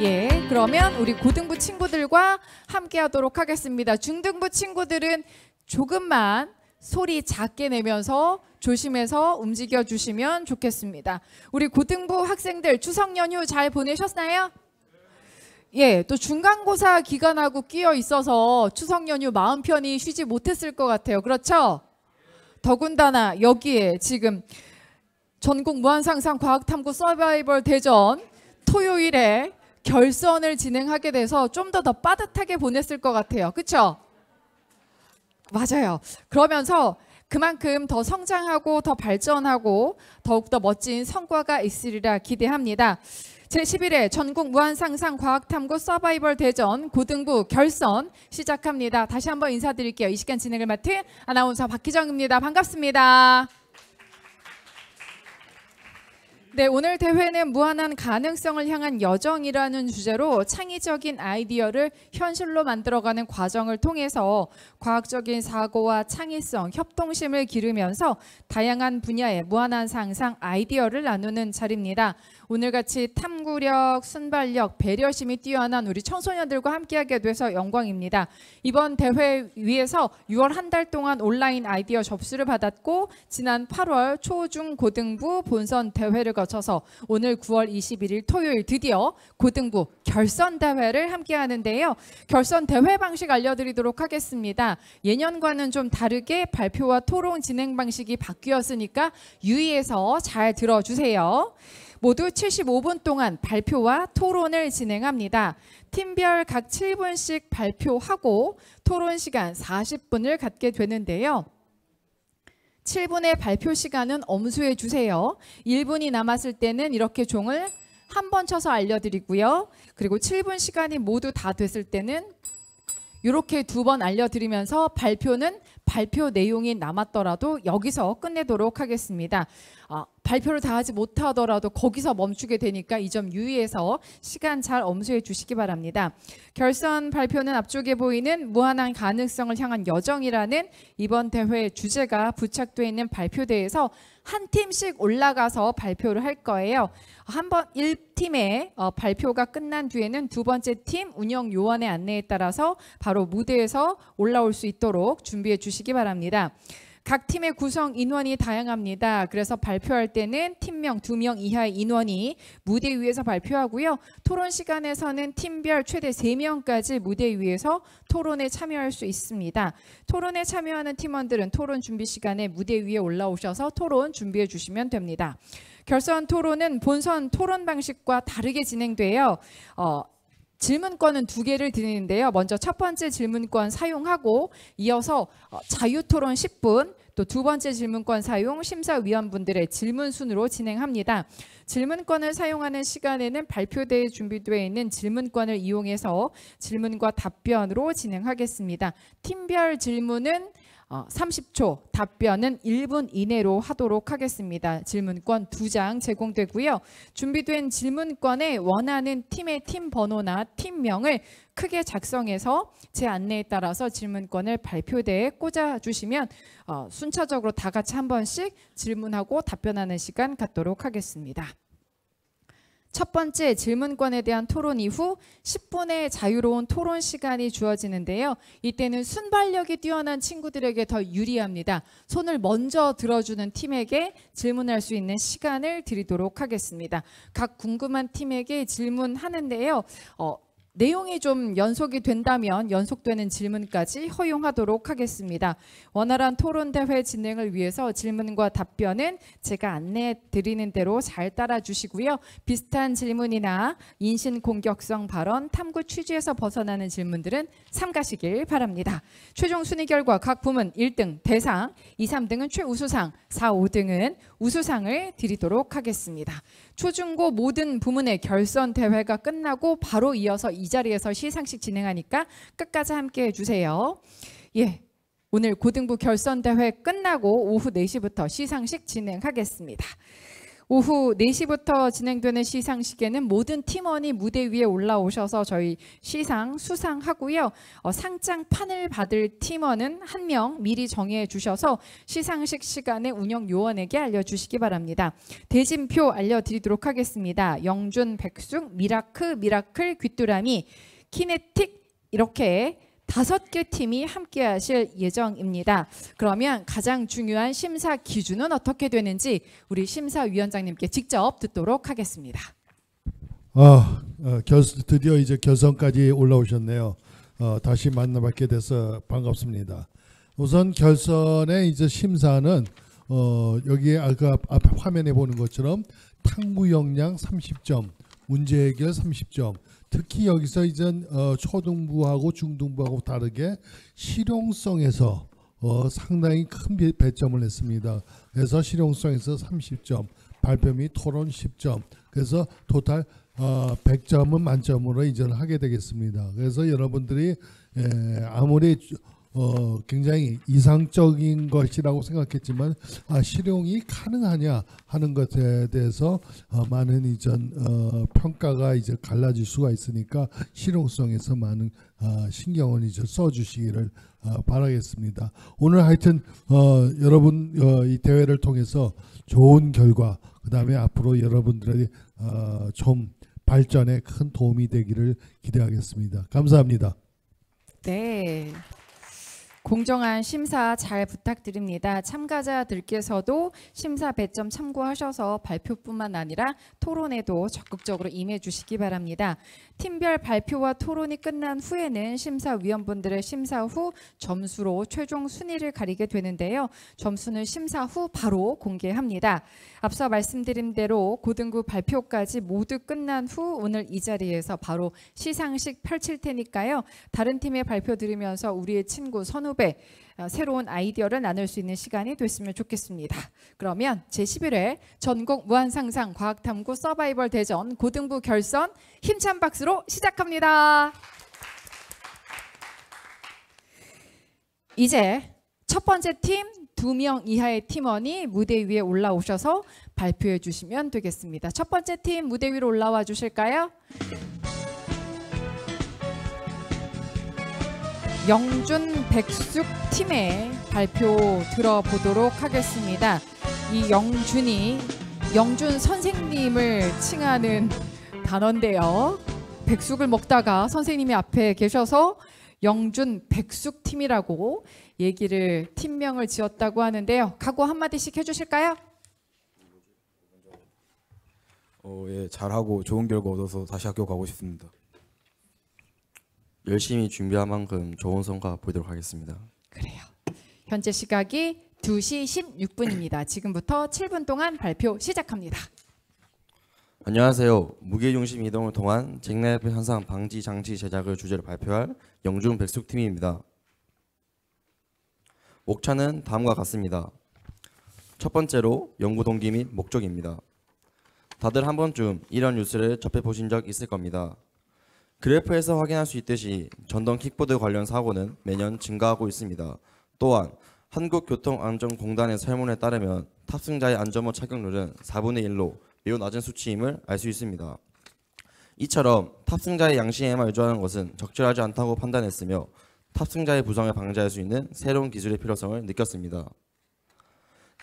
예, 그러면 우리 고등부 친구들과 함께 하도록 하겠습니다. 중등부 친구들은 조금만 소리 작게 내면서 조심해서 움직여 주시면 좋겠습니다. 우리 고등부 학생들 추석 연휴 잘 보내셨나요? 예, 또 중간고사 기간하고 끼어 있어서 추석 연휴 마음 편히 쉬지 못했을 것 같아요. 그렇죠? 더군다나 여기에 지금 전국 무한상상 과학탐구 서바이벌 대전 토요일에 결선을 진행하게 돼서 좀 더 빠듯하게 보냈을 것 같아요. 그렇죠? 맞아요. 그러면서 그만큼 더 성장하고 더 발전하고 더욱더 멋진 성과가 있으리라 기대합니다. 제11회 전국 무한상상 과학탐구 서바이벌 대전 고등부 결선 시작합니다. 다시 한번 인사드릴게요. 이 시간 진행을 맡은 아나운서 박희정입니다. 반갑습니다. 네, 오늘 대회는 무한한 가능성을 향한 여정이라는 주제로 창의적인 아이디어를 현실로 만들어가는 과정을 통해서 과학적인 사고와 창의성, 협동심을 기르면서 다양한 분야의 무한한 상상 아이디어를 나누는 자리입니다. 오늘같이 탐구력, 순발력, 배려심이 뛰어난 우리 청소년들과 함께하게 돼서 영광입니다. 이번 대회 위해서 6월 한 달 동안 온라인 아이디어 접수를 받았고 지난 8월 초, 중, 고등부 본선 대회를 거쳐서 오늘 9월 21일 토요일 드디어 고등부 결선 대회를 함께 하는데요. 결선 대회 방식 알려드리도록 하겠습니다. 예년과는 좀 다르게 발표와 토론 진행 방식이 바뀌었으니까 유의해서 잘 들어주세요. 모두 75분 동안 발표와 토론을 진행합니다. 팀별 각 7분씩 발표하고 토론 시간 40분을 갖게 되는데요. 7분의 발표 시간은 엄수해 주세요. 1분이 남았을 때는 이렇게 종을 한 번 쳐서 알려드리고요. 그리고 7분 시간이 모두 다 됐을 때는 이렇게 2번 알려드리면서 발표는 발표 내용이 남았더라도 여기서 끝내도록 하겠습니다. 발표를 다 하지 못하더라도 거기서 멈추게 되니까 이 점 유의해서 시간 잘 엄수해 주시기 바랍니다. 결선 발표는 앞쪽에 보이는 무한한 가능성을 향한 여정이라는 이번 대회 주제가 부착되어 있는 발표대에서 한 팀씩 올라가서 발표를 할 거예요. 한번 1팀의 발표가 끝난 뒤에는 두 번째 팀 운영 요원의 안내에 따라서 바로 무대에서 올라올 수 있도록 준비해 주시기 바랍니다. 각 팀의 구성 인원이 다양합니다. 그래서 발표할 때는 팀명 2명 이하의 인원이 무대 위에서 발표하고요. 토론 시간에서는 팀별 최대 3명까지 무대 위에서 토론에 참여할 수 있습니다. 토론에 참여하는 팀원들은 토론 준비 시간에 무대 위에 올라오셔서 토론 준비해 주시면 됩니다. 결선 토론은 본선 토론 방식과 다르게 진행돼요. 질문권은 2개를 드리는데요. 먼저 첫 번째 질문권 사용하고 이어서 자유토론 10분, 또 두 번째 질문권 사용 심사위원분들의 질문 순으로 진행합니다. 질문권을 사용하는 시간에는 발표대에 준비되어 있는 질문권을 이용해서 질문과 답변으로 진행하겠습니다. 팀별 질문은 30초, 답변은 1분 이내로 하도록 하겠습니다. 질문권 2장 제공되고요. 준비된 질문권에 원하는 팀의 팀 번호나 팀명을 크게 작성해서 제 안내에 따라서 질문권을 발표대에 꽂아주시면 순차적으로 다 같이 한 번씩 질문하고 답변하는 시간 갖도록 하겠습니다. 첫 번째 질문권에 대한 토론 이후 10분의 자유로운 토론 시간이 주어지는데요. 이때는 순발력이 뛰어난 친구들에게 더 유리합니다. 손을 먼저 들어주는 팀에게 질문할 수 있는 시간을 드리도록 하겠습니다. 각 궁금한 팀에게 질문하는데요. 내용이 좀 연속이 된다면 연속되는 질문까지 허용하도록 하겠습니다. 원활한 토론 대회 진행을 위해서 질문과 답변은 제가 안내해 드리는 대로 잘 따라 주시고요. 비슷한 질문이나 인신 공격성 발언, 탐구 취지에서 벗어나는 질문들은 삼가시길 바랍니다. 최종 순위 결과 각 부문 1등 대상, 2, 3등은 최우수상, 4, 5등은 우수상을 드리도록 하겠습니다. 초중고 모든 부문의 결선 대회가 끝나고 바로 이어서 이 자리에서 시상식 진행하니까 끝까지 함께 해주세요. 예, 오늘 고등부 결선 대회 끝나고 오후 4시부터 시상식 진행하겠습니다. 오후 4시부터 진행되는 시상식에는 모든 팀원이 무대 위에 올라오셔서 저희 시상 수상하고요. 상장판을 받을 팀원은 1명 미리 정해 주셔서 시상식 시간에 운영 요원에게 알려주시기 바랍니다. 대진표 알려드리도록 하겠습니다. 영준, 백숙, 미라클, 귀뚜라미, 키네틱 이렇게 5개 팀이 함께 하실 예정입니다. 그러면 가장 중요한 심사 기준은 어떻게 되는지 우리 심사위원장님께 직접 듣도록 하겠습니다. 드디어 이제 결선까지 올라오셨네요. 다시 만나뵙게 돼서 반갑습니다. 우선 결선의 이제 심사는 여기에 아까 앞에 화면에 보는 것처럼 탐구 역량 30점, 문제 해결 30점. 특히 여기서 이제 초등부하고 중등부하고 다르게 실용성에서 상당히 큰 배점을 냈습니다. 그래서 실용성에서 30점, 발표 및 토론 10점. 그래서 토탈 100점은 만점으로 이전을 하게 되겠습니다. 그래서 여러분들이 아무리 굉장히 이상적인 것이라고 생각했지만 실용이 가능하냐 하는 것에 대해서 많은 이전 평가가 이제 갈라질 수가 있으니까 실용성에서 많은 신경을 이제 써주시기를 바라겠습니다. 오늘 하여튼 여러분 이 대회를 통해서 좋은 결과, 그 다음에 앞으로 여러분들의 좀 발전에 큰 도움이 되기를 기대하겠습니다. 감사합니다. 네. 공정한 심사 잘 부탁드립니다. 참가자들께서도 심사 배점 참고하셔서 발표뿐만 아니라 토론에도 적극적으로 임해 주시기 바랍니다. 팀별 발표와 토론이 끝난 후에는 심사위원분들의 심사 후 점수로 최종 순위를 가리게 되는데요. 점수는 심사 후 바로 공개합니다. 앞서 말씀드린 대로 고등부 발표까지 모두 끝난 후 오늘 이 자리에서 바로 시상식 펼칠 테니까요. 다른 팀의 발표 들으면서 우리의 친구 선후배 새로운 아이디어를 나눌 수 있는 시간이 됐으면 좋겠습니다. 그러면 제11회 전국 무한상상 과학탐구 서바이벌 대전 고등부 결선 힘찬 박수로 시작합니다. 이제 첫 번째 팀 2명 이하의 팀원이 무대 위에 올라오셔서 발표해 주시면 되겠습니다. 첫 번째 팀 무대 위로 올라와 주실까요? 영준, 백숙 팀의 발표 들어보도록 하겠습니다. 이 영준 선생님을 칭하는 단어인데요. 백숙을 먹다가 선생님이 앞에 계셔서 영준, 백숙 팀이라고 얘기를 팀명을 지었다고 하는데요. 각오 한마디씩 해주실까요? 예, 잘하고 좋은 결과 얻어서 다시 학교 가고 싶습니다. 열심히 준비한 만큼 좋은 성과 보이도록 하겠습니다. 그래요. 현재 시각이 2시 16분입니다. 지금부터 7분 동안 발표 시작합니다. 안녕하세요. 무게중심 이동을 통한 잭나이프 현상 방지 장치 제작을 주제로 발표할 영준 백숙팀입니다. 목차는 다음과 같습니다. 첫 번째로 연구 동기 및 목적입니다. 다들 한 번쯤 이런 뉴스를 접해보신 적 있을 겁니다. 그래프에서 확인할 수 있듯이 전동 킥보드 관련 사고는 매년 증가하고 있습니다. 또한 한국교통안전공단의 설문에 따르면 탑승자의 안전모 착용률은 4분의 1로 매우 낮은 수치임을 알 수 있습니다. 이처럼 탑승자의 양심에만 의존하는 것은 적절하지 않다고 판단했으며 탑승자의 부상을 방지할 수 있는 새로운 기술의 필요성을 느꼈습니다.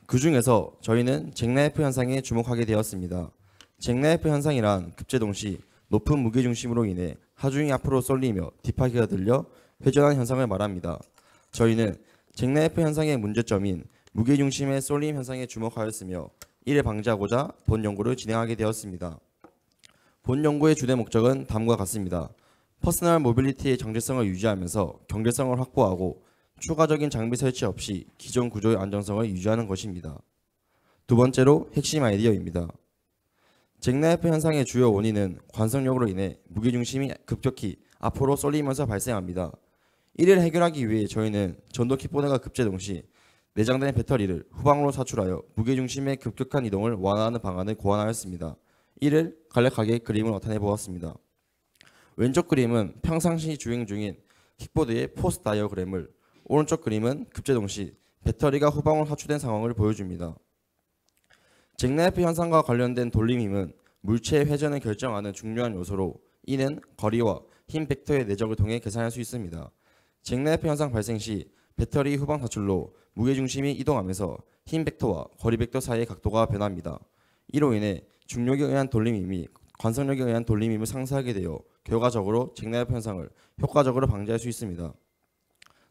그 중에서 저희는 잭나이프 현상에 주목하게 되었습니다. 잭나이프 현상이란 급제동 시 높은 무게중심으로 인해 하중이 앞으로 쏠리며 뒷바퀴가 들려 회전하는 현상을 말합니다. 저희는 잭나이프 현상의 문제점인 무게중심의 쏠림 현상에 주목하였으며 이를 방지하고자 본 연구를 진행하게 되었습니다. 본 연구의 주된 목적은 다음과 같습니다. 퍼스널 모빌리티의 정체성을 유지하면서 경제성을 확보하고 추가적인 장비 설치 없이 기존 구조의 안정성을 유지하는 것입니다. 두 번째로 핵심 아이디어입니다. 잭나이프 현상의 주요 원인은 관성력으로 인해 무게중심이 급격히 앞으로 쏠리면서 발생합니다. 이를 해결하기 위해 저희는 전동 킥보드가 급제동 시 내장된 배터리를 후방으로 사출하여 무게중심의 급격한 이동을 완화하는 방안을 고안하였습니다. 이를 간략하게 그림을 나타내 보았습니다. 왼쪽 그림은 평상시 주행 중인 킥보드의 포스 다이어그램을, 오른쪽 그림은 급제동 시 배터리가 후방으로 사출된 상황을 보여줍니다. 잭나이프 현상과 관련된 돌림힘은 물체의 회전을 결정하는 중요한 요소로 이는 거리와 힘 벡터의 내적을 통해 계산할 수 있습니다. 잭나이프 현상 발생 시 배터리 후방 사출로 무게중심이 이동하면서 힘 벡터와 거리 벡터 사이의 각도가 변합니다. 이로 인해 중력에 의한 돌림힘이 관성력에 의한 돌림힘을 상쇄하게 되어 결과적으로 잭나이프 현상을 효과적으로 방지할 수 있습니다.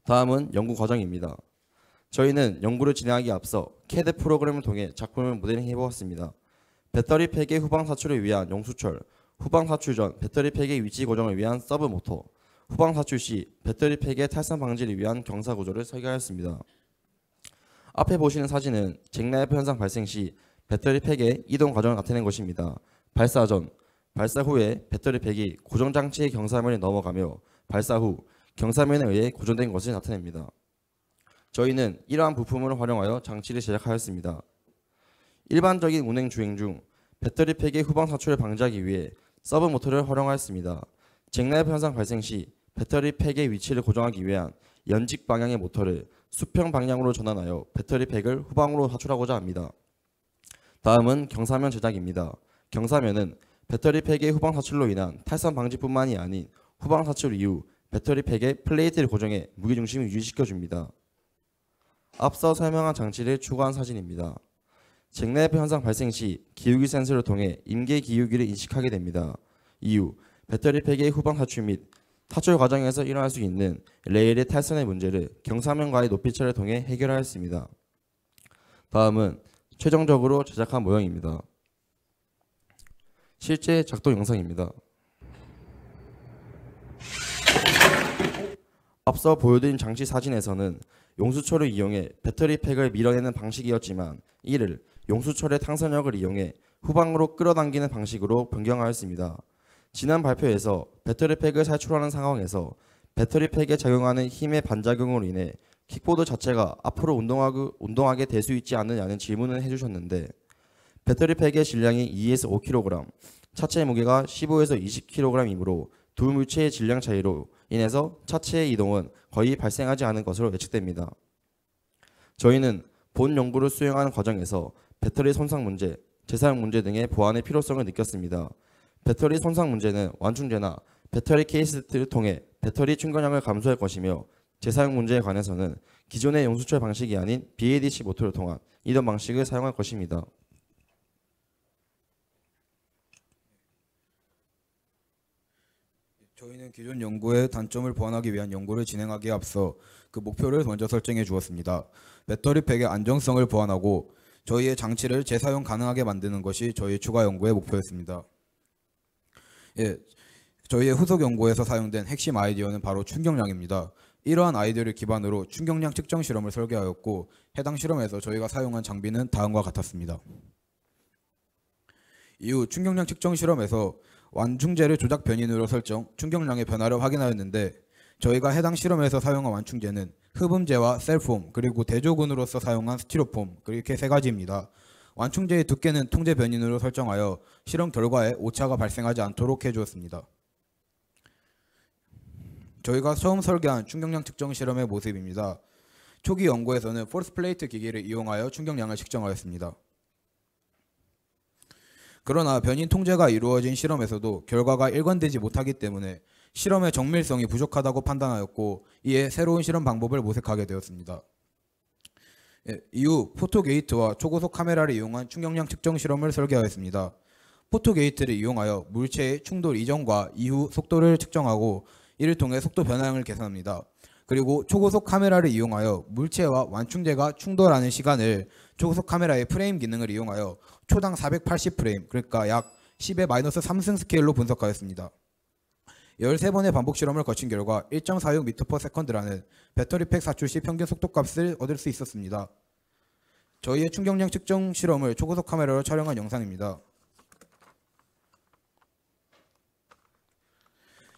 다음은 연구 과정입니다. 저희는 연구를 진행하기에 앞서 CAD 프로그램을 통해 작품을 모델링해 보았습니다. 배터리 팩의 후방 사출을 위한 용수철, 후방 사출 전 배터리 팩의 위치 고정을 위한 서브 모터, 후방 사출 시 배터리 팩의 탈선 방지를 위한 경사 구조를 설계하였습니다. 앞에 보시는 사진은 잭나이프 현상 발생 시 배터리 팩의 이동 과정을 나타낸 것입니다. 발사 전, 발사 후에 배터리 팩이 고정 장치의 경사면에 넘어가며 발사 후 경사면에 의해 고정된 것을 나타냅니다. 저희는 이러한 부품을 활용하여 장치를 제작하였습니다. 일반적인 운행 주행 중 배터리 팩의 후방 사출을 방지하기 위해 서브 모터를 활용하였습니다. 잭나이프 현상 발생 시 배터리 팩의 위치를 고정하기 위한 연직 방향의 모터를 수평 방향으로 전환하여 배터리 팩을 후방으로 사출하고자 합니다. 다음은 경사면 제작입니다. 경사면은 배터리 팩의 후방 사출로 인한 탈선 방지뿐만이 아닌 후방 사출 이후 배터리 팩의 플레이트를 고정해 무게중심을 유지시켜줍니다. 앞서 설명한 장치를 추가한 사진입니다. 잭나이프 현상 발생 시 기울기 센서를 통해 임계 기울기를 인식하게 됩니다. 이후 배터리 팩의 후방 사출 및 사출 과정에서 일어날 수 있는 레일의 탈선의 문제를 경사면과의 높이차를 통해 해결하였습니다. 다음은 최종적으로 제작한 모형입니다. 실제 작동 영상입니다. 앞서 보여드린 장치 사진에서는 용수철을 이용해 배터리 팩을 밀어내는 방식이었지만 이를 용수철의 탄선력을 이용해 후방으로 끌어당기는 방식으로 변경하였습니다. 지난 발표에서 배터리 팩을 살출하는 상황에서 배터리 팩에 작용하는 힘의 반작용으로 인해 킥보드 자체가 앞으로 운동하게 될 수 있지 않느냐는 질문을 해주셨는데 배터리 팩의 질량이 2에서 5kg, 차체 무게가 15에서 20kg이므로 두 물체의 질량 차이로 인해서 차체의 이동은 거의 발생하지 않은 것으로 예측됩니다. 저희는 본 연구를 수행하는 과정에서 배터리 손상 문제, 재사용 문제 등의 보완의 필요성을 느꼈습니다. 배터리 손상 문제는 완충제나 배터리 케이스를 통해 배터리 충전량을 감소할 것이며 재사용 문제에 관해서는 기존의 용수철 방식이 아닌 BADC 모터를 통한 이동 방식을 사용할 것입니다. 저희는 기존 연구의 단점을 보완하기 위한 연구를 진행하기에 앞서 그 목표를 먼저 설정해 주었습니다. 배터리 팩의 안정성을 보완하고 저희의 장치를 재사용 가능하게 만드는 것이 저희 추가 연구의 목표였습니다. 저희의 후속 연구에서 사용된 핵심 아이디어는 바로 충격량입니다. 이러한 아이디어를 기반으로 충격량 측정 실험을 설계하였고 해당 실험에서 저희가 사용한 장비는 다음과 같았습니다. 이후 충격량 측정 실험에서 완충제를 조작 변인으로 설정, 충격량의 변화를 확인하였는데 저희가 해당 실험에서 사용한 완충제는 흡음제와 셀폼 그리고 대조군으로서 사용한 스티로폼 이렇게 세 가지입니다. 완충제의 두께는 통제 변인으로 설정하여 실험 결과에 오차가 발생하지 않도록 해주었습니다. 저희가 처음 설계한 충격량 측정 실험의 모습입니다. 초기 연구에서는 포스 플레이트 기기를 이용하여 충격량을 측정하였습니다. 그러나 변인 통제가 이루어진 실험에서도 결과가 일관되지 못하기 때문에 실험의 정밀성이 부족하다고 판단하였고 이에 새로운 실험 방법을 모색하게 되었습니다. 이후 포토게이트와 초고속 카메라를 이용한 충격량 측정 실험을 설계하였습니다. 포토게이트를 이용하여 물체의 충돌 이전과 이후 속도를 측정하고 이를 통해 속도 변화량을 계산합니다. 그리고 초고속 카메라를 이용하여 물체와 완충제가 충돌하는 시간을 초고속 카메라의 프레임 기능을 이용하여 초당 480프레임, 그러니까 약 10의 마이너스 3승 스케일로 분석하였습니다. 13번의 반복 실험을 거친 결과 1.46m/s라는 배터리 팩 사출 시 평균 속도값을 얻을 수 있었습니다. 저희의 충격량 측정 실험을 초고속 카메라로 촬영한 영상입니다.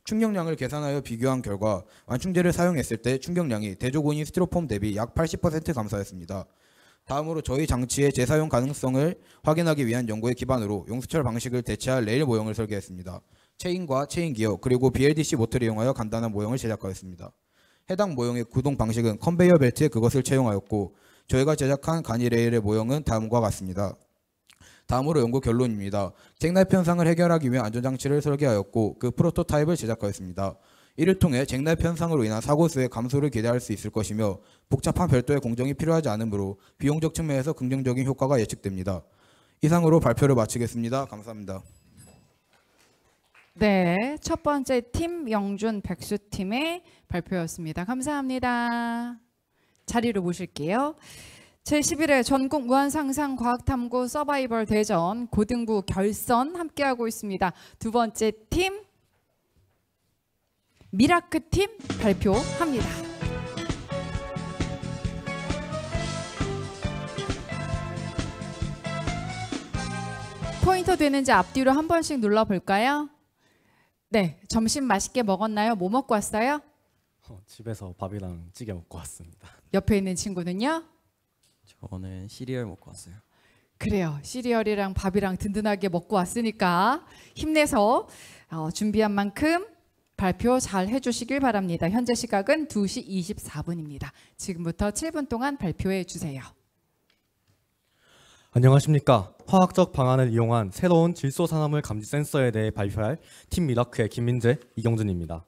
충격량을 계산하여 비교한 결과 완충제를 사용했을 때 충격량이 대조군인 스티로폼 대비 약 80% 감소하였습니다. 다음으로 저희 장치의 재사용 가능성을 확인하기 위한 연구의 기반으로 용수철 방식을 대체할 레일 모형을 설계했습니다. 체인과 체인 기어 그리고 BLDC 모터를 이용하여 간단한 모형을 제작하였습니다. 해당 모형의 구동 방식은 컨베이어 벨트에 그것을 채용하였고 저희가 제작한 간이 레일의 모형은 다음과 같습니다. 다음으로 연구 결론입니다. 잭나이프 현상을 해결하기 위한 안전장치를 설계하였고 그 프로토타입을 제작하였습니다. 이를 통해 잭나이프 현상으로 인한 사고 수의 감소를 기대할 수 있을 것이며 복잡한 별도의 공정이 필요하지 않으므로 비용적 측면에서 긍정적인 효과가 예측됩니다. 이상으로 발표를 마치겠습니다. 감사합니다. 네, 첫 번째 팀 영준 백수 팀의 발표였습니다. 감사합니다. 자리로 모실게요. 제11회 전국 무한상상 과학탐구 서바이벌 대전 고등부 결선 함께하고 있습니다. 두 번째 팀 미라크 팀 발표합니다. 포인터 되는지 앞뒤로 한 번씩 눌러볼까요? 네, 점심 맛있게 먹었나요? 뭐 먹고 왔어요? 집에서 밥이랑 찌개 먹고 왔습니다. 옆에 있는 친구는요? 저는 시리얼 먹고 왔어요. 그래요. 시리얼이랑 밥이랑 든든하게 먹고 왔으니까 힘내서 준비한 만큼 발표 잘 해주시길 바랍니다. 현재 시각은 2시 24분입니다. 지금부터 7분 동안 발표해 주세요. 안녕하십니까. 화학적 방안을 이용한 새로운 질소산화물 감지 센서에 대해 발표할 팀 미라크의 김민재, 이경준입니다.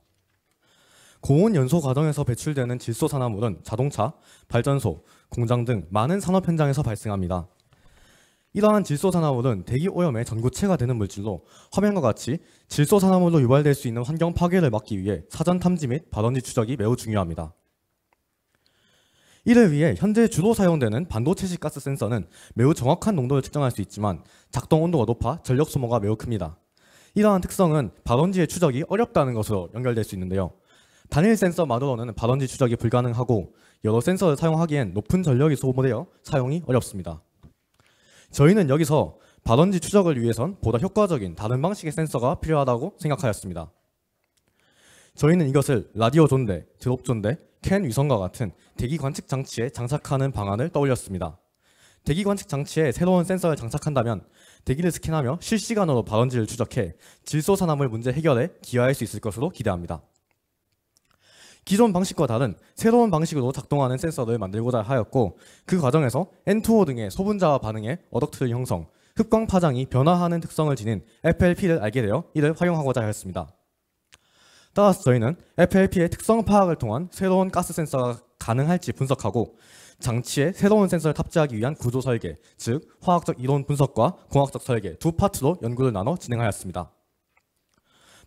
고온 연소 과정에서 배출되는 질소산화물은 자동차, 발전소, 공장 등 많은 산업 현장에서 발생합니다. 이러한 질소산화물은 대기 오염의 전구체가 되는 물질로 화면과 같이 질소산화물로 유발될 수 있는 환경 파괴를 막기 위해 사전 탐지 및 발원지 추적이 매우 중요합니다. 이를 위해 현재 주로 사용되는 반도체식 가스 센서는 매우 정확한 농도를 측정할 수 있지만 작동 온도가 높아 전력 소모가 매우 큽니다. 이러한 특성은 발원지의 추적이 어렵다는 것으로 연결될 수 있는데요. 단일 센서만으로는 발원지 추적이 불가능하고 여러 센서를 사용하기엔 높은 전력이 소모되어 사용이 어렵습니다. 저희는 여기서 발원지 추적을 위해선 보다 효과적인 다른 방식의 센서가 필요하다고 생각하였습니다. 저희는 이것을 라디오 존대, 드롭 존대, 캔 위성과 같은 대기 관측 장치에 장착하는 방안을 떠올렸습니다. 대기 관측 장치에 새로운 센서를 장착한다면 대기를 스캔하며 실시간으로 발원지를 추적해 질소산화물 문제 해결에 기여할 수 있을 것으로 기대합니다. 기존 방식과 다른 새로운 방식으로 작동하는 센서를 만들고자 하였고 그 과정에서 N2O 등의 소분자와 반응해 어덕트 형성, 흡광 파장이 변화하는 특성을 지닌 FLP를 알게 되어 이를 활용하고자 하였습니다. 따라서 저희는 FLP의 특성 파악을 통한 새로운 가스 센서가 가능할지 분석하고 장치에 새로운 센서를 탑재하기 위한 구조 설계, 즉 화학적 이론 분석과 공학적 설계 두 파트로 연구를 나눠 진행하였습니다.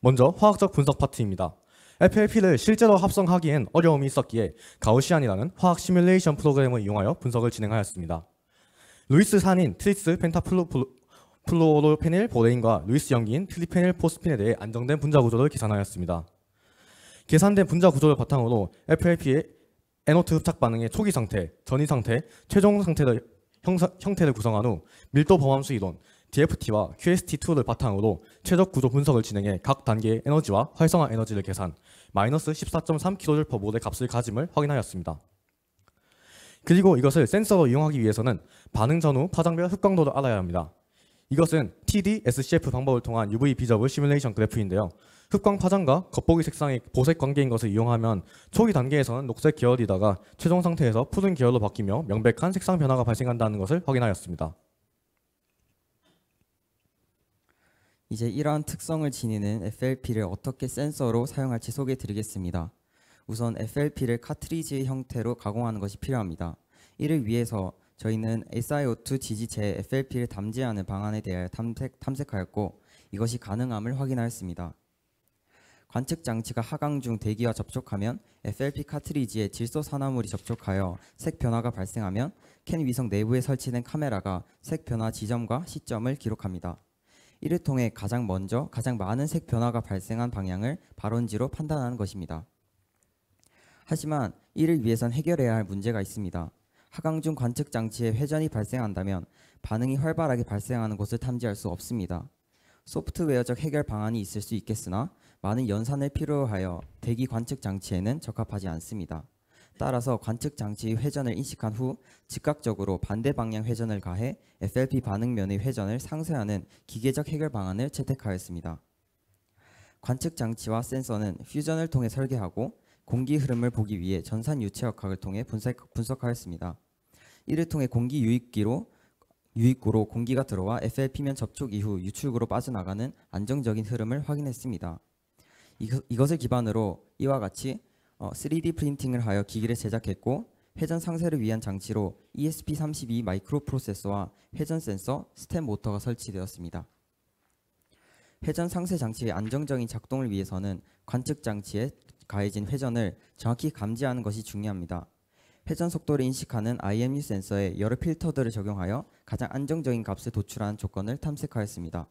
먼저 화학적 분석 파트입니다. FLP를 실제로 합성하기엔 어려움이 있었기에 가우시안이라는 화학 시뮬레이션 프로그램을 이용하여 분석을 진행하였습니다. 루이스 산인 트리스 펜타플로로페닐 보레인과 루이스 염기인 트리페닐 포스핀에 대해 안정된 분자 구조를 계산하였습니다. 계산된 분자 구조를 바탕으로 FLP의 에노트 흡착 반응의 초기 상태, 전이 상태, 최종 상태를 형태를 구성한 후 밀도 범함수 이론, DFT와 QST2를 바탕으로 최적 구조 분석을 진행해 각 단계의 에너지와 활성화 에너지를 계산, 마이너스 14.3kJ/몰의 값을 가짐을 확인하였습니다. 그리고 이것을 센서로 이용하기 위해서는 반응 전후 파장별 흡광도를 알아야 합니다. 이것은 TD-SCF 방법을 통한 UV 비저블 시뮬레이션 그래프인데요. 흡광 파장과 겉보기 색상의 보색 관계인 것을 이용하면 초기 단계에서는 녹색 계열이다가 최종 상태에서 푸른 계열로 바뀌며 명백한 색상 변화가 발생한다는 것을 확인하였습니다. 이제 이러한 특성을 지니는 FLP를 어떻게 센서로 사용할지 소개해 드리겠습니다. 우선 FLP를 카트리지 형태로 가공하는 것이 필요합니다. 이를 위해서 저희는 SiO2 지지체에 FLP를 담재하는 방안에 대하여 탐색하였고 이것이 가능함을 확인하였습니다. 관측 장치가 하강 중 대기와 접촉하면 FLP 카트리지에 질소산화물이 접촉하여 색 변화가 발생하면 캔 위성 내부에 설치된 카메라가 색 변화 지점과 시점을 기록합니다. 이를 통해 가장 먼저 가장 많은 색 변화가 발생한 방향을 발원지로 판단하는 것입니다. 하지만 이를 위해선 해결해야 할 문제가 있습니다. 하강 중 관측 장치에 회전이 발생한다면 반응이 활발하게 발생하는 것을 탐지할 수 없습니다. 소프트웨어적 해결 방안이 있을 수 있겠으나 많은 연산을 필요하여 대기 관측 장치에는 적합하지 않습니다. 따라서 관측 장치의 회전을 인식한 후 즉각적으로 반대 방향 회전을 가해 FLP 반응면의 회전을 상쇄하는 기계적 해결 방안을 채택하였습니다. 관측 장치와 센서는 퓨전을 통해 설계하고 공기 흐름을 보기 위해 전산 유체역학을 통해 분석하였습니다. 이를 통해 공기 유입기로 유입구로 공기가 들어와 FLP면 접촉 이후 유출구로 빠져나가는 안정적인 흐름을 확인했습니다. 이것을 기반으로 이와 같이 3D 프린팅을 하여 기기를 제작했고 회전 상쇄를 위한 장치로 ESP32 마이크로 프로세서와 회전 센서, 스텝 모터가 설치되었습니다. 회전 상쇄 장치의 안정적인 작동을 위해서는 관측 장치에 가해진 회전을 정확히 감지하는 것이 중요합니다. 회전 속도를 인식하는 IMU 센서에 여러 필터들을 적용하여 가장 안정적인 값을 도출하는 조건을 탐색하였습니다.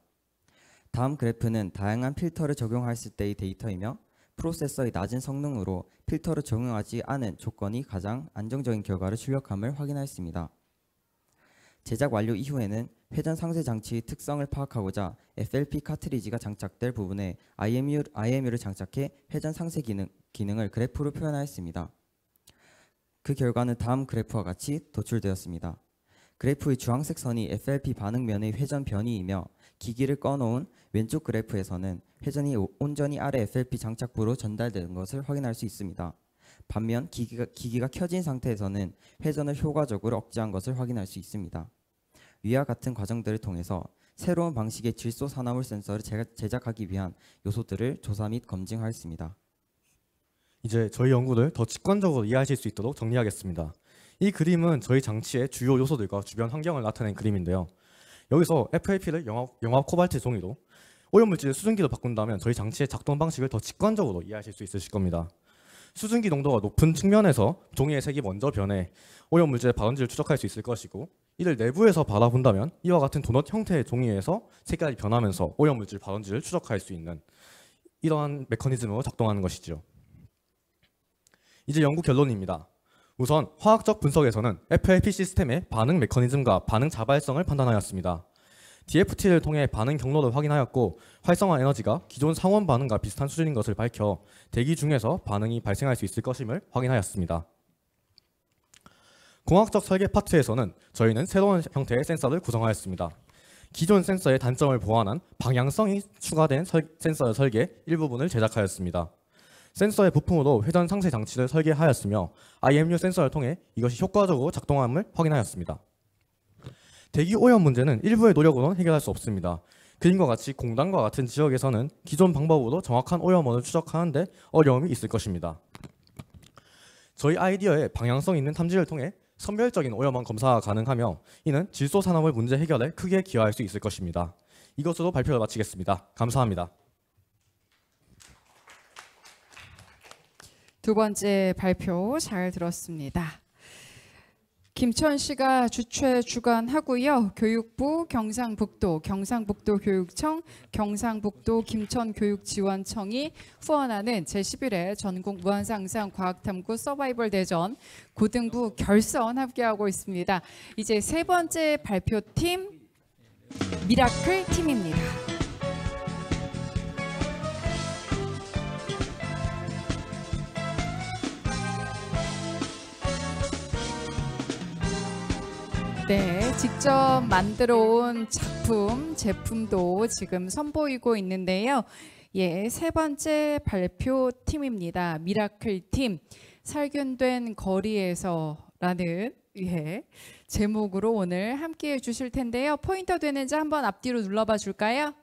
다음 그래프는 다양한 필터를 적용했을 때의 데이터이며 프로세서의 낮은 성능으로 필터를 적용하지 않은 조건이 가장 안정적인 결과를 출력함을 확인하였습니다. 제작 완료 이후에는 회전 상쇄 장치의 특성을 파악하고자 FLP 카트리지가 장착될 부분에 IMU를 장착해 회전 상쇄 기능을 그래프로 표현하였습니다. 그 결과는 다음 그래프와 같이 도출되었습니다. 그래프의 주황색 선이 FLP 반응면의 회전 변이이며 기기를 꺼놓은 왼쪽 그래프에서는 회전이 온전히 아래 FLP 장착부로 전달되는 것을 확인할 수 있습니다. 반면 기기가 켜진 상태에서는 회전을 효과적으로 억제한 것을 확인할 수 있습니다. 위와 같은 과정들을 통해서 새로운 방식의 질소 산화물 센서를 제작하기 위한 요소들을 조사 및 검증하였습니다. 이제 저희 연구를 더 직관적으로 이해하실 수 있도록 정리하겠습니다. 이 그림은 저희 장치의 주요 요소들과 주변 환경을 나타낸 그림인데요. 여기서 FLP를 영합 코발트 종이로 오염물질 수증기로 바꾼다면 저희 장치의 작동 방식을 더 직관적으로 이해하실 수 있으실 겁니다. 수증기 농도가 높은 측면에서 종이의 색이 먼저 변해 오염물질의 발원지를 추적할 수 있을 것이고, 이를 내부에서 바라본다면 이와 같은 도넛 형태의 종이에서 색깔이 변하면서 오염물질 발원지를 추적할 수 있는 이러한 메커니즘으로 작동하는 것이죠. 이제 연구 결론입니다. 우선 화학적 분석에서는 FLP 시스템의 반응 메커니즘과 반응 자발성을 판단하였습니다. DFT를 통해 반응 경로를 확인하였고 활성화 에너지가 기존 상온 반응과 비슷한 수준인 것을 밝혀 대기 중에서 반응이 발생할 수 있을 것임을 확인하였습니다. 공학적 설계 파트에서는 저희는 새로운 형태의 센서를 구성하였습니다. 기존 센서의 단점을 보완한 방향성이 추가된 센서의 설계 일부분을 제작하였습니다. 센서의 부품으로 회전 상쇄 장치를 설계하였으며 IMU 센서를 통해 이것이 효과적으로 작동함을 확인하였습니다. 대기 오염 문제는 일부의 노력으로는 해결할 수 없습니다. 그림과 같이 공단과 같은 지역에서는 기존 방법으로 정확한 오염원을 추적하는 데 어려움이 있을 것입니다. 저희 아이디어의 방향성 있는 탐지를 통해 선별적인 오염원 검사가 가능하며 이는 질소 산화물 문제 해결에 크게 기여할 수 있을 것입니다. 이것으로 발표를 마치겠습니다. 감사합니다. 두 번째 발표 잘 들었습니다. 김천시가 주최주관하고요. 교육부, 경상북도 교육청, 경상북도 김천교육지원청이 후원하는 제11회 전국 무한상상 과학탐구 서바이벌 대전 고등부 결선 함께하고 있습니다. 이제 세 번째 발표팀 미라클 팀입니다. 네, 직접 만들어 온 제품도 지금 선보이고 있는데요. 예, 세 번째 발표팀입니다. 미라클 팀, 살균된 거리에서라는 제목으로 오늘 함께해 주실 텐데요. 포인터 되는지 한번 앞뒤로 눌러봐 줄까요?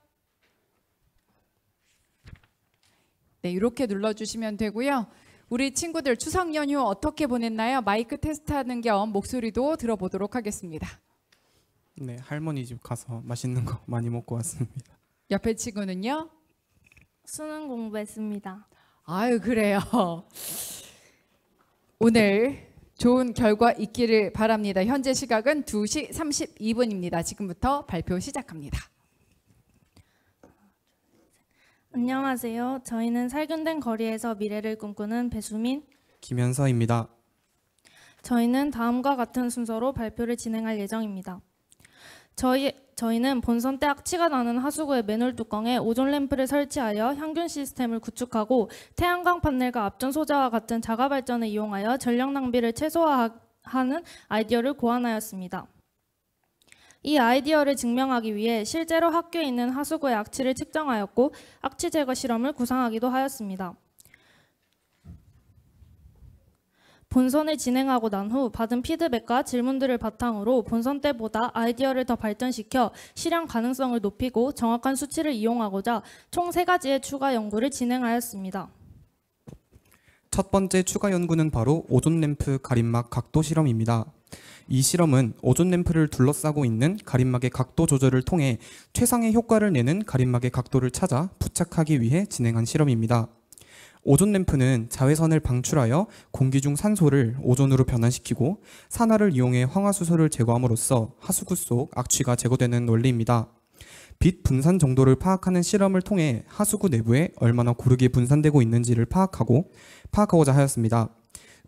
네, 이렇게 눌러주시면 되고요. 우리 친구들 추석 연휴 어떻게 보냈나요? 마이크 테스트하는 겸 목소리도 들어보도록 하겠습니다. 네, 할머니 집 가서 맛있는 거 많이 먹고 왔습니다. 옆에 친구는요? 수능 공부했습니다. 아유, 그래요. 오늘 좋은 결과 있기를 바랍니다. 현재 시각은 2시 32분입니다. 지금부터 발표 시작합니다. 안녕하세요. 저희는 살균된 거리에서 미래를 꿈꾸는 배수민, 김현서입니다. 저희는 다음과 같은 순서로 발표를 진행할 예정입니다. 저희는 본선 때 악취가 나는 하수구의 맨홀 뚜껑에 오존 램프를 설치하여 향균 시스템을 구축하고 태양광 판넬과 앞전 소자와 같은 자가 발전을 이용하여 전력 낭비를 최소화하는 아이디어를 고안하였습니다. 이 아이디어를 증명하기 위해 실제로 학교에 있는 하수구의 악취를 측정하였고 악취 제거 실험을 구상하기도 하였습니다. 본선을 진행하고 난 후 받은 피드백과 질문들을 바탕으로 본선 때보다 아이디어를 더 발전시켜 실현 가능성을 높이고 정확한 수치를 이용하고자 총 3가지의 추가 연구를 진행하였습니다. 첫 번째 추가 연구는 바로 오존 램프 가림막 각도 실험입니다. 이 실험은 오존 램프를 둘러싸고 있는 가림막의 각도 조절을 통해 최상의 효과를 내는 가림막의 각도를 찾아 부착하기 위해 진행한 실험입니다. 오존 램프는 자외선을 방출하여 공기 중 산소를 오존으로 변환시키고 산화를 이용해 황화수소를 제거함으로써 하수구 속 악취가 제거되는 원리입니다. 빛 분산 정도를 파악하는 실험을 통해 하수구 내부에 얼마나 고르게 분산되고 있는지를 파악하고자 하였습니다.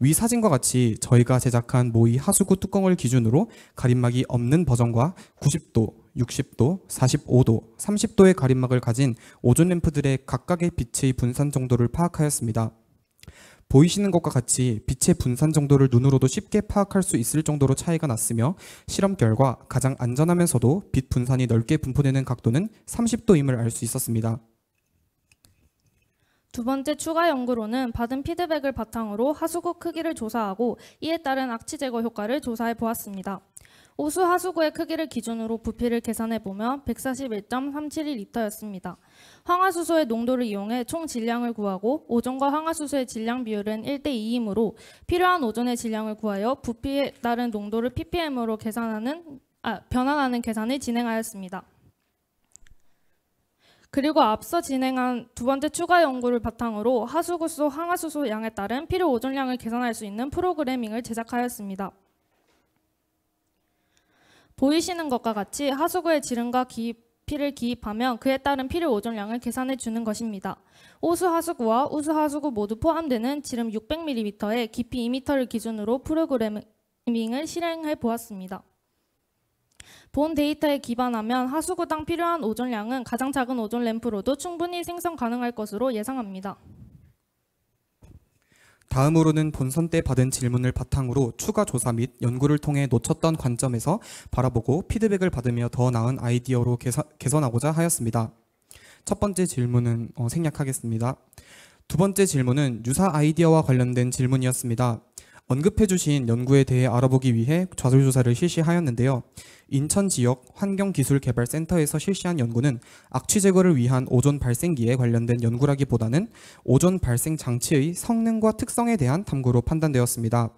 위 사진과 같이 저희가 제작한 모의 하수구 뚜껑을 기준으로 가림막이 없는 버전과 90도, 60도, 45도, 30도의 가림막을 가진 오존 램프들의 각각의 빛의 분산 정도를 파악하였습니다. 보이시는 것과 같이 빛의 분산 정도를 눈으로도 쉽게 파악할 수 있을 정도로 차이가 났으며 실험 결과 가장 안전하면서도 빛 분산이 넓게 분포되는 각도는 30도임을 알 수 있었습니다. 두 번째 추가 연구로는 받은 피드백을 바탕으로 하수구 크기를 조사하고 이에 따른 악취 제거 효과를 조사해 보았습니다. 오수 하수구의 크기를 기준으로 부피를 계산해 보면 141.371리터였습니다. 황화수소의 농도를 이용해 총 질량을 구하고 오존과 황화수소의 질량 비율은 1:2이므로 필요한 오존의 질량을 구하여 부피에 따른 농도를 ppm으로 변환하는 계산을 진행하였습니다. 그리고 앞서 진행한 두 번째 추가 연구를 바탕으로 하수구 속 황화수소 양에 따른 필요 오존량을 계산할 수 있는 프로그래밍을 제작하였습니다. 보이시는 것과 같이 하수구에 지름과 깊이를 기입하면 그에 따른 필요 오존량을 계산해 주는 것입니다. 오수 하수구와 우수 하수구 모두 포함되는 지름 600mm에 깊이 2m를 기준으로 프로그래밍을 실행해 보았습니다. 본 데이터에 기반하면 하수구당 필요한 오존량은 가장 작은 오존 램프로도 충분히 생성 가능할 것으로 예상합니다. 다음으로는 본선 때 받은 질문을 바탕으로 추가 조사 및 연구를 통해 놓쳤던 관점에서 바라보고 피드백을 받으며 더 나은 아이디어로 개선하고자 하였습니다. 첫 번째 질문은 생략하겠습니다. 두 번째 질문은 유사 아이디어와 관련된 질문이었습니다. 언급해주신 연구에 대해 알아보기 위해 좌설조사를 실시하였는데요. 인천 지역 환경기술개발센터에서 실시한 연구는 악취 제거를 위한 오존 발생기에 관련된 연구라기보다는 오존 발생 장치의 성능과 특성에 대한 탐구로 판단되었습니다.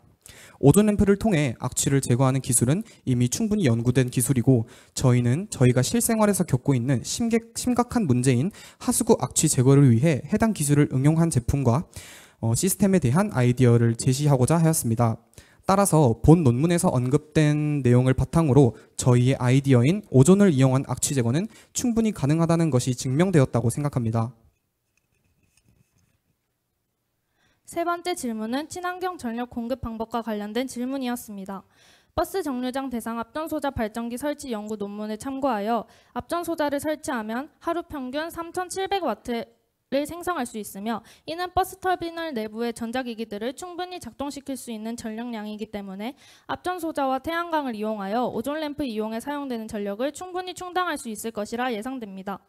오존 램프를 통해 악취를 제거하는 기술은 이미 충분히 연구된 기술이고 저희는 저희가 실생활에서 겪고 있는 심각한 문제인 하수구 악취 제거를 위해 해당 기술을 응용한 제품과 시스템에 대한 아이디어를 제시하고자 하였습니다. 따라서 본 논문에서 언급된 내용을 바탕으로 저희의 아이디어인 오존을 이용한 악취 제거는 충분히 가능하다는 것이 증명되었다고 생각합니다. 세 번째 질문은 친환경 전력 공급 방법과 관련된 질문이었습니다. 버스 정류장 대상 앞전소자 발전기 설치 연구 논문을 참고하여 앞전소자를 설치하면 하루 평균 3,700W를 생성할 수 있으며 이는 버스 터미널 내부의 전자기기들을 충분히 작동시킬 수 있는 전력량이기 때문에 앞전소자와 태양광을 이용하여 오존 램프 이용에 사용되는 전력을 충분히 충당할 수 있을 것이라 예상됩니다.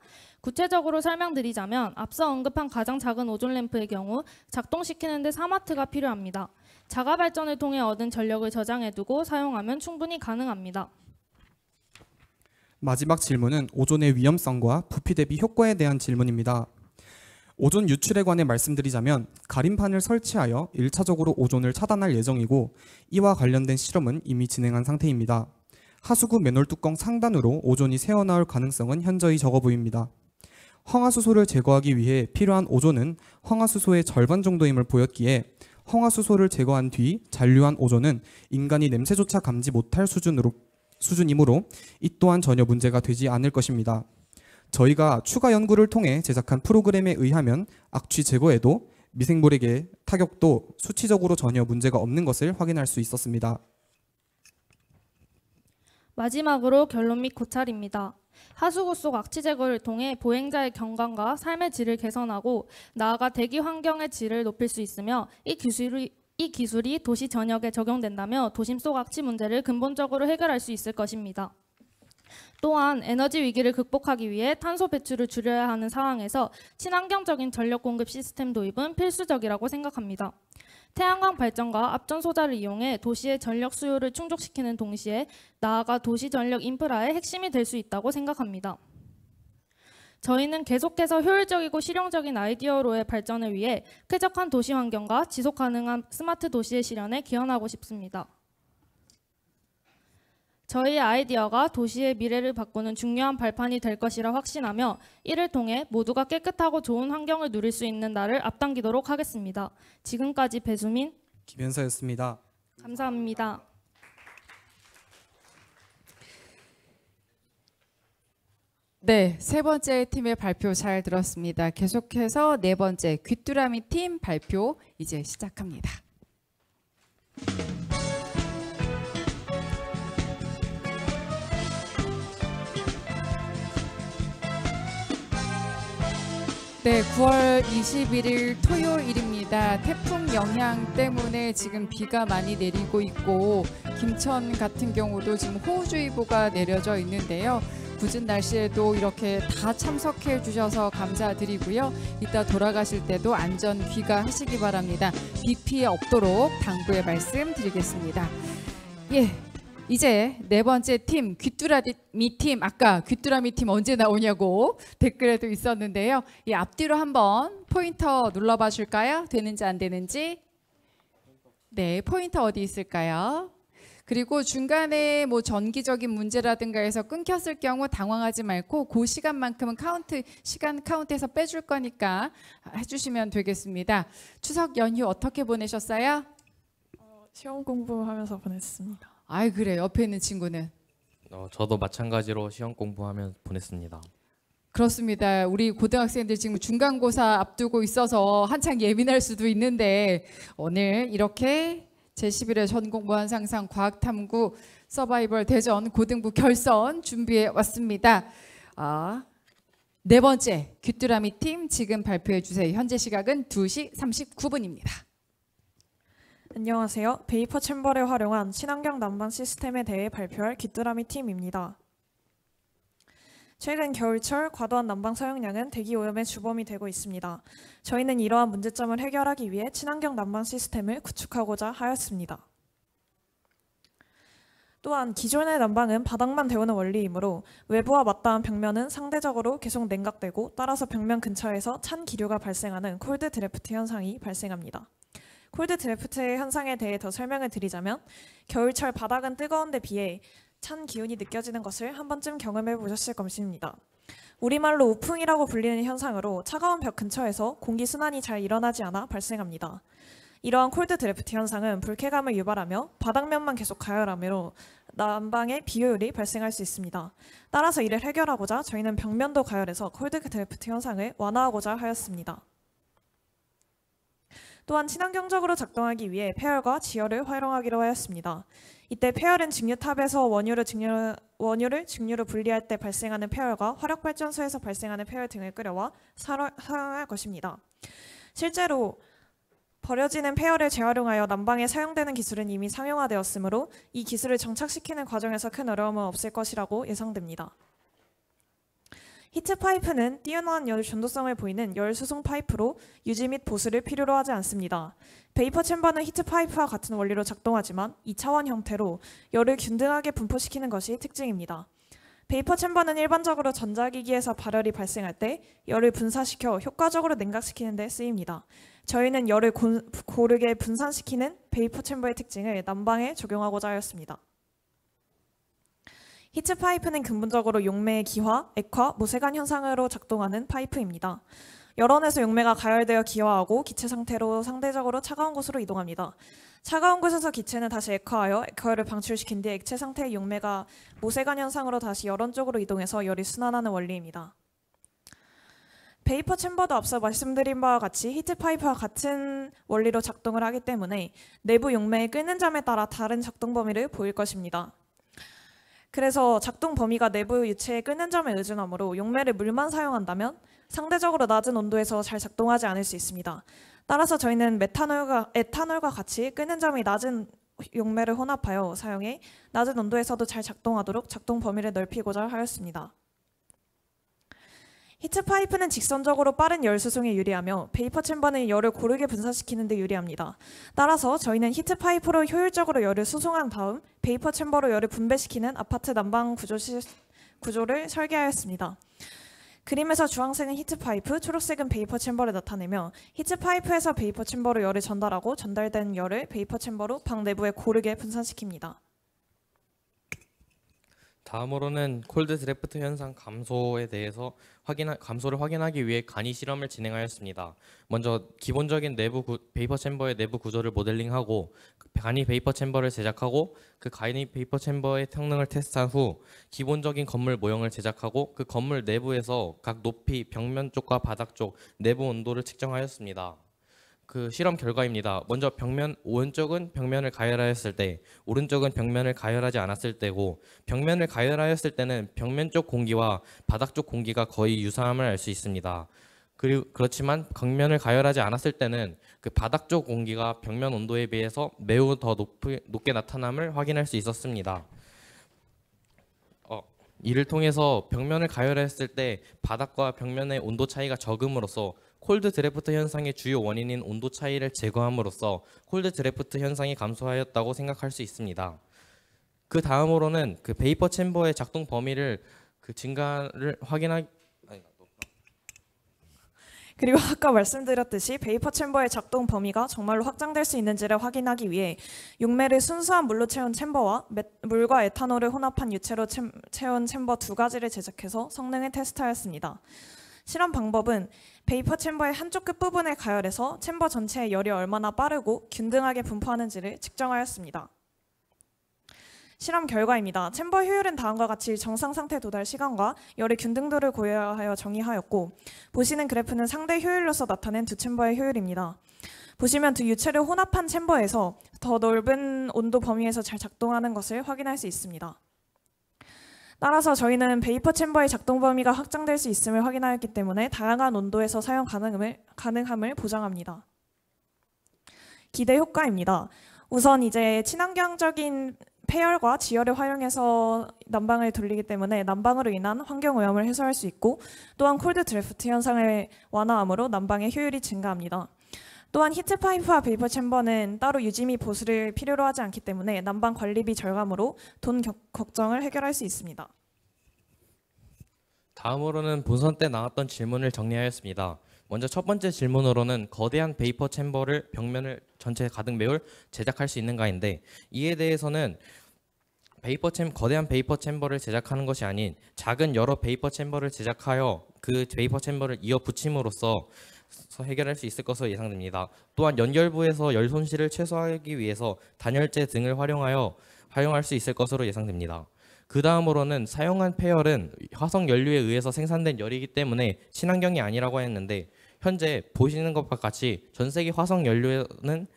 구체적으로 설명드리자면 앞서 언급한 가장 작은 오존 램프의 경우 작동시키는 데 4W가 필요합니다. 자가 발전을 통해 얻은 전력을 저장해두고 사용하면 충분히 가능합니다. 마지막 질문은 오존의 위험성과 부피 대비 효과에 대한 질문입니다. 오존 유출에 관해 말씀드리자면 가림판을 설치하여 1차적으로 오존을 차단할 예정이고 이와 관련된 실험은 이미 진행한 상태입니다. 하수구 맨홀 뚜껑 상단으로 오존이 새어나올 가능성은 현저히 적어 보입니다. 황화수소를 제거하기 위해 필요한 오존은 황화수소의 절반 정도임을 보였기에 황화수소를 제거한 뒤 잔류한 오존은 인간이 냄새조차 감지 못할 수준이므로 이 또한 전혀 문제가 되지 않을 것입니다. 저희가 추가 연구를 통해 제작한 프로그램에 의하면 악취 제거에도 미생물에게 타격도 수치적으로 전혀 문제가 없는 것을 확인할 수 있었습니다. 마지막으로 결론 및 고찰입니다. 하수구 속 악취 제거를 통해 보행자의 경관과 삶의 질을 개선하고 나아가 대기 환경의 질을 높일 수 있으며 이 기술이 도시 전역에 적용된다며 도심 속 악취 문제를 근본적으로 해결할 수 있을 것입니다. 또한 에너지 위기를 극복하기 위해 탄소 배출을 줄여야 하는 상황에서 친환경적인 전력 공급 시스템 도입은 필수적이라고 생각합니다. 태양광 발전과 앞전소자를 이용해 도시의 전력 수요를 충족시키는 동시에 나아가 도시 전력 인프라의 핵심이 될 수 있다고 생각합니다. 저희는 계속해서 효율적이고 실용적인 아이디어로의 발전을 위해 쾌적한 도시 환경과 지속 가능한 스마트 도시의 실현에 기여하고 싶습니다. 저희의 아이디어가 도시의 미래를 바꾸는 중요한 발판이 될 것이라 확신하며 이를 통해 모두가 깨끗하고 좋은 환경을 누릴 수 있는 날을 앞당기도록 하겠습니다. 지금까지 배수민, 김현서였습니다. 감사합니다. 네, 세 번째 팀의 발표 잘 들었습니다. 계속해서 네 번째 귀뚜라미 팀 발표 이제 시작합니다. 네, 9월 21일 토요일입니다. 태풍 영향 때문에 지금 비가 많이 내리고 있고 김천 같은 경우도 지금 호우주의보가 내려져 있는데요. 궂은 날씨에도 이렇게 다 참석해 주셔서 감사드리고요. 이따 돌아가실 때도 안전 귀가하시기 바랍니다. 비 피해 없도록 당부의 말씀 드리겠습니다. 예. 이제 네 번째 팀 귀뚜라미 팀, 아까 귀뚜라미 팀 언제 나오냐고 댓글에도 있었는데요. 이 앞뒤로 한번 포인터 눌러봐 줄까요? 되는지 안 되는지. 네, 포인터 어디 있을까요? 그리고 중간에 뭐 전기적인 문제라든가 해서 끊겼을 경우 당황하지 말고 그 시간만큼은 시간 카운트해서 빼줄 거니까 해주시면 되겠습니다. 추석 연휴 어떻게 보내셨어요? 시험 공부하면서 보냈습니다. 아이 그래, 옆에 있는 친구는? 저도 마찬가지로 시험 공부하며 보냈습니다. 그렇습니다. 우리 고등학생들 지금 중간고사 앞두고 있어서 한창 예민할 수도 있는데 오늘 이렇게 제11회 전공무한 상상 과학탐구 서바이벌 대전 고등부 결선 준비해 왔습니다. 네 번째 귀뚜라미 팀 지금 발표해 주세요. 현재 시각은 2시 39분입니다. 안녕하세요. 베이퍼 챔버를 활용한 친환경 난방 시스템에 대해 발표할 귀뚜라미 팀입니다. 최근 겨울철 과도한 난방 사용량은 대기 오염의 주범이 되고 있습니다. 저희는 이러한 문제점을 해결하기 위해 친환경 난방 시스템을 구축하고자 하였습니다. 또한 기존의 난방은 바닥만 데우는 원리이므로 외부와 맞닿은 벽면은 상대적으로 계속 냉각되고 따라서 벽면 근처에서 찬 기류가 발생하는 콜드 드래프트 현상이 발생합니다. 콜드 드래프트 현상에 대해 더 설명을 드리자면 겨울철 바닥은 뜨거운데 비해 찬 기운이 느껴지는 것을 한 번쯤 경험해 보셨을 것입니다. 우리말로 우풍이라고 불리는 현상으로 차가운 벽 근처에서 공기 순환이 잘 일어나지 않아 발생합니다. 이러한 콜드 드래프트 현상은 불쾌감을 유발하며 바닥면만 계속 가열하므로 난방의 비효율이 발생할 수 있습니다. 따라서 이를 해결하고자 저희는 벽면도 가열해서 콜드 드래프트 현상을 완화하고자 하였습니다. 또한 친환경적으로 작동하기 위해 폐열과 지열을 활용하기로 하였습니다. 이때 폐열은 직류탑에서 원유를 직류로 분리할 때 발생하는 폐열과 화력발전소에서 발생하는 폐열 등을 끓여와 사용할 것입니다. 실제로 버려지는 폐열을 재활용하여 난방에 사용되는 기술은 이미 상용화되었으므로 이 기술을 정착시키는 과정에서 큰 어려움은 없을 것이라고 예상됩니다. 히트파이프는 뛰어난 열 전도성을 보이는 열 수송 파이프로 유지 및 보수를 필요로 하지 않습니다. 베이퍼 챔버는 히트파이프와 같은 원리로 작동하지만 2차원 형태로 열을 균등하게 분포시키는 것이 특징입니다. 베이퍼 챔버는 일반적으로 전자기기에서 발열이 발생할 때 열을 분사시켜 효과적으로 냉각시키는 데 쓰입니다. 저희는 열을 고르게 분산시키는 베이퍼 챔버의 특징을 난방에 적용하고자 하였습니다. 히트파이프는 근본적으로 용매의 기화, 액화, 모세관 현상으로 작동하는 파이프입니다. 열원에서 용매가 가열되어 기화하고 기체 상태로 상대적으로 차가운 곳으로 이동합니다. 차가운 곳에서 기체는 다시 액화하여 액화열을 방출시킨 뒤 액체 상태의 용매가 모세관 현상으로 다시 열원 쪽으로 이동해서 열이 순환하는 원리입니다. 베이퍼 챔버도 앞서 말씀드린 바와 같이 히트파이프와 같은 원리로 작동을 하기 때문에 내부 용매의 끓는 점에 따라 다른 작동 범위를 보일 것입니다. 그래서 작동 범위가 내부 유체의 끓는 점에 의존하므로 용매를 물만 사용한다면 상대적으로 낮은 온도에서 잘 작동하지 않을 수 있습니다. 따라서 저희는 에탄올과 같이 끓는 점이 낮은 용매를 혼합하여 사용해 낮은 온도에서도 잘 작동하도록 작동 범위를 넓히고자 하였습니다. 히트 파이프는 직선적으로 빠른 열 수송에 유리하며 베이퍼 챔버는 열을 고르게 분산시키는 데 유리합니다. 따라서 저희는 히트 파이프로 효율적으로 열을 수송한 다음 베이퍼 챔버로 열을 분배시키는 아파트 난방 구조를 설계하였습니다. 그림에서 주황색은 히트 파이프, 초록색은 베이퍼 챔버를 나타내며 히트 파이프에서 베이퍼 챔버로 열을 전달하고 전달된 열을 베이퍼 챔버로 방 내부에 고르게 분산시킵니다. 다음으로는 콜드 드래프트 현상 감소에 대해서 감소를 확인하기 위해 간이 실험을 진행하였습니다. 먼저 기본적인 베이퍼 챔버의 내부 구조를 모델링하고 간이 베이퍼 챔버를 제작하고 그 간이 베이퍼 챔버의 성능을 테스트한 후 기본적인 건물 모형을 제작하고 그 건물 내부에서 각 높이, 벽면 쪽과 바닥 쪽 내부 온도를 측정하였습니다. 그 실험 결과입니다. 먼저 오른쪽은 벽면을 가열하였을 때, 오른쪽은 벽면을 가열하지 않았을 때고, 벽면을 가열하였을 때는 벽면 쪽 공기와 바닥 쪽 공기가 거의 유사함을 알 수 있습니다. 그렇지만 벽면을 가열하지 않았을 때는 그 바닥 쪽 공기가 벽면 온도에 비해서 매우 더 높게 나타남을 확인할 수 있었습니다. 이를 통해서 벽면을 가열했을 때 바닥과 벽면의 온도 차이가 적음으로써 콜드 드래프트 현상의 주요 원인인 온도 차이를 제거함으로써 콜드 드래프트 현상이 감소하였다고 생각할 수 있습니다. 그 다음으로는 그 베이퍼 챔버의 작동 범위를 증가를 확인하기 그리고 아까 말씀드렸듯이 베이퍼 챔버의 작동 범위가 정말로 확장될 수 있는지를 확인하기 위해 용매를 순수한 물로 채운 챔버와 물과 에탄올을 혼합한 유체로 채운 챔버 두 가지를 제작해서 성능을 테스트하였습니다. 실험 방법은 베이퍼 챔버의 한쪽 끝부분을 가열해서 챔버 전체에 열이 얼마나 빠르고 균등하게 분포하는지를 측정하였습니다. 실험 결과입니다. 챔버 효율은 다음과 같이 정상 상태 도달 시간과 열의 균등도를 고려하여 정의하였고, 보시는 그래프는 상대 효율로서 나타낸 두 챔버의 효율입니다. 보시면 두 유체를 혼합한 챔버에서 더 넓은 온도 범위에서 잘 작동하는 것을 확인할 수 있습니다. 따라서 저희는 베이퍼 챔버의 작동 범위가 확장될 수 있음을 확인하였기 때문에 다양한 온도에서 사용 가능함을 보장합니다. 기대 효과입니다. 우선 이제 친환경적인 폐열과 지열을 활용해서 난방을 돌리기 때문에 난방으로 인한 환경 오염을 해소할 수 있고, 또한 콜드 드래프트 현상을 완화함으로 난방의 효율이 증가합니다. 또한 히트 파이프와 베이퍼 챔버는 따로 유지 및 보수를 필요로 하지 않기 때문에 난방 관리비 절감으로 돈 걱정을 해결할 수 있습니다. 다음으로는 본선 때 나왔던 질문을 정리하였습니다. 먼저 첫 번째 질문으로는 거대한 베이퍼 챔버를 벽면을 전체에 가득 메울 제작할 수 있는가인데, 이에 대해서는 거대한 베이퍼 챔버를 제작하는 것이 아닌 작은 여러 베이퍼 챔버를 제작하여 그 베이퍼 챔버를 이어 붙임으로써 해결할 수 있을 것으로 예상됩니다. 또한 연결부에서 열 손실을 최소화하기 위해서 단열재 등을 활용할 수 있을 것으로 예상됩니다. 그 다음으로는 사용한 폐열은 화석 연료에 의해서 생산된 열이기 때문에 친환경이 아니라고 했는데, 현재 보시는 것과 같이 전 세계 화석 연료는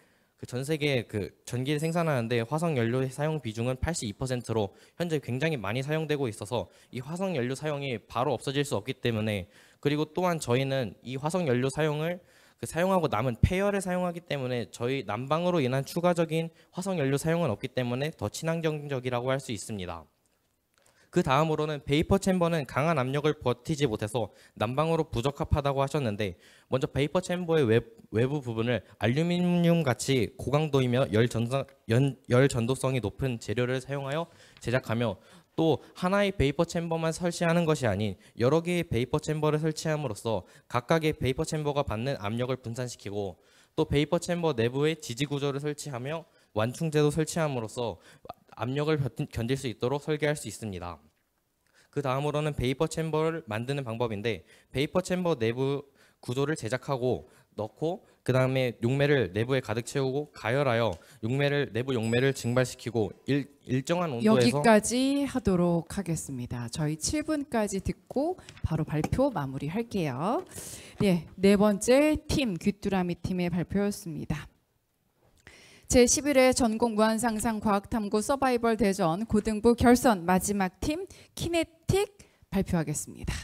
전 세계 전기를 생산하는데 화석 연료의 사용 비중은 82%로 현재 굉장히 많이 사용되고 있어서 이 화석 연료 사용이 바로 없어질 수 없기 때문에, 그리고 또한 저희는 이 화석 연료 사용을 사용하고 남은 폐열을 사용하기 때문에 저희 난방으로 인한 추가적인 화석 연료 사용은 없기 때문에 더 친환경적이라고 할 수 있습니다. 그 다음으로는 베이퍼 챔버는 강한 압력을 버티지 못해서 난방으로 부적합하다고 하셨는데, 먼저 베이퍼 챔버의 외부 부분을 알루미늄 같이 고강도이며 열 전도성이 높은 재료를 사용하여 제작하며, 또 하나의 베이퍼 챔버만 설치하는 것이 아닌 여러 개의 베이퍼 챔버를 설치함으로써 각각의 베이퍼 챔버가 받는 압력을 분산시키고, 또 베이퍼 챔버 내부에 지지 구조를 설치하며 완충제도 설치함으로써 압력을 견딜 수 있도록 설계할 수 있습니다. 그 다음으로는 베이퍼 챔버를 만드는 방법인데, 베이퍼 챔버 내부 구조를 제작하고 넣고 그 다음에 용매를 내부에 가득 채우고 가열하여 내부 용매를 증발시키고 일정한 온도에서 여기까지 하도록 하겠습니다. 저희 7분까지 듣고 바로 발표 마무리할게요. 네 번째 팀 귀뚜라미 팀의 발표였습니다. 제11회 전국 무한상상 과학탐구 서바이벌 대전 고등부 결선 마지막 팀 키네틱 발표하겠습니다.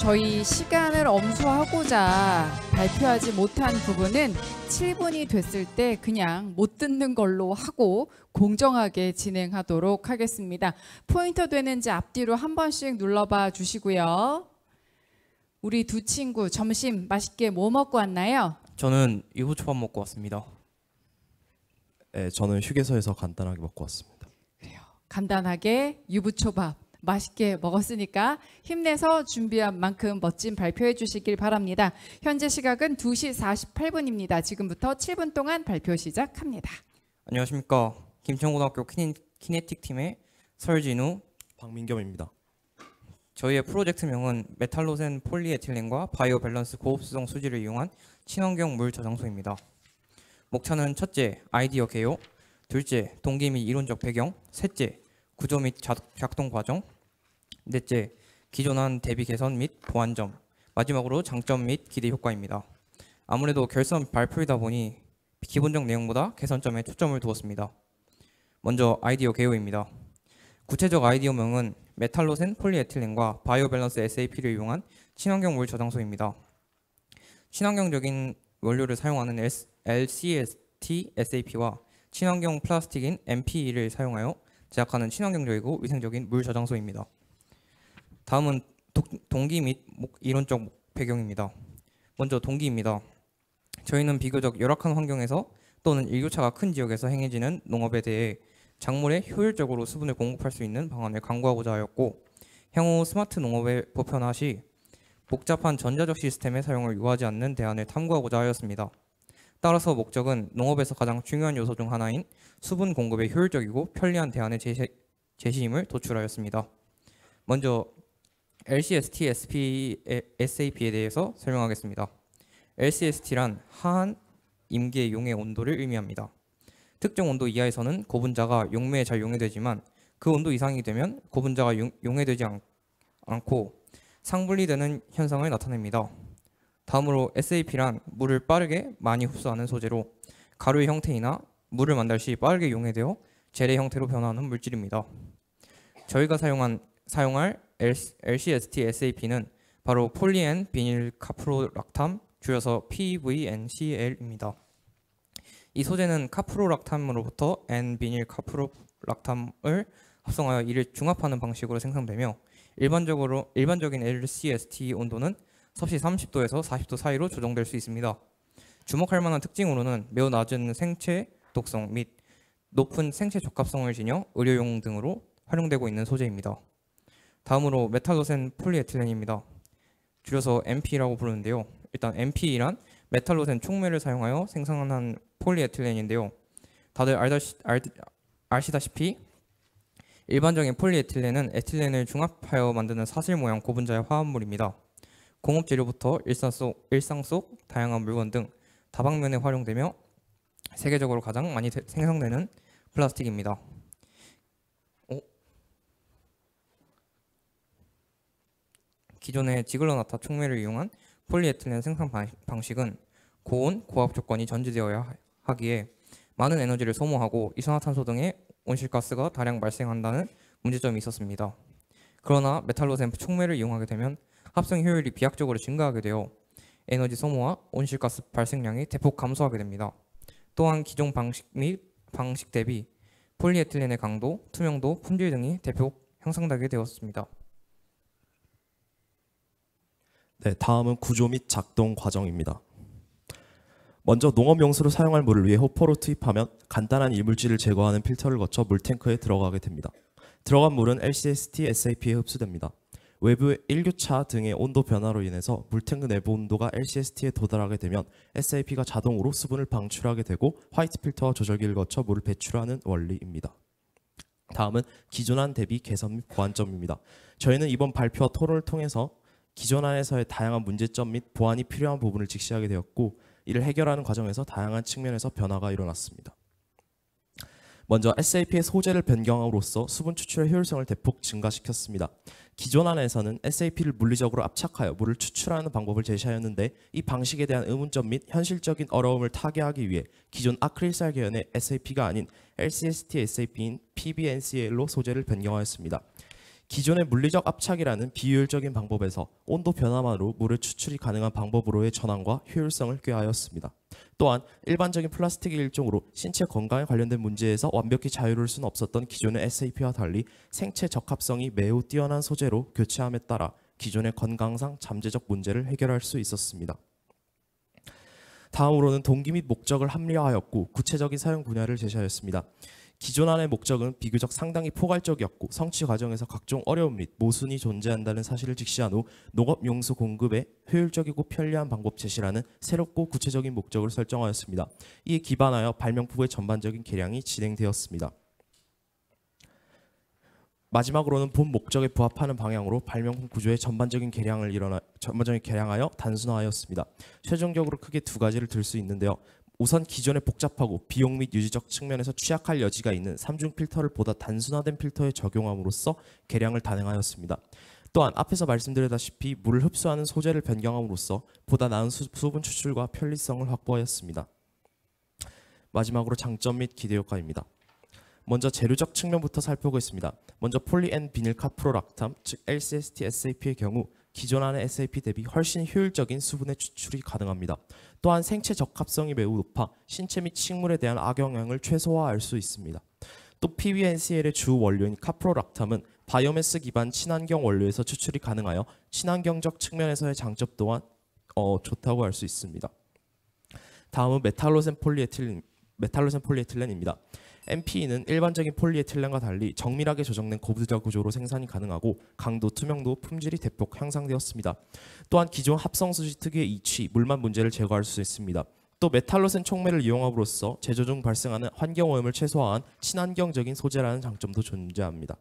저희 시간을 엄수하고자 발표하지 못한 부분은 7분이 됐을 때 그냥 못 듣는 걸로 하고 공정하게 진행하도록 하겠습니다. 포인터 되는지 앞뒤로 한 번씩 눌러봐 주시고요. 우리 두 친구 점심 맛있게 뭐 먹고 왔나요? 저는 유부초밥 먹고 왔습니다. 네, 저는 휴게소에서 간단하게 먹고 왔습니다. 간단하게 유부초밥 맛있게 먹었으니까 힘내서 준비한 만큼 멋진 발표해 주시길 바랍니다. 현재 시각은 2시 48분입니다. 지금부터 7분 동안 발표 시작합니다. 안녕하십니까. 김천고등학교 키네틱 팀의 설진우, 박민겸입니다. 저희의 프로젝트명은 메탈로젠 폴리에틸렌과 바이오 밸런스 고흡수성 수지를 이용한 친환경 물 저장소입니다. 목차는 첫째, 아이디어 개요, 둘째, 동기 및 이론적 배경, 셋째, 구조 및 작동 과정, 넷째, 기존안 대비 개선 및 보완점, 마지막으로 장점 및 기대 효과입니다. 아무래도 결선 발표이다 보니 기본적 내용보다 개선점에 초점을 두었습니다. 먼저 아이디어 개요입니다. 구체적 아이디어명은 메탈로센 폴리에틸렌과 바이오 밸런스 SAP를 이용한 친환경 물 저장소입니다. 친환경적인 원료를 사용하는 LCST SAP와 친환경 플라스틱인 MPE를 사용하여 제작하는 친환경적이고 위생적인 물 저장소입니다. 다음은 동기 및 이론적 배경입니다. 먼저 동기입니다. 저희는 비교적 열악한 환경에서 또는 일교차가 큰 지역에서 행해지는 농업에 대해 작물에 효율적으로 수분을 공급할 수 있는 방안을 강구하고자 하였고, 향후 스마트 농업에 보편화 시 복잡한 전자적 시스템의 사용을 요하지 않는 대안을 탐구하고자 하였습니다. 따라서 목적은 농업에서 가장 중요한 요소 중 하나인 수분 공급의 효율적이고 편리한 대안의 제시임을 도출하였습니다. 먼저 LCST SAP에 대해서 설명하겠습니다. LCST란 하한 임계 용해 온도를 의미합니다. 특정 온도 이하에서는 고분자가 용매에 잘 용해되지만 그 온도 이상이 되면 고분자가 용해되지 않고 상분리되는 현상을 나타냅니다. 다음으로 SAP란 물을 빠르게 많이 흡수하는 소재로 가루의 형태이나 물을 만들 시 빠르게 용해되어 젤의 형태로 변화하는 물질입니다. 저희가 사용할 LCST SAP는 바로 폴리엔 비닐 카프로락탐, 줄여서 PVNCL입니다. 이 소재는 카프로락탐으로부터 N-비닐 카프로락탐을 합성하여 이를 중합하는 방식으로 생성되며 일반적인 LCST 온도는 섭씨 30도에서 40도 사이로 조정될 수 있습니다. 주목할 만한 특징으로는 매우 낮은 생체 독성 및 높은 생체 적합성을 지녀 의료용 등으로 활용되고 있는 소재입니다. 다음으로 메탈로센 폴리에틸렌입니다. 줄여서 MP라고 부르는데요. 일단 MP란 메탈로센 촉매를 사용하여 생성한 폴리에틸렌인데요. 다들 아시다시피 일반적인 폴리에틸렌은 에틸렌을 중합하여 만드는 사슬 모양 고분자의 화합물입니다. 공업 재료부터 일상 속 다양한 물건 등 다방면에 활용되며 세계적으로 가장 많이 생성되는 플라스틱입니다. 기존의 지글러나타 촉매를 이용한 폴리에틸렌 생산 방식은 고온, 고압 조건이 전제되어야 하기에 많은 에너지를 소모하고 이산화탄소 등의 온실가스가 다량 발생한다는 문제점이 있었습니다. 그러나 메탈로센 촉매를 이용하게 되면 합성 효율이 비약적으로 증가하게 되어 에너지 소모와 온실가스 발생량이 대폭 감소하게 됩니다. 또한 기존 방식 대비 폴리에틸렌의 강도, 투명도, 품질 등이 대폭 향상되게 되었습니다. 네, 다음은 구조 및 작동 과정입니다. 먼저 농업용수로 사용할 물을 위해 호포로 투입하면 간단한 이물질을 제거하는 필터를 거쳐 물탱크에 들어가게 됩니다. 들어간 물은 LCST SAP에 흡수됩니다. 외부의 일교차 등의 온도 변화로 인해서 물탱크 내부 온도가 LCST에 도달하게 되면 SAP가 자동으로 수분을 방출하게 되고 화이트 필터와 조절기를 거쳐 물을 배출하는 원리입니다. 다음은 기존안 대비 개선 및 보완점입니다. 저희는 이번 발표와 토론을 통해서 기존안에서의 다양한 문제점 및 보완이 필요한 부분을 직시하게 되었고, 이를 해결하는 과정에서 다양한 측면에서 변화가 일어났습니다. 먼저 SAP의 소재를 변경함으로써 수분 추출의 효율성을 대폭 증가시켰습니다. 기존안에서는 SAP를 물리적으로 압착하여 물을 추출하는 방법을 제시하였는데, 이 방식에 대한 의문점 및 현실적인 어려움을 타개하기 위해 기존 아크릴살 계열의 SAP가 아닌 LCST SAP인 PBNCL로 소재를 변경하였습니다. 기존의 물리적 압착이라는 비효율적인 방법에서 온도 변화만으로 물의 추출이 가능한 방법으로의 전환과 효율성을 꾀하였습니다. 또한 일반적인 플라스틱의 일종으로 신체 건강에 관련된 문제에서 완벽히 자유로울 수는 없었던 기존의 SAP와 달리 생체 적합성이 매우 뛰어난 소재로 교체함에 따라 기존의 건강상 잠재적 문제를 해결할 수 있었습니다. 다음으로는 동기 및 목적을 합리화하였고 구체적인 사용 분야를 제시하였습니다. 기존 안의 목적은 비교적 상당히 포괄적이었고 성취 과정에서 각종 어려움 및 모순이 존재한다는 사실을 직시한 후 농업 용수 공급에 효율적이고 편리한 방법 제시라는 새롭고 구체적인 목적을 설정하였습니다. 이에 기반하여 발명품의 전반적인 개량이 진행되었습니다. 마지막으로는 본 목적에 부합하는 방향으로 발명품 구조의 전반적인 개량하여 단순화하였습니다. 최종적으로 크게 두 가지를 들 수 있는데요. 우선 기존의 복잡하고 비용 및 유지적 측면에서 취약할 여지가 있는 3중 필터를 보다 단순화된 필터에 적용함으로써 개량을 단행하였습니다. 또한 앞에서 말씀드렸다시피 물을 흡수하는 소재를 변경함으로써 보다 나은 수분 추출과 편리성을 확보하였습니다. 마지막으로 장점 및 기대 효과입니다. 먼저 재료적 측면부터 살펴보겠습니다. 먼저 폴리엔 비닐 카프로락탐, 즉 LCST SAP의 경우 기존 안의 SAP 대비 훨씬 효율적인 수분의 추출이 가능합니다. 또한 생체 적합성이 매우 높아 신체 및 식물에 대한 악영향을 최소화할 수 있습니다. 또 PBNCL의 주 원료인 카프로락탐은 바이오매스 기반 친환경 원료에서 추출이 가능하여 친환경적 측면에서의 장점 또한 좋다고 할 수 있습니다. 다음은 메탈로젠 폴리에틸렌입니다. MPE는 일반적인 폴리에틸렌과 달리 정밀하게 조정된 고부자 구조로 생산이 가능하고 강도, 투명도, 품질이 대폭 향상되었습니다. 또한 기존 합성수지 특유의 이취, 물만 문제를 제거할 수 있습니다. 또 메탈로센 촉매를 이용함으로써 제조 중 발생하는 환경오염을 최소화한 친환경적인 소재라는 장점도 존재합니다.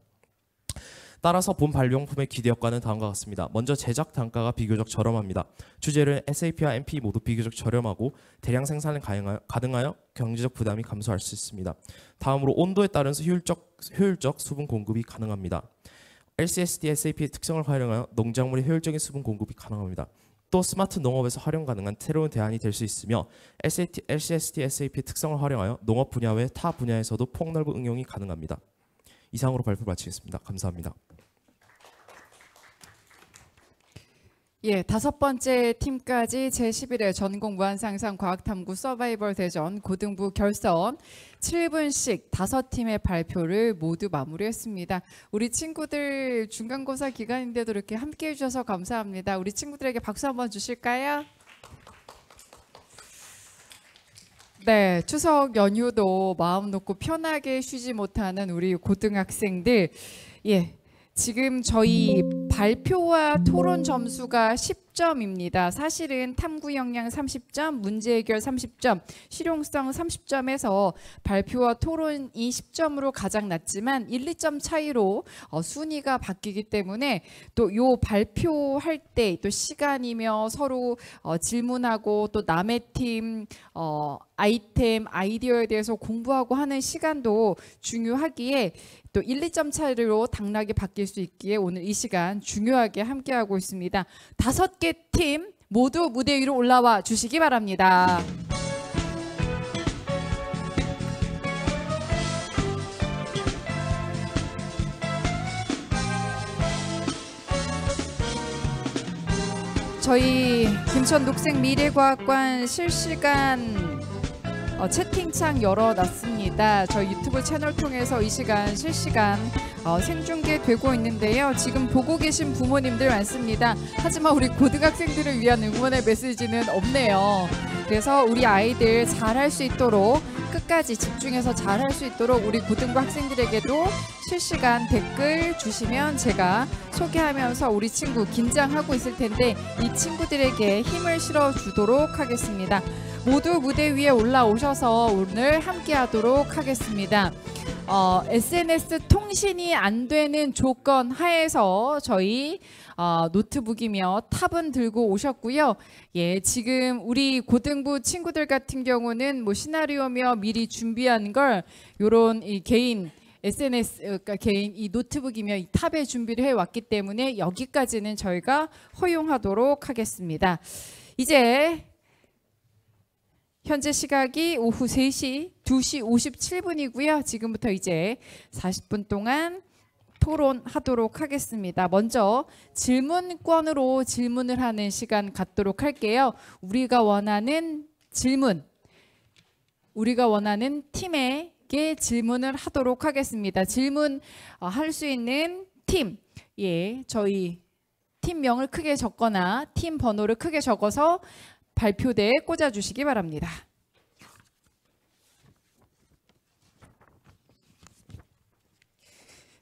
따라서 본 발명품의 기대 효과는 다음과 같습니다. 먼저 제작 단가가 비교적 저렴합니다. 주재료는 SAP와 MPE 모두 비교적 저렴하고 대량 생산을 가능하여 경제적 부담이 감소할 수 있습니다. 다음으로 온도에 따른 효율적 수분 공급이 가능합니다. LCSD SAP의 특성을 활용하여 농작물의 효율적인 수분 공급이 가능합니다. 또 스마트 농업에서 활용 가능한 새로운 대안이 될 수 있으며 LCSD SAP의 특성을 활용하여 농업 분야 외 타 분야에서도 폭넓은 응용이 가능합니다. 이상으로 발표 마치겠습니다. 감사합니다. 예, 5번째 팀까지 제11회 전국 무한상상 과학탐구 서바이벌 대전 고등부 결선 7분씩 5팀의 발표를 모두 마무리했습니다. 우리 친구들 중간고사 기간인데도 이렇게 함께 해주셔서 감사합니다. 우리 친구들에게 박수 한번 주실까요? 네, 추석 연휴도 마음 놓고 편하게 쉬지 못하는 우리 고등학생들, 예, 지금 저희 발표와 토론 점수가 10점입니다. 사실은 탐구 역량 30점, 문제 해결 30점, 실용성 30점에서 발표와 토론이 10점으로 가장 낮지만 1, 2점 차이로 순위가 바뀌기 때문에 또 요 발표할 때 또 시간이며 서로 질문하고 또 남의 팀 아이템, 아이디어에 대해서 공부하고 하는 시간도 중요하기에 또 1, 2점 차이로 당락이 바뀔 수 있기에 오늘 이 시간 중요하게 함께하고 있습니다. 5개 팀 모두 무대 위로 올라와 주시기 바랍니다. 저희 김천 녹색미래과학관 실시간 채팅창 열어놨습니다. 저희 유튜브 채널 통해서 이 시간 실시간 생중계되고 있는데요. 지금 보고 계신 부모님들 많습니다. 하지만 우리 고등학생들을 위한 응원의 메시지는 없네요. 그래서 우리 아이들 잘할 수 있도록 끝까지 집중해서 잘할 수 있도록 우리 고등부 학생들에게도 실시간 댓글 주시면 제가 소개하면서 우리 친구 긴장하고 있을 텐데 이 친구들에게 힘을 실어주도록 하겠습니다. 모두 무대 위에 올라오셔서 오늘 함께하도록 하겠습니다. SNS 통신이 안 되는 조건 하에서 저희 노트북이며 탑은 들고 오셨고요. 예, 지금 우리 고등부 친구들 같은 경우는 뭐 시나리오며 미리 준비한 걸 요런 이 개인 SNS 그러니까 개인 이 노트북이며 이 탑에 준비를 해 왔기 때문에 여기까지는 저희가 허용하도록 하겠습니다. 이제 현재 시각이 오후 2시 57분이고요. 지금부터 이제 40분 동안 토론하도록 하겠습니다. 먼저 질문권으로 질문을 하는 시간 갖도록 할게요. 우리가 원하는 질문, 우리가 원하는 팀에게 질문을 하도록 하겠습니다. 질문 할 수 있는 팀, 저희 팀명을 크게 적거나 팀 번호를 크게 적어서 발표대에 꽂아주시기 바랍니다.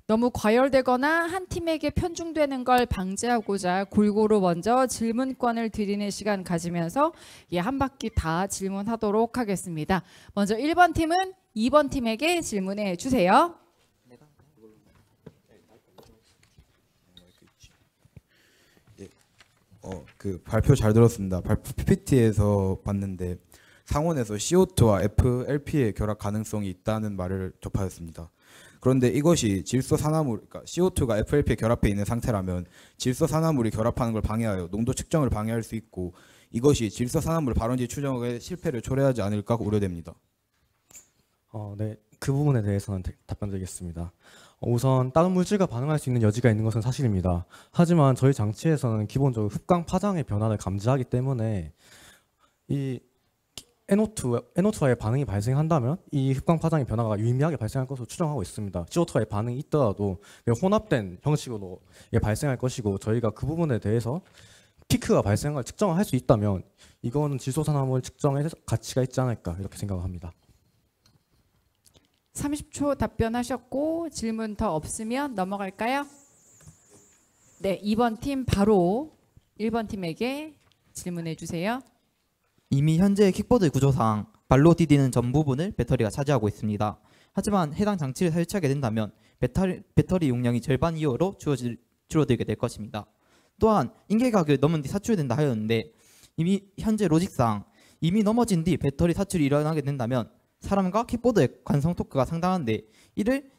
너무 과열되거나 한 팀에게 편중되는 걸 방지하고자 골고루 먼저 질문권을 드리는 시간 가지면서 한 바퀴 다 질문하도록 하겠습니다. 먼저 1번 팀은 2번 팀에게 질문해 주세요. 그 발표 잘 들었습니다. 발표 PPT에서 봤는데 상온에서 CO2와 FLP의 결합 가능성이 있다는 말을 접하였습니다. 그런데 이것이 질소산화물, 그러니까 CO2가 FLP에 결합해 있는 상태라면 질소산화물이 결합하는 걸 방해하여 농도 측정을 방해할 수 있고 이것이 질소산화물 발원지 추정에 실패를 초래하지 않을까 우려됩니다. 네, 그 부분에 대해서는 답변드리겠습니다. 우선 다른 물질과 반응할 수 있는 여지가 있는 것은 사실입니다. 하지만 저희 장치에서는 기본적으로 흡강 파장의 변화를 감지하기 때문에 이 NO2와의 반응이 발생한다면 이 흡강 파장의 변화가 유의미하게 발생할 것으로 추정하고 있습니다. CO2와의 반응이 있더라도 혼합된 형식으로 발생할 것이고 저희가 그 부분에 대해서 피크가 발생한 걸 측정할 수 있다면 이거는 질소산화물 측정에 가치가 있지 않을까 이렇게 생각합니다. 30초 답변하셨고 질문 더 없으면 넘어갈까요? 네, 2번 팀 바로 1번 팀에게 질문해 주세요. 이미 현재의 킥보드 구조상 발로 디디는 전 부분을 배터리가 차지하고 있습니다. 하지만 해당 장치를 설치하게 된다면 배터리 용량이 절반 이하로 줄어들게 될 것입니다. 또한 인계각을 넘은 뒤 사출된다 하였는데 이미 현재 로직상 이미 넘어진 뒤 배터리 사출이 일어나게 된다면 사람과 킥보드의 관성 토크가 상당한데 이를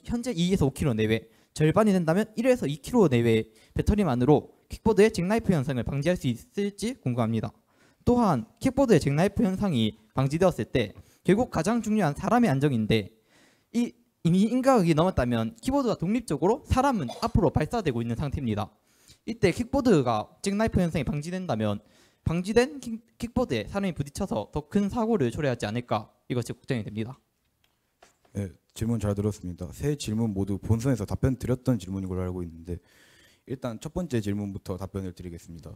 현재 2에서 5km 내외, 절반이 된다면 1에서 2km 내외의 배터리만으로 킥보드의 잭나이프 현상을 방지할 수 있을지 궁금합니다. 또한 킥보드의 잭나이프 현상이 방지되었을 때 결국 가장 중요한 사람의 안정인데 이미 인가각이 넘었다면 키보드가 독립적으로 사람은 앞으로 발사되고 있는 상태입니다. 이때 킥보드가 잭나이프 현상이 방지된다면 방지된 킥보드에 사람이 부딪혀서 더 큰 사고를 초래하지 않을까 이것이 걱정이 됩니다. 네, 질문 잘 들었습니다. 세 질문 모두 본선에서 답변 드렸던 질문인 걸로 알고 있는데 일단 첫 번째 질문부터 답변을 드리겠습니다.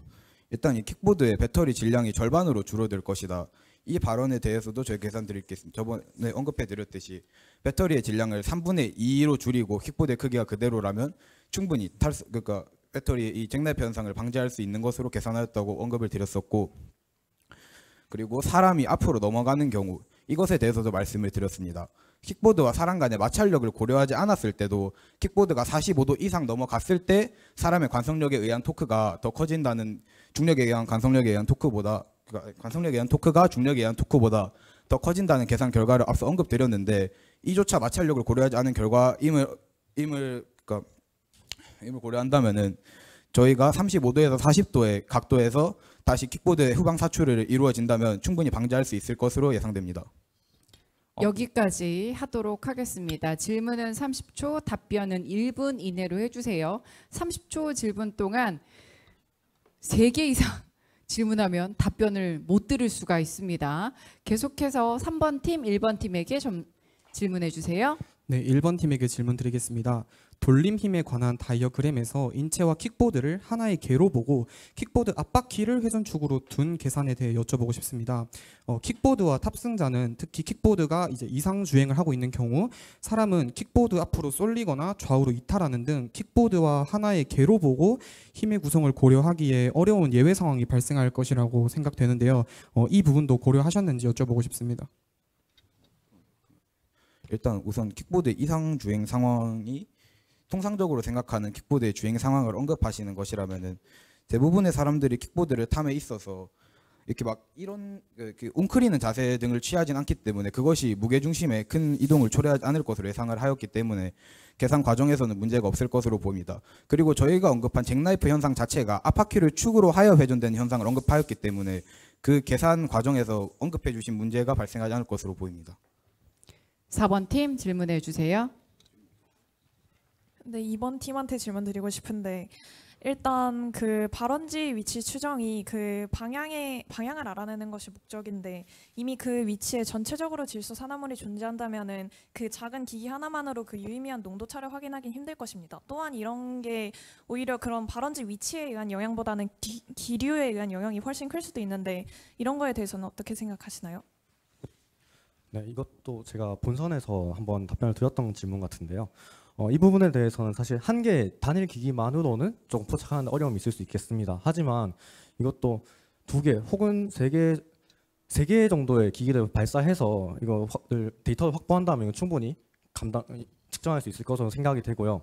일단 이 킥보드의 배터리 질량이 절반으로 줄어들 것이다. 이 발언에 대해서도 저희 계산 드리겠습니다. 저번에 언급해 드렸듯이 배터리의 질량을 3분의 2로 줄이고 킥보드의 크기가 그대로라면 충분히 그러니까 배터리의 이 잭나이프 현상을 방지할 수 있는 것으로 계산하였다고 언급을 드렸었고, 그리고 사람이 앞으로 넘어가는 경우 이것에 대해서도 말씀을 드렸습니다. 킥보드와 사람 간의 마찰력을 고려하지 않았을 때도 킥보드가 45도 이상 넘어갔을 때 사람의 관성력에 의한 토크가 더 커진다는, 중력에 의한 관성력에 의한 토크보다, 그러니까 관성력에 의한 토크가 중력에 의한 토크보다 더 커진다는 계산 결과를 앞서 언급드렸는데 이조차 마찰력을 고려하지 않은 결과임을 고려한다면은 저희가 35도에서 40도의 각도에서 다시 킥보드의 후방 사출을 이루어진다면 충분히 방지할 수 있을 것으로 예상됩니다. 여기까지 하도록 하겠습니다. 질문은 30초, 답변은 1분 이내로 해주세요. 30초 질문 동안 3개 이상 질문하면 답변을 못 들을 수가 있습니다. 계속해서 3번 팀, 1번 팀에게 좀 질문해 주세요. 네, 1번 팀에게 질문 드리겠습니다. 돌림 힘에 관한 다이어그램에서 인체와 킥보드를 하나의 개로 보고 킥보드 앞바퀴를 회전축으로 둔 계산에 대해 여쭤보고 싶습니다. 킥보드와 탑승자는, 특히 킥보드가 이제 이상 주행을 하고 있는 경우 사람은 킥보드 앞으로 쏠리거나 좌우로 이탈하는 등 킥보드와 하나의 개로 보고 힘의 구성을 고려하기에 어려운 예외 상황이 발생할 것이라고 생각되는데요. 이 부분도 고려하셨는지 여쭤보고 싶습니다. 일단 우선 킥보드 이상 주행 상황이 통상적으로 생각하는 킥보드의 주행 상황을 언급하시는 것이라면은 대부분의 사람들이 킥보드를 탐에 있어서 이렇게 막 이런 웅크리는 자세 등을 취하진 않기 때문에 그것이 무게중심의 큰 이동을 초래하지 않을 것으로 예상을 하였기 때문에 계산 과정에서는 문제가 없을 것으로 보입니다. 그리고 저희가 언급한 잭나이프 현상 자체가 앞바퀴를 축으로 하여 회전되는 현상을 언급하였기 때문에 그 계산 과정에서 언급해 주신 문제가 발생하지 않을 것으로 보입니다. 4번 팀 질문해 주세요. 네, 이번 팀한테 질문 드리고 싶은데 일단 그 발원지 위치 추정이 그 방향을 알아내는 것이 목적인데 이미 그 위치에 전체적으로 질소 산화물이 존재한다면은 그 작은 기기 하나만으로 그 유의미한 농도차를 확인하기는 힘들 것입니다. 또한 이런 게 오히려 그런 발원지 위치에 의한 영향보다는 기류에 의한 영향이 훨씬 클 수도 있는데 이런 거에 대해서는 어떻게 생각하시나요? 네, 이것도 제가 본선에서 한번 답변을 드렸던 질문 같은데요. 이 부분에 대해서는 사실 한 개 단일 기기만으로는 조금 포착하는 데 어려움이 있을 수 있겠습니다. 하지만 이것도 2개 혹은 3개 정도의 기기를 발사해서 이거를 데이터를 확보한다면 충분히 측정할 수 있을 것으로 생각이 되고요.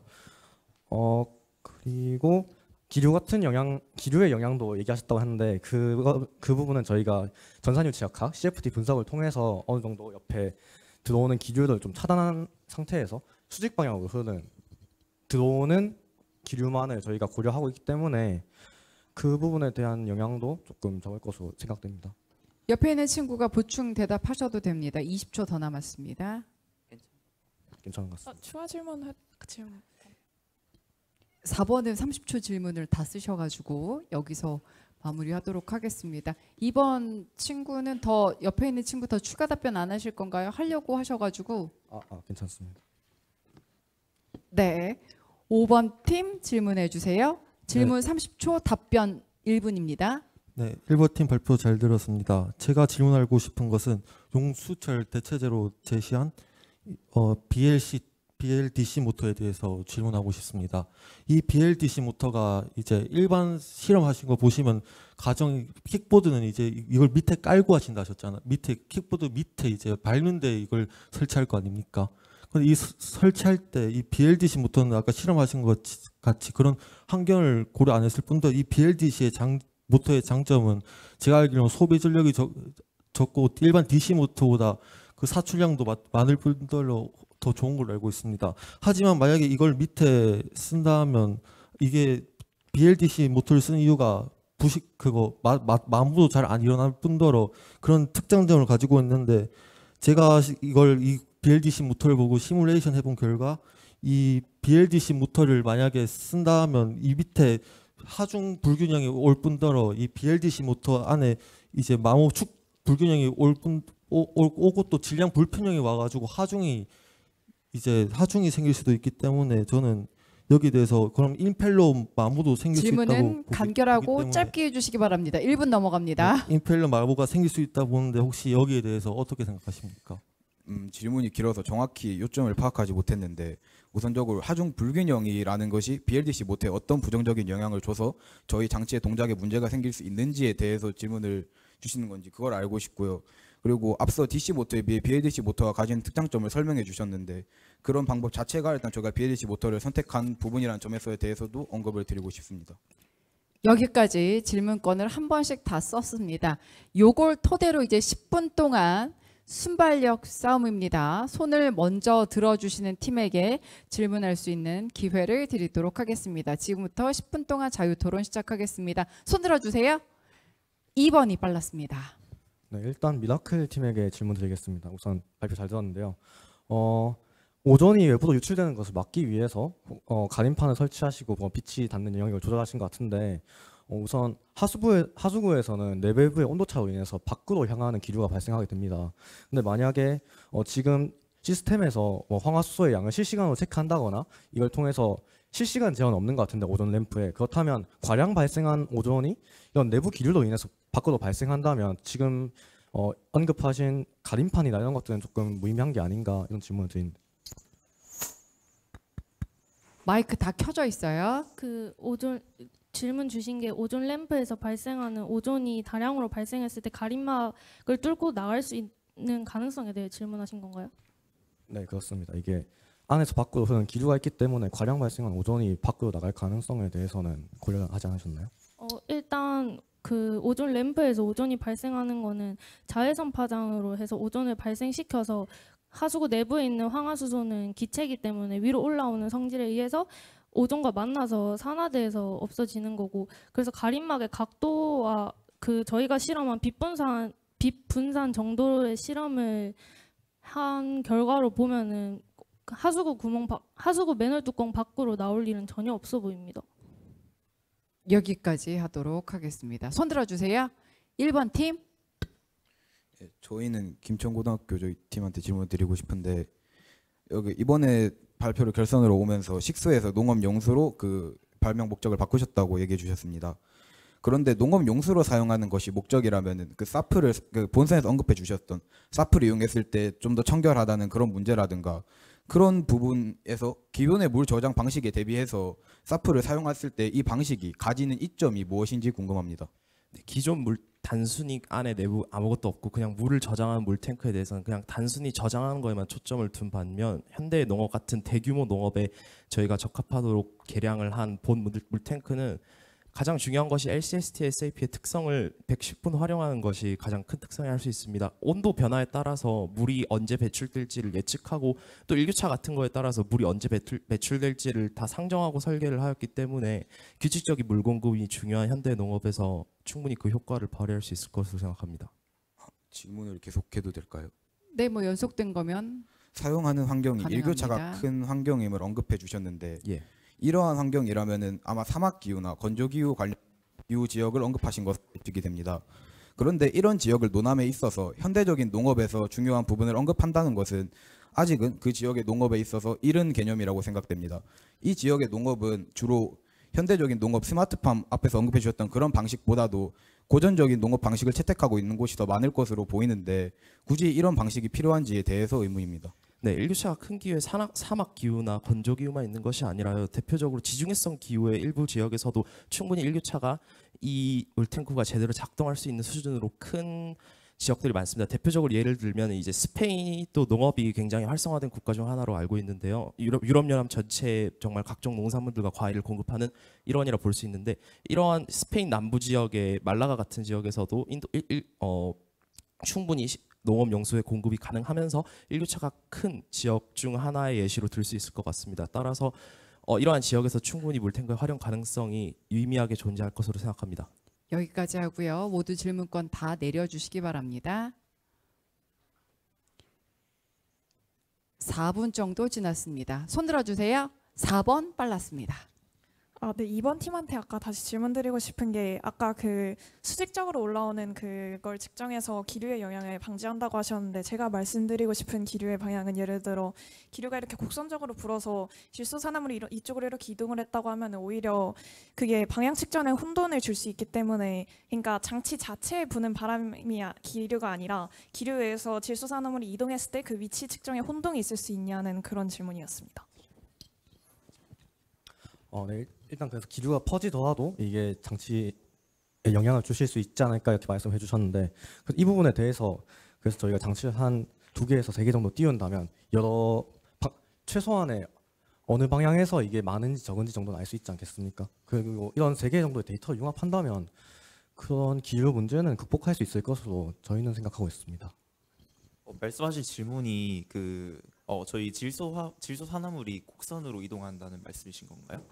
그리고 기류의 영향도 얘기하셨다고 하는데 그 부분은 저희가 전산유 지역학 CFD 분석을 통해서 어느 정도 옆에 들어오는 기류를 좀 차단한 상태에서 수직 방향으로 흐르는 들어오는 기류만을 저희가 고려하고 있기 때문에 그 부분에 대한 영향도 조금 적을 것으로 생각됩니다. 옆에 있는 친구가 보충 대답하셔도 됩니다. 20초 더 남았습니다. 괜찮은 것 같습니다. 추가 질문. 4번은 30초 질문을 다 쓰셔가지고 여기서 마무리하도록 하겠습니다. 2번 친구는 더 옆에 있는 친구 더 추가 답변 안 하실 건가요? 하려고 하셔가지고. 괜찮습니다. 네. 5번 팀 질문해 주세요. 질문 30초, 답변 1분입니다. 네, 1번 팀 발표 잘 들었습니다. 제가 질문하고 싶은 것은 용수철 대체제로 제시한 BLDC 모터에 대해서 질문하고 싶습니다. 이 BLDC 모터가 이제 일반 실험하신 거 보시면 킥보드는 이제 이걸 밑에 깔고 하신다 하셨잖아요. 킥보드 밑에 이제 밟는데 이걸 설치할 거 아닙니까? 근데 이 설치할 때 이 BLDC 모터는 아까 실험하신 것 같이 그런 환경을 고려 안 했을 뿐더러 이 BLDC의 모터의 장점은 제가 알기로는 소비 전력이 적고 일반 DC 모터보다 그 사출량도 많을 뿐더러 더 좋은 걸로 알고 있습니다. 하지만 만약에 이걸 밑에 쓴다면 이게 BLDC 모터를 쓰는 이유가 마모도 잘 안 일어날 뿐더러 그런 특장점을 가지고 있는데 제가 이 BLDC 모터를 보고 시뮬레이션 해본 결과 이 BLDC 모터를 만약에 쓴다면 이 밑에 하중 불균형이 올 뿐더러 이 BLDC 모터 안에 이제 마모축 불균형이 오고 또 질량 불균형이 와가지고 하중이 생길 수도 있기 때문에 저는 여기 대해서 그럼 임펠러 마모도 생길 수 있다고 질문은 간결하고 짧게 해주시기 바랍니다. 1분 넘어갑니다. 네, 임펠러 마모가 생길 수 있다 보는데 혹시 여기에 대해서 어떻게 생각하십니까? 질문이 길어서 정확히 요점을 파악하지 못했는데 우선적으로 하중 불균형이라는 것이 BLDC 모터에 어떤 부정적인 영향을 줘서 저희 장치의 동작에 문제가 생길 수 있는지에 대해서 질문을 주시는 건지 그걸 알고 싶고요. 그리고 앞서 DC 모터에 비해 BLDC 모터가 가진 특장점을 설명해 주셨는데 그런 방법 자체가 일단 저희가 BLDC 모터를 선택한 부분이라는 점에서에 대해서도 언급을 드리고 싶습니다. 여기까지 질문권을 한 번씩 다 썼습니다. 요걸 토대로 이제 10분 동안 순발력 싸움입니다. 손을 먼저 들어주시는 팀에게 질문할 수 있는 기회를 드리도록 하겠습니다. 지금부터 10분 동안 자유토론 시작하겠습니다. 손 들어주세요. 2번이 빨랐습니다. 네, 일단 미라클 팀에게 질문 드리겠습니다. 우선 발표 잘 들었는데요. 오존이 외부로 유출되는 것을 막기 위해서 가림판을 설치하시고 빛이 닿는 영역을 조절하신 것 같은데 우선 하수구에서는 내외부의 온도차로 인해서 밖으로 향하는 기류가 발생하게 됩니다. 근데 만약에 지금 시스템에서 황화수소의 양을 실시간으로 체크한다거나 이걸 통해서 실시간 제어는 없는 것 같은데 오존 램프에 그렇다면 과량 발생한 오존이 이런 내부 기류로 인해서 밖으로 발생한다면 지금 언급하신 가림판이나 이런 것들은 조금 무의미한 게 아닌가 이런 질문을 드립니다. 마이크 다 켜져 있어요. 그 오존 질문 주신 게 오존 램프에서 발생하는 오존이 다량으로 발생했을 때 가림막을 뚫고 나갈 수 있는 가능성에 대해 질문하신 건가요? 네, 그렇습니다. 이게 안에서 밖으로 흐르는 기류가 있기 때문에 과량 발생한 오존이 밖으로 나갈 가능성에 대해서는 고려하지 않으셨나요? 일단 그 오존 램프에서 오존이 발생하는 거는 자외선 파장으로 해서 오존을 발생시켜서 하수구 내부에 있는 황화수소는 기체이기 때문에 위로 올라오는 성질에 의해서 오존과 만나서 산화돼서 없어지는 거고, 그래서 가림막의 각도와 그 저희가 실험한 빛 분산 정도의 실험을 한 결과로 보면은 하수구 매널 뚜껑 밖으로 나올 일은 전혀 없어 보입니다. 여기까지 하도록 하겠습니다. 손 들어주세요. 1번 팀. 예, 저희는 김천고등학교 저희 팀한테 질문 드리고 싶은데 여기 이번에 발표를 결선으로 오면서 식수에서 농업용수로 그 발명 목적을 바꾸셨다고 얘기해 주셨습니다. 그런데 농업용수로 사용하는 것이 목적이라면은 그 사프를 그 본선에서 언급해 주셨던 사프를 이용했을 때 좀 더 청결하다는 그런 문제라든가 그런 부분에서 기존의 물 저장 방식에 대비해서 사프를 사용했을 때 이 방식이 가지는 이점이 무엇인지 궁금합니다. 네, 기존 물 단순히 안에 내부 아무것도 없고 그냥 물을 저장하는 물탱크에 대해서는 그냥 단순히 저장하는 거에만 초점을 둔 반면 현대 농업 같은 대규모 농업에 저희가 적합하도록 개량을 한 본 물탱크는 가장 중요한 것이 LCST SAP의 특성을 110분 활용하는 것이 가장 큰 특성이 할 수 있습니다. 온도 변화에 따라서 물이 언제 배출될지를 예측하고 또 일교차 같은 거에 따라서 물이 언제 배출될지를 다 상정하고 설계를 하였기 때문에 규칙적인 물 공급이 중요한 현대 농업에서 충분히 그 효과를 발휘할 수 있을 것으로 생각합니다. 질문을 계속해도 될까요? 네, 뭐 연속된 거면 사용하는 환경이 가능합니다. 일교차가 큰 환경임을 언급해 주셨는데 예. 이러한 환경이라면은 아마 사막 기후나 건조 기후 관련 기후 지역을 언급하신 것으로 예측이 됩니다. 그런데 이런 지역을 논함에 있어서 현대적인 농업에서 중요한 부분을 언급한다는 것은 아직은 그 지역의 농업에 있어서 이른 개념이라고 생각됩니다. 이 지역의 농업은 주로 현대적인 농업 스마트팜 앞에서 언급해 주셨던 그런 방식보다도 고전적인 농업 방식을 채택하고 있는 곳이 더 많을 것으로 보이는데 굳이 이런 방식이 필요한지에 대해서 의문입니다. 네, 일교차가 큰 기후에 사막 기후나 건조 기후만 있는 것이 아니라요. 대표적으로 지중해성 기후의 일부 지역에서도 충분히 일교차가 이 물탱크가 제대로 작동할 수 있는 수준으로 큰 지역들이 많습니다. 대표적으로 예를 들면 이제 스페인이 또 농업이 굉장히 활성화된 국가 중 하나로 알고 있는데요. 유럽연합 전체에 정말 각종 농산물들과 과일을 공급하는 일원이라 볼 수 있는데 이러한 스페인 남부 지역의 말라가 같은 지역에서도 충분히 농업 용수의 공급이 가능하면서 일교차가 큰 지역 중 하나의 예시로 들 수 있을 것 같습니다. 따라서 이러한 지역에서 충분히 물탱크의 활용 가능성이 유의미하게 존재할 것으로 생각합니다. 여기까지 하고요. 모두 질문권 다 내려주시기 바랍니다. 4분 정도 지났습니다. 손 들어주세요. 4번 빨랐습니다. 네, 2번 팀한테 아까 다시 질문 드리고 싶은 게 아까 그 수직적으로 올라오는 그걸 측정해서 기류의 영향을 방지한다고 하셨는데 제가 말씀드리고 싶은 기류의 방향은 예를 들어 기류가 이렇게 곡선적으로 불어서 질소산화물이 이쪽으로 이렇게 이동을 했다고 하면 오히려 그게 방향 측정에 혼돈을 줄 수 있기 때문에 그러니까 장치 자체에 부는 바람이 기류가 아니라 기류에서 질소산화물이 이동했을 때 그 위치 측정에 혼동이 있을 수 있냐는 그런 질문이었습니다. 네, 일단 그래서 기류가 퍼지더라도 이게 장치에 영향을 주실 수 있지 않을까 이렇게 말씀해 주셨는데 이 부분에 대해서 그래서 저희가 장치를 한 2개에서 3개 정도 띄운다면 최소한의 어느 방향에서 이게 많은지 적은지 정도는 알 수 있지 않겠습니까? 그리고 이런 3개 정도의 데이터를 융합한다면 그런 기류 문제는 극복할 수 있을 것으로 저희는 생각하고 있습니다. 말씀하신 질문이 저희 질소 산화물이 곡선으로 이동한다는 말씀이신 건가요?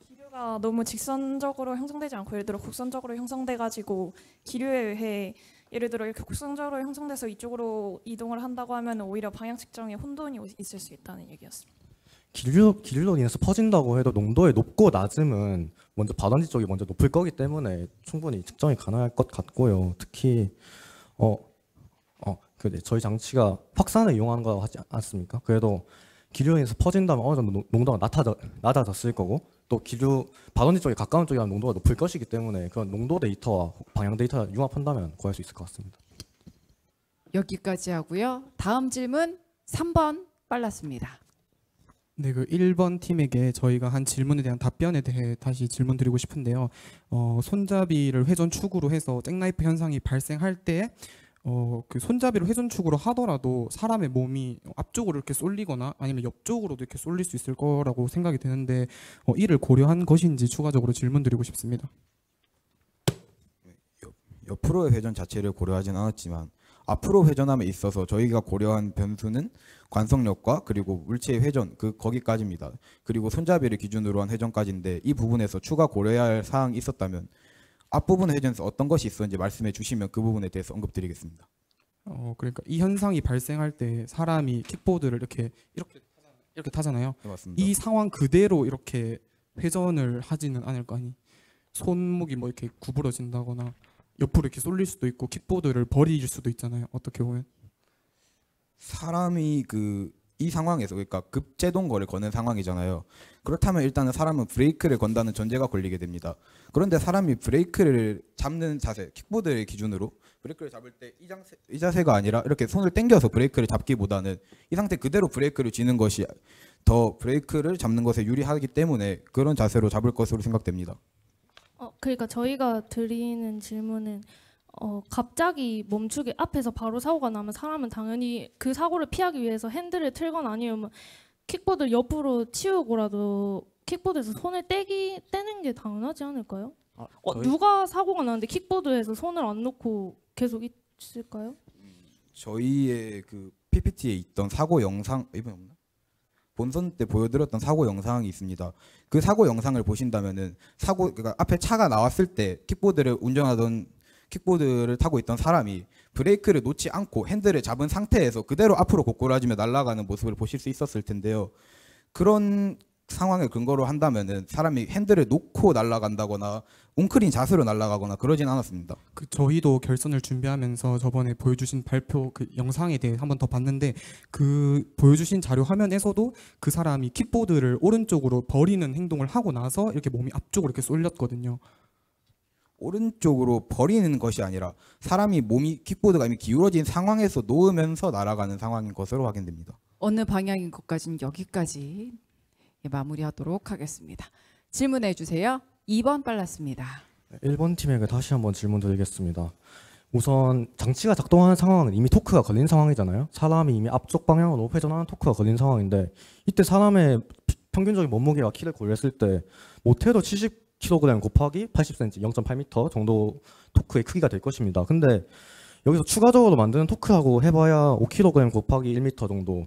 기류가 너무 직선적으로 형성되지 않고 예를 들어 곡선적으로 형성돼가지고 기류에 의해 예를 들어 이렇게 곡선적으로 형성돼서 이쪽으로 이동을 한다고 하면 오히려 방향 측정에 혼돈이 있을 수 있다는 얘기였습니다. 기류로 인해서 퍼진다고 해도 농도의 높고 낮음은 먼저 발원지 쪽이 먼저 높을 거기 때문에 충분히 측정이 가능할 것 같고요. 특히 저희 장치가 확산을 이용하는 거 하지 않습니까? 그래도 기류에 의해서 퍼진다면 어느 정도 농도가 낮아졌을 거고 또 기류 발원지 쪽에 가까운 쪽이라면 농도가 높을 것이기 때문에 그런 농도 데이터와 방향 데이터를 융합한다면 구할 수 있을 것 같습니다. 여기까지 하고요. 다음 질문 3번 빨랐습니다. 네, 그 1번 팀에게 저희가 한 질문에 대한 답변에 대해 다시 질문 드리고 싶은데요. 손잡이를 회전축으로 해서 잭나이프 현상이 발생할 때 그 손잡이를 회전축으로 하더라도 사람의 몸이 앞쪽으로 이렇게 쏠리거나 아니면 옆쪽으로도 이렇게 쏠릴 수 있을 거라고 생각이 되는데 이를 고려한 것인지 추가적으로 질문 드리고 싶습니다. 옆으로의 회전 자체를 고려하진 않았지만 앞으로 회전함에 있어서 저희가 고려한 변수는 관성력과 그리고 물체의 회전 거기까지입니다. 그리고 손잡이를 기준으로 한 회전까지인데 이 부분에서 추가 고려해야 할 사항이 있었다면 앞부분 회전에서 어떤 것이 있었는지 말씀해 주시면 그 부분에 대해서 언급드리겠습니다. 그러니까 이 현상이 발생할 때 사람이 킥보드를 이렇게 이렇게 타잖아요. 네, 맞습니다. 이 상황 그대로 이렇게 회전을 하지는 않을 거 아니. 손목이 뭐 이렇게 구부러진다거나 옆으로 이렇게 쏠릴 수도 있고 킥보드를 버릴 수도 있잖아요. 어떻게 보면 사람이 이 상황에서 그러니까 급제동거를 거는 상황이잖아요. 그렇다면 일단은 사람은 브레이크를 건다는 전제가 걸리게 됩니다. 그런데 사람이 브레이크를 잡는 자세, 킥보드의 기준으로 브레이크를 잡을 때 이 자세가 아니라 이렇게 손을 당겨서 브레이크를 잡기보다는 이 상태 그대로 브레이크를 쥐는 것이 더 브레이크를 잡는 것에 유리하기 때문에 그런 자세로 잡을 것으로 생각됩니다. 그러니까 저희가 드리는 질문은 갑자기 멈추게 앞에서 바로 사고가 나면 사람은 당연히 그 사고를 피하기 위해서 핸들을 틀거나 아니면 킥보드 옆으로 치우고라도 킥보드에서 손을 떼는 게 당연하지 않을까요? 누가 사고가 나는데 킥보드에서 손을 안 놓고 계속 있을까요? 저희의 그 PPT에 있던 사고 영상 이번에 없나? 본선 때 보여드렸던 사고 영상이 있습니다. 그 사고 영상을 보신다면은 그러니까 앞에 차가 나왔을 때 킥보드를 타고 있던 사람이 브레이크를 놓지 않고 핸들을 잡은 상태에서 그대로 앞으로 고꾸라지며 날아가는 모습을 보실 수 있었을 텐데요. 그런 상황을 근거로 한다면은 사람이 핸들을 놓고 날아간다거나 웅크린 자세로 날아가거나 그러진 않았습니다. 저희도 결선을 준비하면서 저번에 보여주신 발표 그 영상에 대해 한 번 더 봤는데 그 보여주신 자료 화면에서도 그 사람이 킥보드를 오른쪽으로 버리는 행동을 하고 나서 이렇게 몸이 앞쪽으로 이렇게 쏠렸거든요. 오른쪽으로 버리는 것이 아니라 사람이 킥보드가 이미 기울어진 상황에서 놓으면서 날아가는 상황인 것으로 확인됩니다. 어느 방향인 것까지는 여기까지 마무리하도록 하겠습니다. 질문해 주세요. 2번 빨랐습니다. 1번 팀에게 다시 한번 질문 드리겠습니다. 우선 장치가 작동하는 상황은 이미 토크가 걸린 상황이잖아요. 사람이 이미 앞쪽 방향으로 회전하는 토크가 걸린 상황인데 이때 사람의 평균적인 몸무게와 키를 고려했을 때 못해도 70kg 곱하기 80cm, 0.8m 정도 토크의 크기가 될 것입니다. 근데 여기서 추가적으로 만드는 토크하고 해봐야 5kg 곱하기 1m 정도,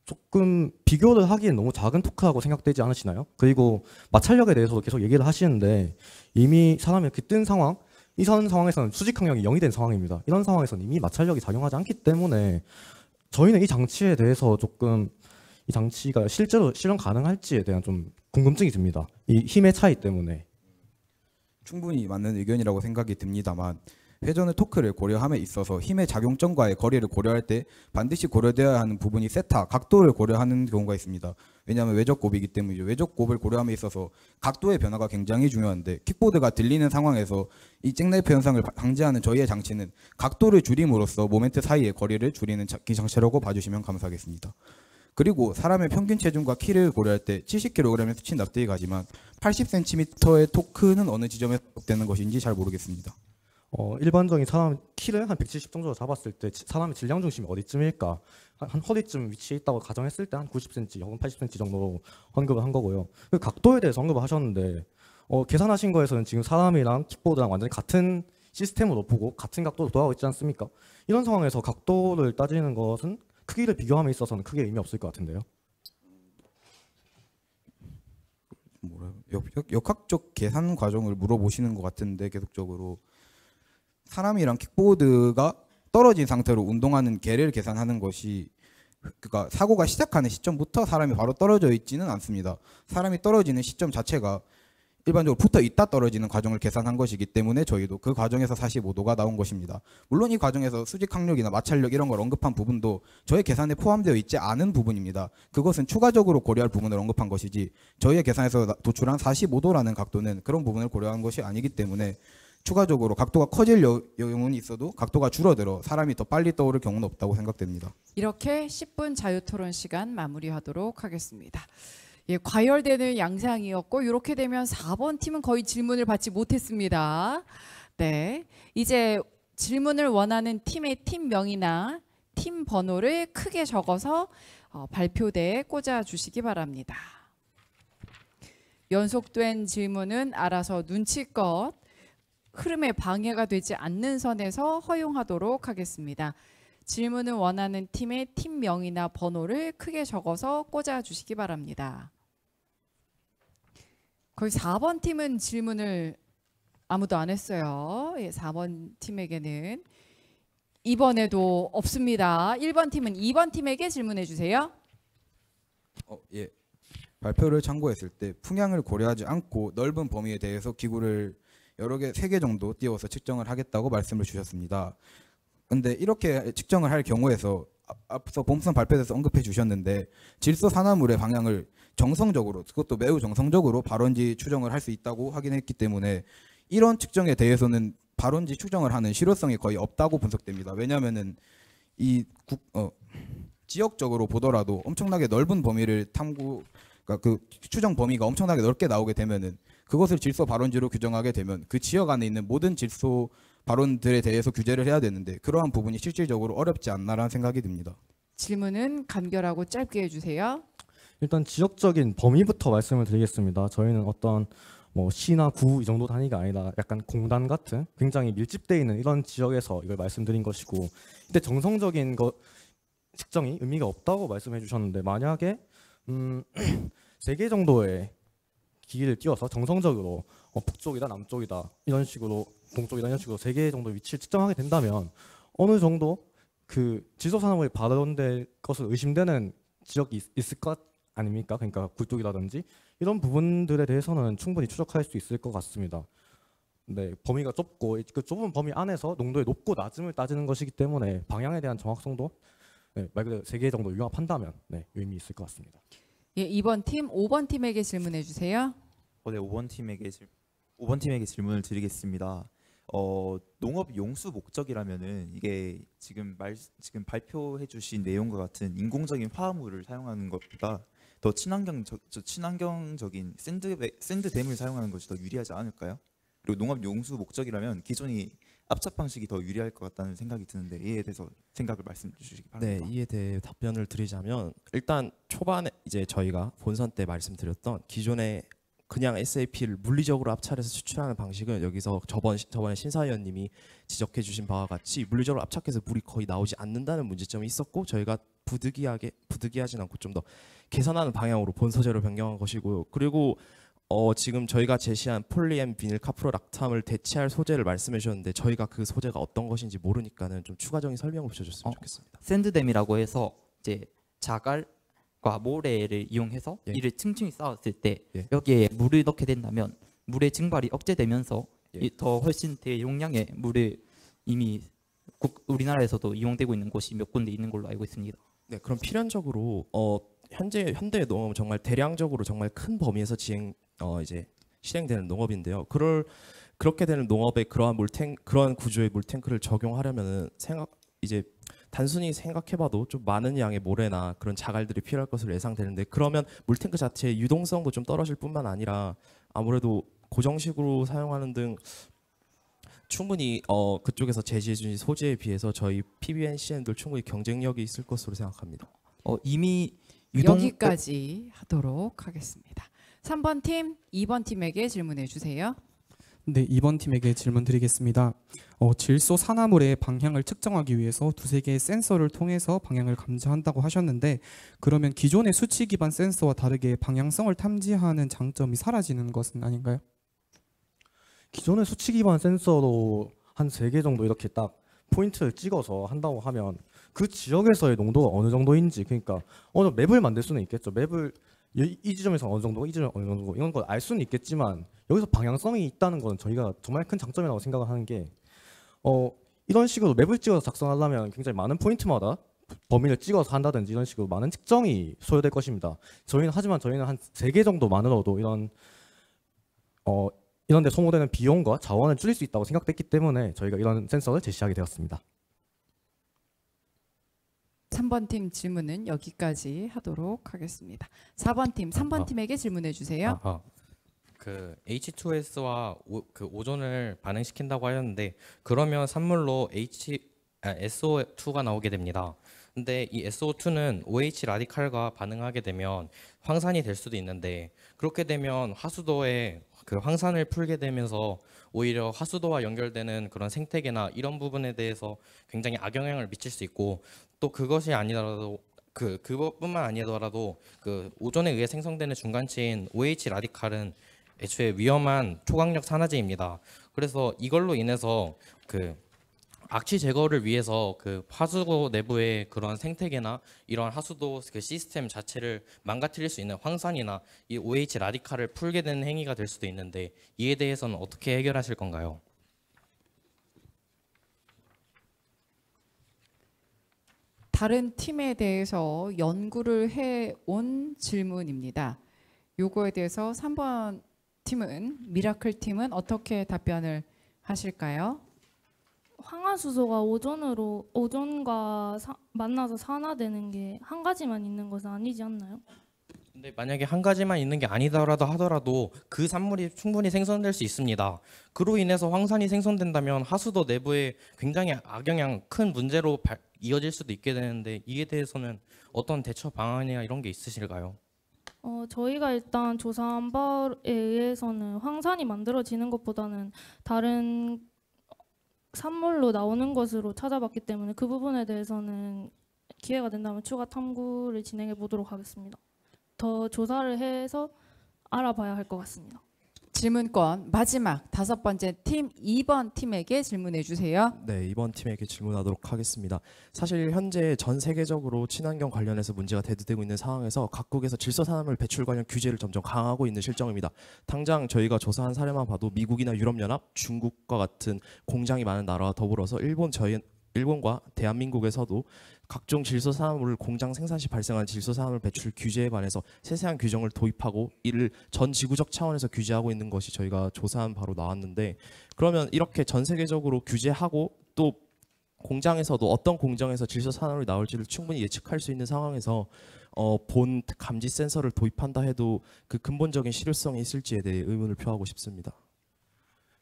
조금 비교를 하기엔 너무 작은 토크라고 생각되지 않으시나요? 그리고 마찰력에 대해서도 계속 얘기를 하시는데 이미 사람이 이렇게 뜬 상황, 이런 상황에서는 수직 항력이 0이 된 상황입니다. 이런 상황에서는 이미 마찰력이 작용하지 않기 때문에 저희는 이 장치에 대해서 조금 이 장치가 실제로 실현 가능할지에 대한 좀 궁금증이 듭니다. 이 힘의 차이 때문에. 충분히 맞는 의견이라고 생각이 듭니다만 회전의 토크를 고려함에 있어서 힘의 작용점과의 거리를 고려할 때 반드시 고려되어야 하는 부분이 세타, 각도를 고려하는 경우가 있습니다. 왜냐하면 외적곱이기 때문이죠. 외적곱을 고려함에 있어서 각도의 변화가 굉장히 중요한데 킥보드가 들리는 상황에서 이 잭나이프 현상을 방지하는 저희의 장치는 각도를 줄임으로써 모멘트 사이의 거리를 줄이는 장치라고 봐주시면 감사하겠습니다. 그리고 사람의 평균 체중과 키를 고려할 때 70kg의 수치 납득이 가지만 80cm의 토크는 어느 지점에 되는 것인지 잘 모르겠습니다. 일반적인 사람 키를 한 170 정도 잡았을 때 사람의 질량 중심이 어디쯤일까? 한 허리쯤 위치에 있다고 가정했을 때 한 90cm 혹은 80cm 정도 언급을 한 거고요. 그 각도에 대해서 언급을 하셨는데 계산하신 거에서는 지금 사람이랑 킥보드랑 완전히 같은 시스템으로 보고 같은 각도로 돌아가고 있지 않습니까? 이런 상황에서 각도를 따지는 것은 크기를 비교함에 있어서는 크게 의미 없을 것 같은데요. 역학적 계산 과정을 물어보시는 것 같은데 계속적으로 사람이랑 킥보드가 떨어진 상태로 운동하는 개를 계산하는 것이 그러니까 사고가 시작하는 시점부터 사람이 바로 떨어져 있지는 않습니다. 사람이 떨어지는 시점 자체가 일반적으로 붙어 있다 떨어지는 과정을 계산한 것이기 때문에 저희도 그 과정에서 45도가 나온 것입니다. 물론 이 과정에서 수직 항력이나 마찰력 이런 걸 언급한 부분도 저희 계산에 포함되어 있지 않은 부분입니다. 그것은 추가적으로 고려할 부분을 언급한 것이지 저희의 계산에서 도출한 45도라는 각도는 그런 부분을 고려한 것이 아니기 때문에 추가적으로 각도가 커질 경우는 있어도 각도가 줄어들어 사람이 더 빨리 떠오를 경우는 없다고 생각됩니다. 이렇게 10분 자유토론 시간 마무리하도록 하겠습니다. 예, 과열되는 양상이었고 이렇게 되면 4번 팀은 거의 질문을 받지 못했습니다. 네, 이제 질문을 원하는 팀의 팀명이나 팀 번호를 크게 적어서 발표대에 꽂아주시기 바랍니다. 연속된 질문은 알아서 눈치껏 흐름에 방해가 되지 않는 선에서 허용하도록 하겠습니다. 질문을 원하는 팀의 팀명이나 번호를 크게 적어서 꽂아주시기 바랍니다. 거의 4번 팀은 질문을 아무도 안 했어요. 예, 4번 팀에게는 이번에도 없습니다. 1번 팀은 2번 팀에게 질문해 주세요. 예. 발표를 참고했을 때 풍향을 고려하지 않고 넓은 범위에 대해서 기구를 여러 개, 3개 정도 띄워서 측정을 하겠다고 말씀을 주셨습니다. 근데 이렇게 측정을 할 경우에서 앞서 본선 발표에서 언급해 주셨는데 질소 산화물의 방향을 정성적으로, 그것도 매우 정성적으로 발원지 추정을 할 수 있다고 확인했기 때문에 이런 측정에 대해서는 발원지 추정을 하는 실효성이 거의 없다고 분석됩니다. 왜냐하면은 지역적으로 보더라도 엄청나게 넓은 범위를 그러니까 그 추정 범위가 엄청나게 넓게 나오게 되면은 그것을 질소 발원지로 규정하게 되면 그 지역 안에 있는 모든 질소 발원들에 대해서 규제를 해야 되는데 그러한 부분이 실질적으로 어렵지 않나라는 생각이 듭니다. 질문은 간결하고 짧게 해주세요. 일단 지역적인 범위부터 말씀을 드리겠습니다. 저희는 어떤 뭐 시나 구 이 정도 단위가 아니라 약간 공단 같은 굉장히 밀집되어 있는 이런 지역에서 이걸 말씀드린 것이고, 근데 정성적인 거 측정이 의미가 없다고 말씀해 주셨는데 만약에 3개 정도의 기기를 띄워서 정성적으로 북쪽이다 남쪽이다 이런 식으로 동쪽이다 이런 식으로 3개 정도 위치를 측정하게 된다면 어느 정도 그 질소 산화물이 발원될 것을 의심되는 지역이 있을 것 아닙니까? 그러니까 굴뚝이라든지 이런 부분들에 대해서는 충분히 추적할 수 있을 것 같습니다. 네, 범위가 좁고 그 좁은 범위 안에서 농도의 높고 낮음을 따지는 것이기 때문에 방향에 대한 정확성도 말 그대로 3개 정도 융합한다면 의미 있을 것 같습니다. 예, 2번 팀, 5번 팀에게 질문해 주세요. 네, 5번 팀에게 질문을 드리겠습니다. 농업 용수 목적이라면은 이게 지금 발표해주신 내용과 같은 인공적인 화합물을 사용하는 것보다 더 친환경적인 샌드댐을 사용하는 것이 더 유리하지 않을까요? 그리고 농업 용수 목적이라면 기존이 압착 방식이 더 유리할 것 같다는 생각이 드는데 이에 대해서 생각을 말씀해 주시기 바랍니다. 네, 이에 대해 답변을 드리자면 일단 초반에 이제 저희가 본선 때 말씀드렸던 기존의 그냥 SAP를 물리적으로 압착해서 추출하는 방식은 여기서 저번에 심사위원님이 지적해 주신 바와 같이 물리적으로 압착해서 물이 거의 나오지 않는다는 문제점이 있었고 저희가 부득이하진 않고 좀 더 개선하는 방향으로 본 소재로 변경한 것이고요. 그리고 지금 저희가 제시한 폴리엠 비닐 카프로락탐을 대체할 소재를 말씀해 주셨는데 저희가 그 소재가 어떤 것인지 모르니까는 좀 추가적인 설명을 주셨으면 좋겠습니다. 샌드댐이라고 해서 이제 자갈과 모래를 이용해서 이를 층층이 쌓았을 때 여기에 물을 넣게 된다면 물의 증발이 억제되면서 더 훨씬 대용량의 물을 이미 우리나라에서도 이용되고 있는 곳이 몇 군데 있는 걸로 알고 있습니다. 네, 그럼 필연적으로 현재 현대의 농업은 정말 대량적으로 정말 큰 범위에서 이제 실행되는 농업인데요. 그렇게 되는 농업에 그러한 구조의 물탱크를 적용하려면은 이제 단순히 생각해봐도 좀 많은 양의 모래나 그런 자갈들이 필요할 것으로 예상되는데 그러면 물탱크 자체의 유동성도 좀 떨어질 뿐만 아니라 아무래도 고정식으로 사용하는 등 충분히 그쪽에서 제시해 주신 소재에 비해서 저희 PBNCN도 충분히 경쟁력이 있을 것으로 생각합니다. 이미 여기까지 하도록 하겠습니다. 3번 팀, 2번 팀에게 질문해 주세요. 네, 2번 팀에게 질문 드리겠습니다. 질소 산화물의 방향을 측정하기 위해서 2-3개의 센서를 통해서 방향을 감지한다고 하셨는데 그러면 기존의 수치 기반 센서와 다르게 방향성을 탐지하는 장점이 사라지는 것은 아닌가요? 기존의 수치 기반 센서로 한 3개 정도 이렇게 딱 포인트를 찍어서 한다고 하면 그 지역에서의 농도가 어느 정도인지, 그러니까 어느 맵을 만들 수는 있겠죠. 맵을 이 지점에서 어느 정도, 이 지점에서 어느 정도 이런 걸 알 수는 있겠지만 여기서 방향성이 있다는 건 저희가 정말 큰 장점이라고 생각을 하는 게 이런 식으로 맵을 찍어서 작성하려면 굉장히 많은 포인트마다 범위를 찍어서 한다든지 이런 식으로 많은 측정이 소요될 것입니다. 하지만 저희는 한 3개 정도만으로도 이런 데 소모되는 비용과 자원을 줄일 수 있다고 생각됐기 때문에 저희가 이런 센서를 제시하게 되었습니다. 3번 팀 질문은 여기까지 하도록 하겠습니다. 4번 팀, 3번 팀에게 질문해 주세요. 그 H2S와 그 오존을 반응시킨다고 하였는데 그러면 산물로 SO2가 나오게 됩니다. 근데 이 SO2는 OH 라디칼과 반응하게 되면 황산이 될 수도 있는데 그렇게 되면 하수도에 그 황산을 풀게 되면서 오히려 하수도와 연결되는 그런 생태계나 이런 부분에 대해서 굉장히 악영향을 미칠 수 있고 또 그것이 아니더라도 그것뿐만 아니더라도 그 오존에 의해 생성되는 중간체인 OH 라디칼은 애초에 위험한 초강력 산화제입니다. 그래서 이걸로 인해서 그 악취 제거를 위해서 그 하수구 내부의 그런 생태계나 이런 하수도 그 시스템 자체를 망가뜨릴 수 있는 황산이나 이 OH 라디칼을 풀게 되는 행위가 될 수도 있는데 이에 대해서는 어떻게 해결하실 건가요? 다른 팀에 대해서 연구를 해온 질문입니다. 요거에 대해서 3번 팀은 미라클 팀은 어떻게 답변을 하실까요? 황화수소가 오존과 만나서 산화되는 게 한 가지만 있는 것은 아니지 않나요? 근데 만약에 한 가지만 있는 게 아니더라도 하더라도 그 산물이 충분히 생성될 수 있습니다. 그로 인해서 황산이 생성된다면 하수도 내부에 굉장히 악영향 큰 문제로 이어질 수도 있게 되는데 이에 대해서는 어떤 대처 방안이나 이런 게 있으실까요? 저희가 일단 조사한 바에 의해서는 황산이 만들어지는 것보다는 다른 산물로 나오는 것으로 찾아봤기 때문에 그 부분에 대해서는 기회가 된다면 추가 탐구를 진행해 보도록 하겠습니다. 더 조사를 해서 알아봐야 할 것 같습니다. 질문권 마지막 5번째 팀 2번 팀에게 질문해 주세요. 네, 이번 팀에게 질문하도록 하겠습니다. 사실 현재 전 세계적으로 친환경 관련해서 문제가 대두되고 있는 상황에서 각국에서 질소산화물 배출 관련 규제를 점점 강화하고 있는 실정입니다. 당장 저희가 조사한 사례만 봐도 미국이나 유럽연합, 중국과 같은 공장이 많은 나라와 더불어서 일본과 대한민국에서도 각종 질소산화물을 공장 생산 시 발생한 질소산화물 배출 규제에 관해서 세세한 규정을 도입하고 이를 전 지구적 차원에서 규제하고 있는 것이 저희가 조사한 바로 나왔는데, 그러면 이렇게 전 세계적으로 규제하고 또 공장에서도 어떤 공정에서 질소산화물이 나올지를 충분히 예측할 수 있는 상황에서 본 감지 센서를 도입한다 해도 그 근본적인 실효성이 있을지에 대해 의문을 표하고 싶습니다.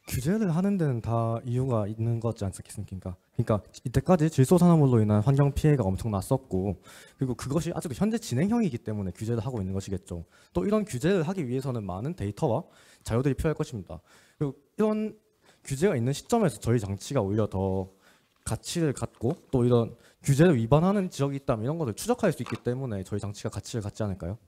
규제를 하는 데는 다 이유가 있는 거지 않겠습니까? 그러니까 이때까지 질소산화물로 인한 환경 피해가 엄청 났었고, 그리고 그것이 아직도 현재 진행형이기 때문에 규제를 하고 있는 것이겠죠. 또 이런 규제를 하기 위해서는 많은 데이터와 자료들이 필요할 것입니다. 그리고 이런 규제가 있는 시점에서 저희 장치가 오히려 더 가치를 갖고 또 이런 규제를 위반하는 지역이 있다면 이런 것을 추적할 수 있기 때문에 저희 장치가 가치를 갖지 않을까요?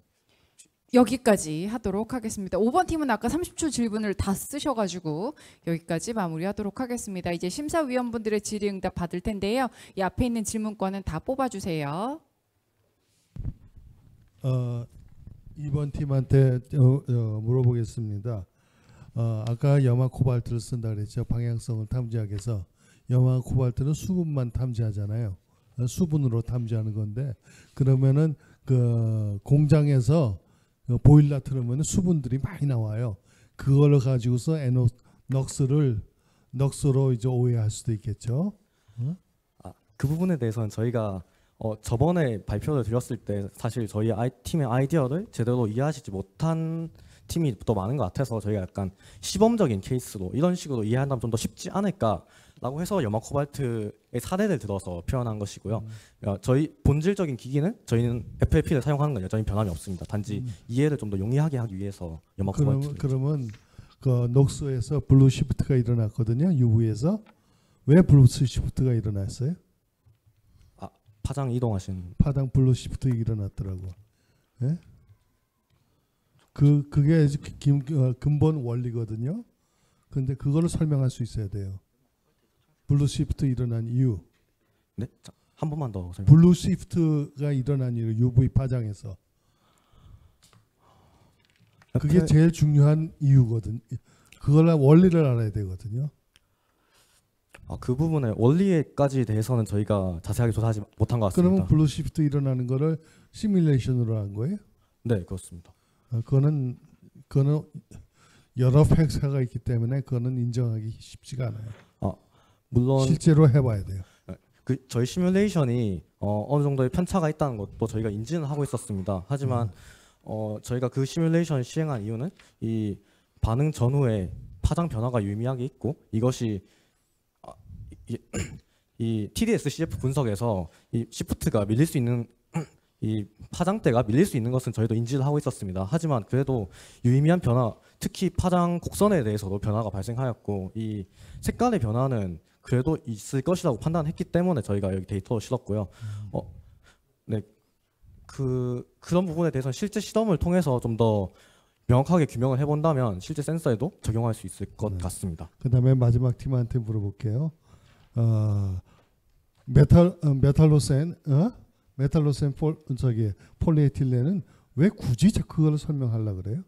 여기까지 하도록 하겠습니다. 5번 팀은 아까 30초 질문을 다 쓰셔가지고 여기까지 마무리하도록 하겠습니다. 이제 심사위원분들의 질의응답 받을 텐데요. 이 앞에 있는 질문권은 다 뽑아주세요. 2번 팀한테 물어보겠습니다. 아까 염화 코발트를 쓴다 그랬죠. 방향성을 탐지하기 위해서. 염화 코발트는 수분만 탐지하잖아요. 수분으로 탐지하는 건데, 그러면은 그 공장에서 보일러 틀으면 수분들이 많이 나와요. 그걸 가지고서 넉스로 이제 오해할 수도 있겠죠. 그 부분에 대해서는 저희가 저번에 발표를 드렸을 때 사실 저희 팀의 아이디어를 제대로 이해하시지 못한 팀이 더 많은 것 같아서 저희가 약간 시범적인 케이스로 이런 식으로 이해한다면 좀 더 쉽지 않을까라고 해서 염화 코발트의 사례를 들어서 표현한 것이고요. 저희 본질적인 기기는 저희는 FLP를 사용하는 건 여전히 변함이 없습니다. 단지 이해를 좀 더 용이하게 하기 위해서 염화 코발트. 그러면 그 녹스에서 블루 시프트가 일어났거든요. UV에서 왜 블루 시프트가 일어났어요? 파장 이동하신. 파장 블루 시프트 일어났더라고. 예? 그게 근본 원리거든요. 근데 그거를 설명할 수 있어야 돼요. 블루 시프트 일어난 이유. 네, 자, 한 번만 더 설명. 블루 시프트가 일어난 이유, UV 파장에서. 그게 제일 중요한 이유거든. 그걸 원리를 알아야 되거든요. 그 부분의 원리까지 대해서는 저희가 자세하게 조사하지 못한 것 같습니다. 그러면 블루 시프트 일어나는 거를 시뮬레이션으로 한 거예요? 네, 그렇습니다. 그거는 여러 팩사가 있기 때문에 그거는 인정하기 쉽지가 않아요. 물론 실제로 해봐야 돼요. 저희 시뮬레이션이 어느 정도의 편차가 있다는 것도 저희가 인지는 하고 있었습니다. 하지만 저희가 그 시뮬레이션을 시행한 이유는 이 반응 전후에 파장 변화가 유의미하게 있고 이것이 이 TDS CF 분석에서 이 시프트가 밀릴 수 있는 이 파장대가 밀릴 수 있는 것은 저희도 인지를 하고 있었습니다. 하지만 그래도 유의미한 변화, 특히 파장 곡선에 대해서도 변화가 발생하였고 이 색깔의 변화는 그래도 있을 것이라고 판단했기 때문에 저희가 여기 데이터를 실었고요. 네, 그런 부분에 대해서는 실제 실험을 통해서 좀 더 명확하게 규명을 해본다면 실제 센서에도 적용할 수 있을 것 같습니다. 그다음에 마지막 팀한테 물어볼게요. 메탈로센 폴리에틸렌은 왜 굳이 그걸 설명하려고 그래요?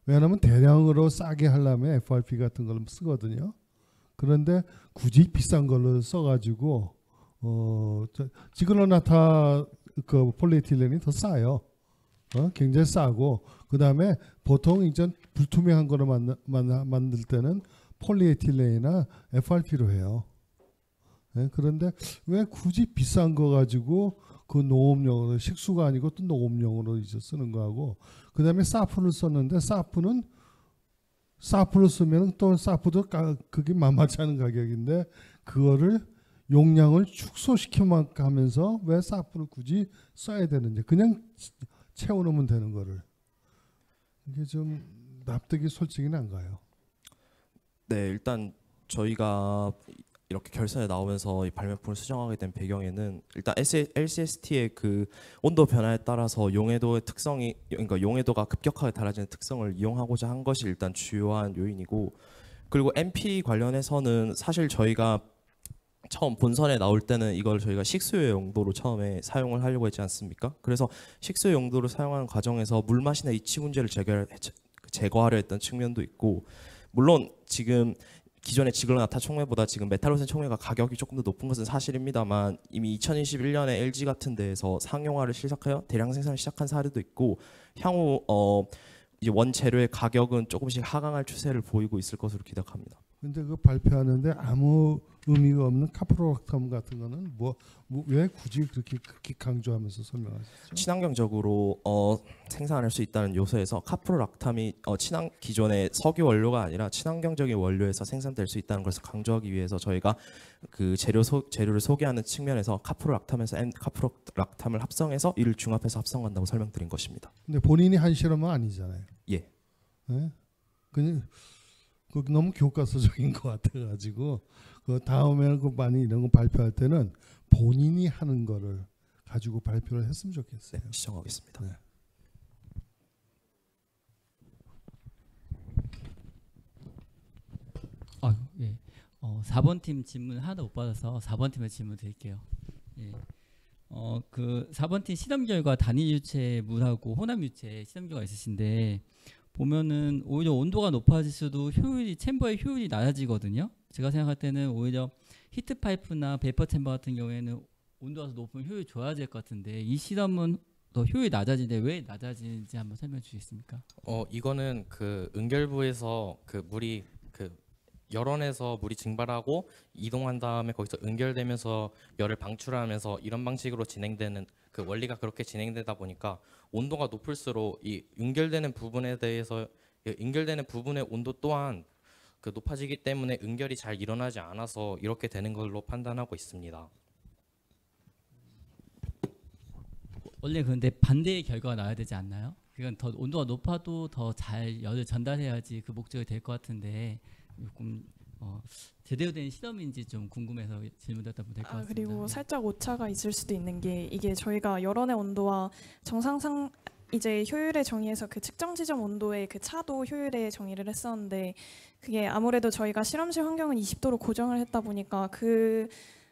왜냐하면 대량으로 싸게 하려면 FRP 같은 걸 쓰거든요. 그런데 굳이 비싼 걸로 써가지고 지글로나타 그 폴리에틸렌이 더 싸요. 굉장히 싸고 그 다음에 보통 이제 불투명한 거로 만들 때는 폴리에틸렌이나 FRP로 해요. 네, 그런데 왜 굳이 비싼 거 가지고 그 농업용으로 식수가 아니고 또 농업용으로 이제 쓰는 거하고 그 다음에 사프를 썼는데 사프를 쓰면 또 사프도 그게 만만치 않은 가격인데 그거를 용량을 축소시켜만 하면서 왜 사프를 굳이 써야 되는지 그냥 채워놓으면 되는 거를 이게 좀 납득이 솔직히는 안 가요. 네, 일단 저희가 이렇게 결선에 나오면서 이 발명품을 수정하게 된 배경에는 일단 LCST의 그 온도 변화에 따라서 용해도의 특성이 그러니까 용해도가 급격하게 달라지는 특성을 이용하고자 한 것이 일단 주요한 요인이고 그리고 MP 관련해서는 사실 저희가 처음 본선에 나올 때는 이걸 저희가 식수유 용도로 처음에 사용을 하려고 했지 않습니까? 그래서 식수유 용도로 사용하는 과정에서 물맛이나 이치 문제를 제거하려 했던 측면도 있고 물론 지금 기존의 지글로나타 총매보다 지금 메탈로센 총매가 가격이 조금 더 높은 것은 사실입니다만 이미 2021년에 LG 같은 데에서 상용화를 시작하여 대량 생산을 시작한 사례도 있고 향후 이제 원재료의 가격은 조금씩 하강할 추세를 보이고 있을 것으로 기대합니다. 근데 그 발표하는데 아무 의미가 없는 카프로락탐 같은 거는 왜 굳이 그렇게 강조하면서 설명하셨죠? 친환경적으로 생산할 수 있다는 요소에서 카프로락탐이 기존의 석유 원료가 아니라 친환경적인 원료에서 생산될 수 있다는 것을 강조하기 위해서 저희가 그 재료를 소개하는 측면에서 카프로락탐에서 카프로락탐을 합성해서 이를 중합해서 합성한다고 설명드린 것입니다. 근데 본인이 한 실험은 아니잖아요. 예. 네? 그냥 그 너무 교과서적인 것 같아가지고 그 다음에는 그 많이 이런 거 발표할 때는 본인이 하는 거를 가지고 발표를 했으면 좋겠어요. 네, 시정하겠습니다. 네. 예. 4번 팀 질문 하나도 못 받아서 4번 팀에 질문 드릴게요. 예. 그 4번 팀 실험 결과 단일 유체 물하고 혼합 유체 실험 결과 있으신데 보면은 오히려 온도가 높아질수록 챔버의 효율이 낮아지거든요. 제가 생각할 때는 오히려 히트 파이프나 베이퍼 챔버 같은 경우에는 온도가 더 높으면 효율이 좋아질 것 같은데 이 실험은 더 효율이 낮아지는데 왜 낮아지는지 한번 설명해 주시겠습니까? 이거는 그 응결부에서 그 물이 그 열원에서 물이 증발하고 이동한 다음에 거기서 응결되면서 열을 방출하면서 이런 방식으로 진행되는 그 원리가 그렇게 진행되다 보니까 온도가 높을수록 이 응결되는 부분에 대해서 응결되는 부분의 온도 또한 그 높아지기 때문에 응결이 잘 일어나지 않아서 이렇게 되는 걸로 판단하고 있습니다. 원래 그런데 반대의 결과가 나와야 되지 않나요? 그건 더 온도가 높아도 더 잘 열을 전달해야지 그 목적이 될 것 같은데 조금 제대로 된 실험인지 좀 궁금해서 질문드렸다 보면 될 것 같습니다. 그리고 살짝 오차가 있을 수도 있는 게 이게 저희가 열원의 온도와 정상상 이제 효율의 정의에서 그 측정 지점 온도의 그 차도 효율의 정의를 했었는데 그게 아무래도 저희가 실험실 환경은 20도로 고정을 했다 보니까 그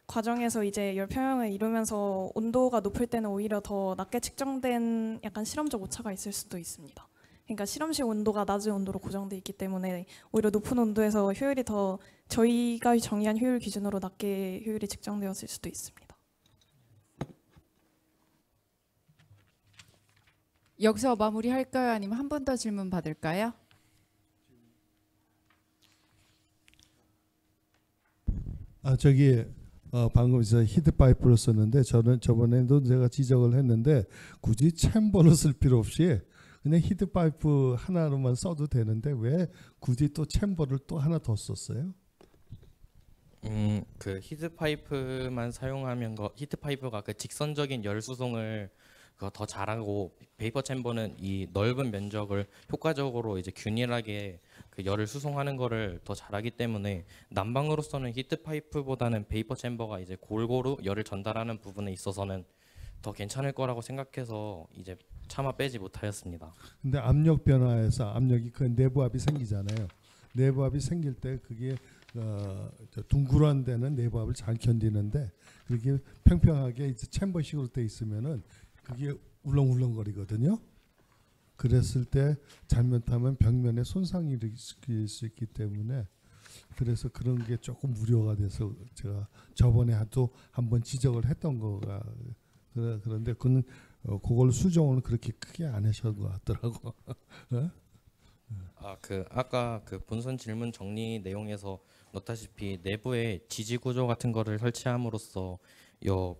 과정에서 이제 열 평형을 이루면서 온도가 높을 때는 오히려 더 낮게 측정된 약간 실험적 오차가 있을 수도 있습니다. 그러니까 실험실 온도가 낮은 온도로 고정돼 있기 때문에 오히려 높은 온도에서 효율이 더 저희가 정의한 효율 기준으로 낮게 효율이 측정되었을 수도 있습니다. 여기서 마무리할까요? 아니면 한 번 더 질문 받을까요? 방금 히트 파이프를 썼는데 저번에도 제가 지적을 했는데 굳이 챔버를 쓸 필요 없이 그냥 히트 파이프 하나로만 써도 되는데 왜 굳이 또 챔버를 또 하나 더 썼어요? 그 히트 파이프만 사용하면 히트 파이프가 그 직선적인 열 수송을 더 잘하고 베이퍼 챔버는 이 넓은 면적을 효과적으로 이제 균일하게 그 열을 수송하는 거를 더 잘하기 때문에 난방으로서는 히트 파이프보다는 베이퍼 챔버가 이제 골고루 열을 전달하는 부분에 있어서는 더 괜찮을 거라고 생각해서 이제 차마 빼지 못하였습니다. 근데 압력 변화에서 압력이 그 내부압이 생기잖아요. 내부압이 생길 때 그게 둥그런 데는 내부압을 잘 견디는데 그렇게 평평하게 이제 챔버식으로 돼 있으면은 그게 울렁울렁거리거든요. 그랬을 때 잘못하면 벽면에 손상이 일으킬 수 있기 때문에 그래서 그런 게 조금 우려가 돼서 제가 저번에 또 한번 지적을 했던 거가 그런데 그건 그걸 수정을 그렇게 크게 안 하신 것 같더라고. 아까 그 본선 질문 정리 내용에서 넣다시피 내부에 지지 구조 같은 거를 설치함으로써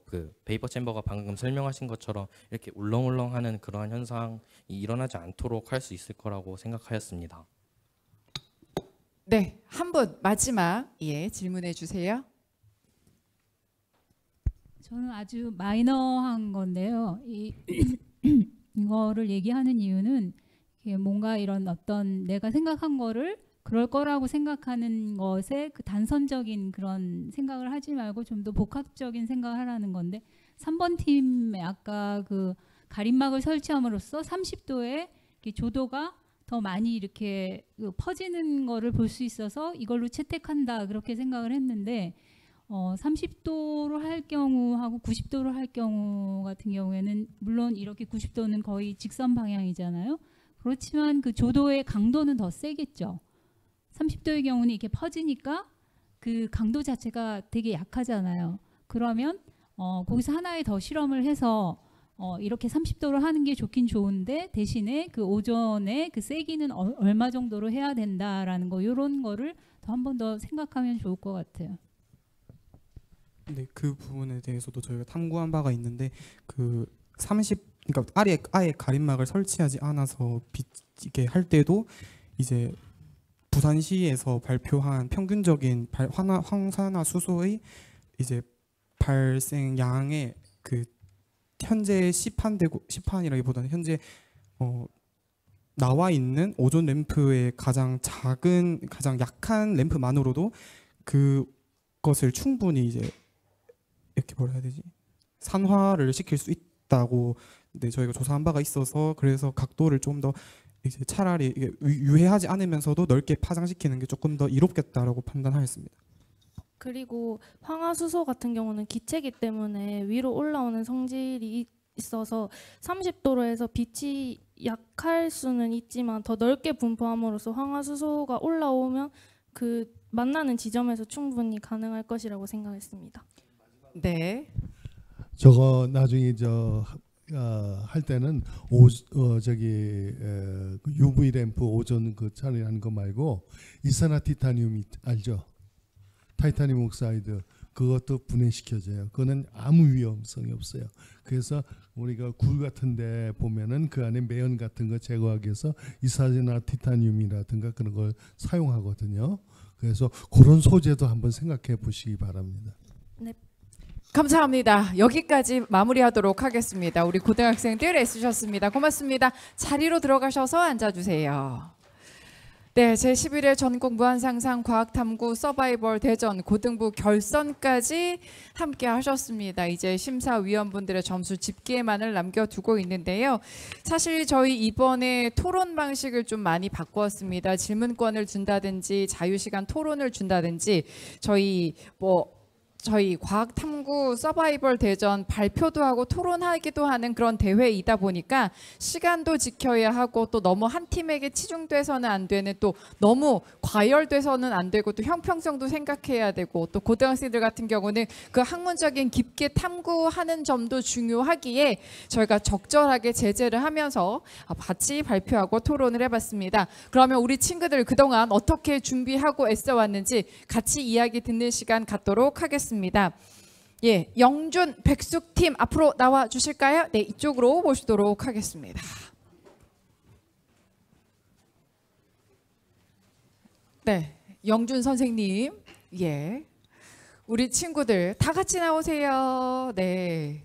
그 베이퍼 챔버가 방금 설명하신 것처럼 이렇게 울렁울렁하는 그러한 현상이 일어나지 않도록 할 수 있을 거라고 생각하였습니다. 네, 한 분 마지막 질문해 주세요. 저는 아주 마이너한 건데요. 이거를 얘기하는 이유는 이게 뭔가 이런 어떤 내가 생각한 거를 그럴 거라고 생각하는 것에 그 단선적인 그런 생각을 하지 말고 좀 더 복합적인 생각을 하라는 건데 3번 팀에 아까 그 가림막을 설치함으로써 30도의 조도가 더 많이 이렇게 퍼지는 거를 볼 수 있어서 이걸로 채택한다 그렇게 생각을 했는데 30도로 할 경우하고 90도로 할 경우 같은 경우에는 물론 이렇게 90도는 거의 직선 방향이잖아요. 그렇지만 그 조도의 강도는 더 세겠죠. 30도의 경우는 이렇게 퍼지니까 그 강도 자체가 되게 약하잖아요. 그러면 거기서 하나의 더 실험을 해서 이렇게 30도로 하는 게 좋긴 좋은데 대신에 그 오존의 그 세기는 얼마 정도로 해야 된다라는 거 이런 거를 더 한 번 더 생각하면 좋을 것 같아요. 네, 그 부분에 대해서도 저희가 탐구한 바가 있는데 그 30, 그러니까 아예 가림막을 설치하지 않아서 비치게 할 때도 이제 부산시에서 발표한 평균적인 황산화수소의 이제 발생량의 그 현재 시판이라기보다는 현재 나와 있는 오존 램프의 가장 작은 가장 약한 램프만으로도 그것을 충분히 이제 이렇게 뭐라 해야 되지 산화를 시킬 수 있다고 저희가 조사한 바가 있어서 그래서 각도를 좀 더 이제 차라리 이게 유해하지 않으면서도 넓게 파장시키는 게 조금 더 이롭겠다라고 판단하였습니다. 그리고 황화수소 같은 경우는 기체이기 때문에 위로 올라오는 성질이 있어서 30도로 해서 빛이 약할 수는 있지만 더 넓게 분포함으로써 황화수소가 올라오면 그 만나는 지점에서 충분히 가능할 것이라고 생각했습니다. 네. 저거 나중에 할 때는 UV 램프 오존 그 처리하는 거 말고 이산화티타늄 알죠? 타이타늄 옥사이드 그것도 분해시켜져요. 그거는 아무 위험성이 없어요. 그래서 우리가 굴 같은데 보면은 그 안에 매연 같은 거 제거하기 위해서 이산화티타늄이라든가 그런 걸 사용하거든요. 그래서 그런 소재도 한번 생각해 보시기 바랍니다. 네. 감사합니다. 여기까지 마무리하도록 하겠습니다. 우리 고등학생들 애쓰셨습니다. 고맙습니다. 자리로 들어가셔서 앉아주세요. 네, 제11회 전국 무한상상 과학탐구 서바이벌 대전 고등부 결선까지 함께 하셨습니다. 이제 심사위원분들의 점수 집계만을 남겨두고 있는데요. 사실 저희 이번에 토론 방식을 좀 많이 바꾸었습니다. 질문권을 준다든지 자유시간 토론을 준다든지 저희 과학탐구 서바이벌 대전 발표도 하고 토론하기도 하는 그런 대회이다 보니까 시간도 지켜야 하고 또 너무 한 팀에게 치중돼서는 안 되는 또 너무 과열돼서는 안 되고 또 형평성도 생각해야 되고 또 고등학생들 같은 경우는 그 학문적인 깊게 탐구하는 점도 중요하기에 저희가 적절하게 제재를 하면서 같이 발표하고 토론을 해봤습니다. 그러면 우리 친구들 그동안 어떻게 준비하고 애써왔는지 같이 이야기 듣는 시간 갖도록 하겠습니다. 예, 영준, 백숙 팀 앞으로 나와 주실까요? 네, 이쪽으로 모시도록 하겠습니다. 네, 영준 선생님, 예, 우리 친구들 다 같이 나오세요. 네,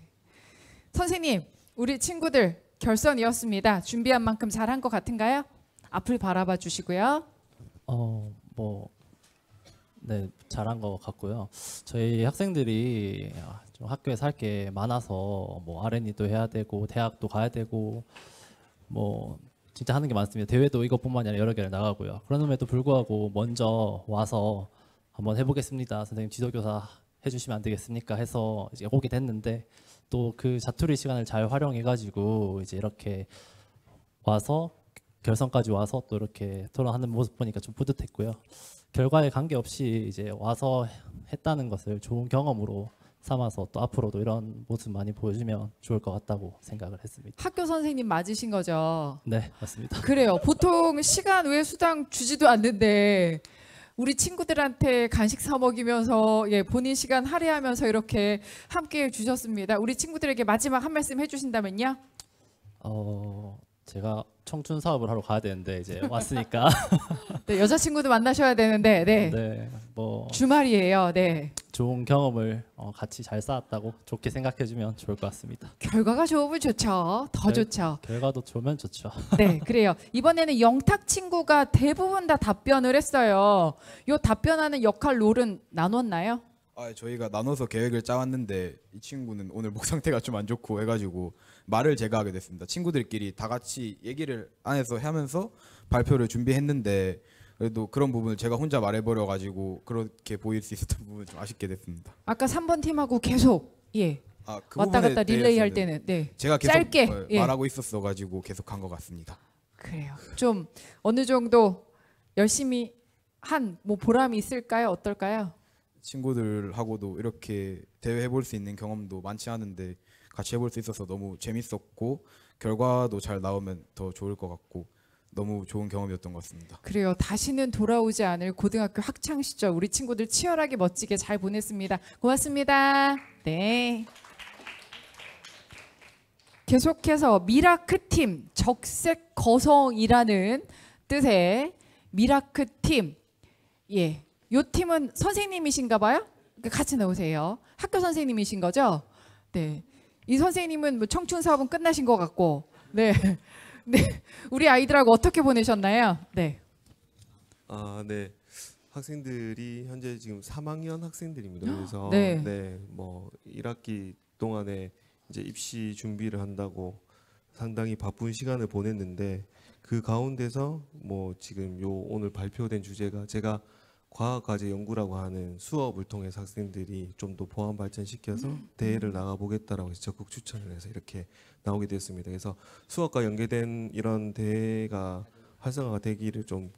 선생님, 우리 친구들 결선이었습니다. 준비한 만큼 잘한 것 같은가요? 앞을 바라봐 주시고요. 네, 잘한 것 같고요. 저희 학생들이 좀 학교에서 할 게 많아서 뭐 R&D도 해야 되고 대학도 가야 되고 뭐 진짜 하는 게 많습니다. 대회도 이것뿐만이 아니라 여러 개를 나가고요. 그럼에도 불구하고 먼저 와서 한번 해보겠습니다. 선생님 지도교사 해주시면 안 되겠습니까? 해서 이제 오게 됐는데 또 그 자투리 시간을 잘 활용해가지고 이제 이렇게 와서 결선까지 와서 또 이렇게 토론하는 모습 보니까 좀 뿌듯했고요. 결과에 관계없이 이제 와서 했다는 것을 좋은 경험으로 삼아서 또 앞으로도 이런 모습 많이 보여주면 좋을 것 같다고 생각을 했습니다. 학교 선생님 맞으신 거죠? 네, 맞습니다. 그래요. 보통 시간 외 수당 주지도 않는데 우리 친구들한테 간식 사 먹이면서 예, 본인 시간 할애하면서 이렇게 함께 해 주셨습니다. 우리 친구들에게 마지막 한 말씀 해주신다면요? 제가 청춘 사업을 하러 가야 되는데 이제 왔으니까 네, 여자친구도 만나셔야 되는데 네. 네, 뭐 주말이에요. 네. 좋은 경험을 같이 잘 쌓았다고 좋게 생각해주면 좋을 것 같습니다. 결과가 좋으면 좋죠. 더 좋죠. 결과도 좋으면 좋죠. 네, 그래요. 이번에는 영탁 친구가 대부분 다 답변을 했어요. 요 답변하는 역할 롤은 나눴나요? 저희가 나눠서 계획을 짜왔는데 이 친구는 오늘 목 상태가 좀 안 좋고 해가지고 말을 제가 하게 됐습니다. 친구들끼리 다 같이 얘기를 안에서 하면서 발표를 준비했는데 그래도 그런 부분을 제가 혼자 말해버려가지고 그렇게 보일 수 있었던 부분 좀 아쉽게 됐습니다. 아까 3번 팀하고 계속 예 그 왔다 갔다 부분에 릴레이 할 대해서는 때는 네 제가 계속 짧게 예. 말하고 있었어가지고 계속 한 것 같습니다. 그래요. 좀 어느 정도 열심히 한 뭐 보람이 있을까요? 어떨까요? 친구들하고도 이렇게 대회 해볼 수 있는 경험도 많지 않은데 같이 해볼 수 있어서 너무 재밌었고 결과도 잘 나오면 더 좋을 것 같고 너무 좋은 경험이었던 것 같습니다. 그래요. 다시는 돌아오지 않을 고등학교 학창 시절 우리 친구들 치열하게 멋지게 잘 보냈습니다. 고맙습니다. 네. 계속해서 미라크 팀 적색 거성이라는 뜻의 미라크 팀. 예. 요 팀은 선생님이신가 봐요? 같이 나오세요. 학교 선생님이신 거죠? 네. 이 선생님은 뭐 청춘 사업은 끝나신 것 같고. 네. 네. 우리 아이들하고 어떻게 보내셨나요? 네. 네. 학생들이 현재 지금 3학년 학생들입니다. 그래서 네. 뭐 1학기 동안에 이제 입시 준비를 한다고 상당히 바쁜 시간을 보냈는데 그 가운데서 뭐 지금 요 오늘 발표된 주제가 제가 과학과제 연구라고 하는 수업을 통해서 학생들이 좀 더 보완 발전시켜서 대회를 나가보겠다라고 해서 적극 추천을 해서 이렇게 나오게 됐습니다. 그래서 수업과 연계된 이런 대회가 활성화가 되기를 좀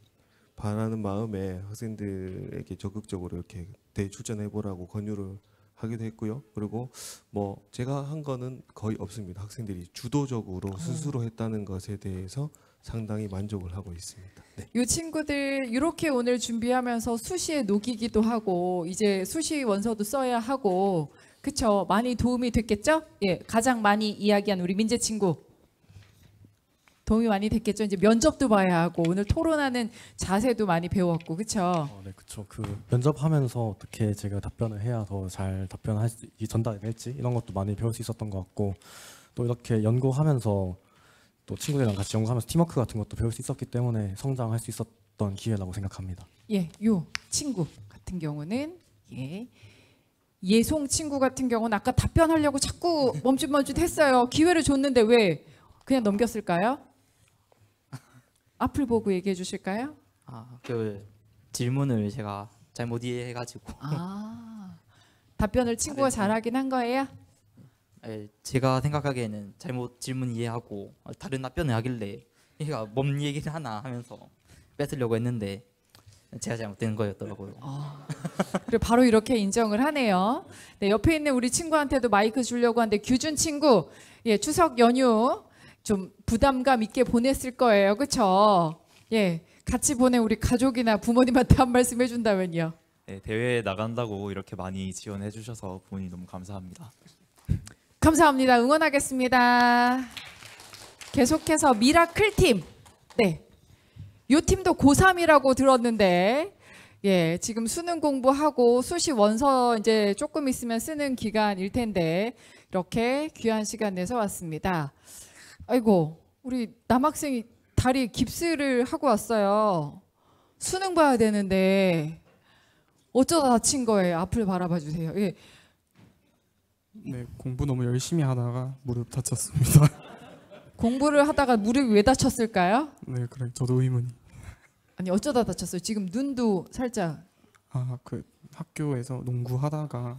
바라는 마음에 학생들에게 적극적으로 이렇게 대회 출전해보라고 권유를 하기도 했고요. 그리고 뭐 제가 한 거는 거의 없습니다. 학생들이 주도적으로 스스로 했다는 것에 대해서 상당히 만족을 하고 있습니다. 네. 이 친구들 이렇게 오늘 준비하면서 수시에 녹이기도 하고 이제 수시 원서도 써야 하고 그쵸? 많이 도움이 됐겠죠? 예, 가장 많이 이야기한 우리 민재 친구 도움이 많이 됐겠죠? 이제 면접도 봐야 하고 오늘 토론하는 자세도 많이 배웠고 그쵸? 네, 그렇죠. 그 면접하면서 어떻게 제가 답변을 해야 더 잘 답변할 수 전달이 될지 이런 것도 많이 배울 수 있었던 것 같고 또 이렇게 연구하면서 또 친구들이랑 같이 연구하면서 팀워크 같은 것도 배울 수 있었기 때문에 성장할 수 있었던 기회라고 생각합니다. 예, 요 친구 같은 경우는 예. 예송 친구 같은 경우는 아까 답변하려고 자꾸 멈칫멈칫했어요. 기회를 줬는데 왜 그냥 넘겼을까요? 앞을 보고 얘기해 주실까요? 그 질문을 제가 잘못 이해해가지고 답변을 친구가 잘하긴 한 거예요? 제가 생각하기에는 잘못 질문 이해하고 다른 답변을 하길래 얘가 뭔 얘기를 하나 하면서 뺏으려고 했는데 제가 잘못된 거였더라고요. 그리고 바로 이렇게 인정을 하네요. 네, 옆에 있는 우리 친구한테도 마이크 주려고 하는데 규준 친구, 예, 추석 연휴 좀 부담감 있게 보냈을 거예요, 그렇죠? 예, 같이 보낸 우리 가족이나 부모님한테 한 말씀 해준다면요. 네, 대회에 나간다고 이렇게 많이 지원해 주셔서 부모님 너무 감사합니다. 감사합니다. 응원하겠습니다. 계속해서 미라클 팀, 네, 요 팀도 고3이라고 들었는데. 예, 지금 수능 공부하고 수시 원서 이제 조금 있으면 쓰는 기간일 텐데 이렇게 귀한 시간 내서 왔습니다. 아이고, 우리 남학생이 다리 깁스를 하고 왔어요. 수능 봐야 되는데 어쩌다 다친 거예요? 앞을 바라봐 주세요. 예. 네, 공부 너무 열심히 하다가 무릎 다쳤습니다. 공부를 하다가 무릎이 왜 다쳤을까요? 네, 그래 저도 의문이. 아니 어쩌다 다쳤어요? 지금 눈도 살짝. 그 학교에서 농구하다가.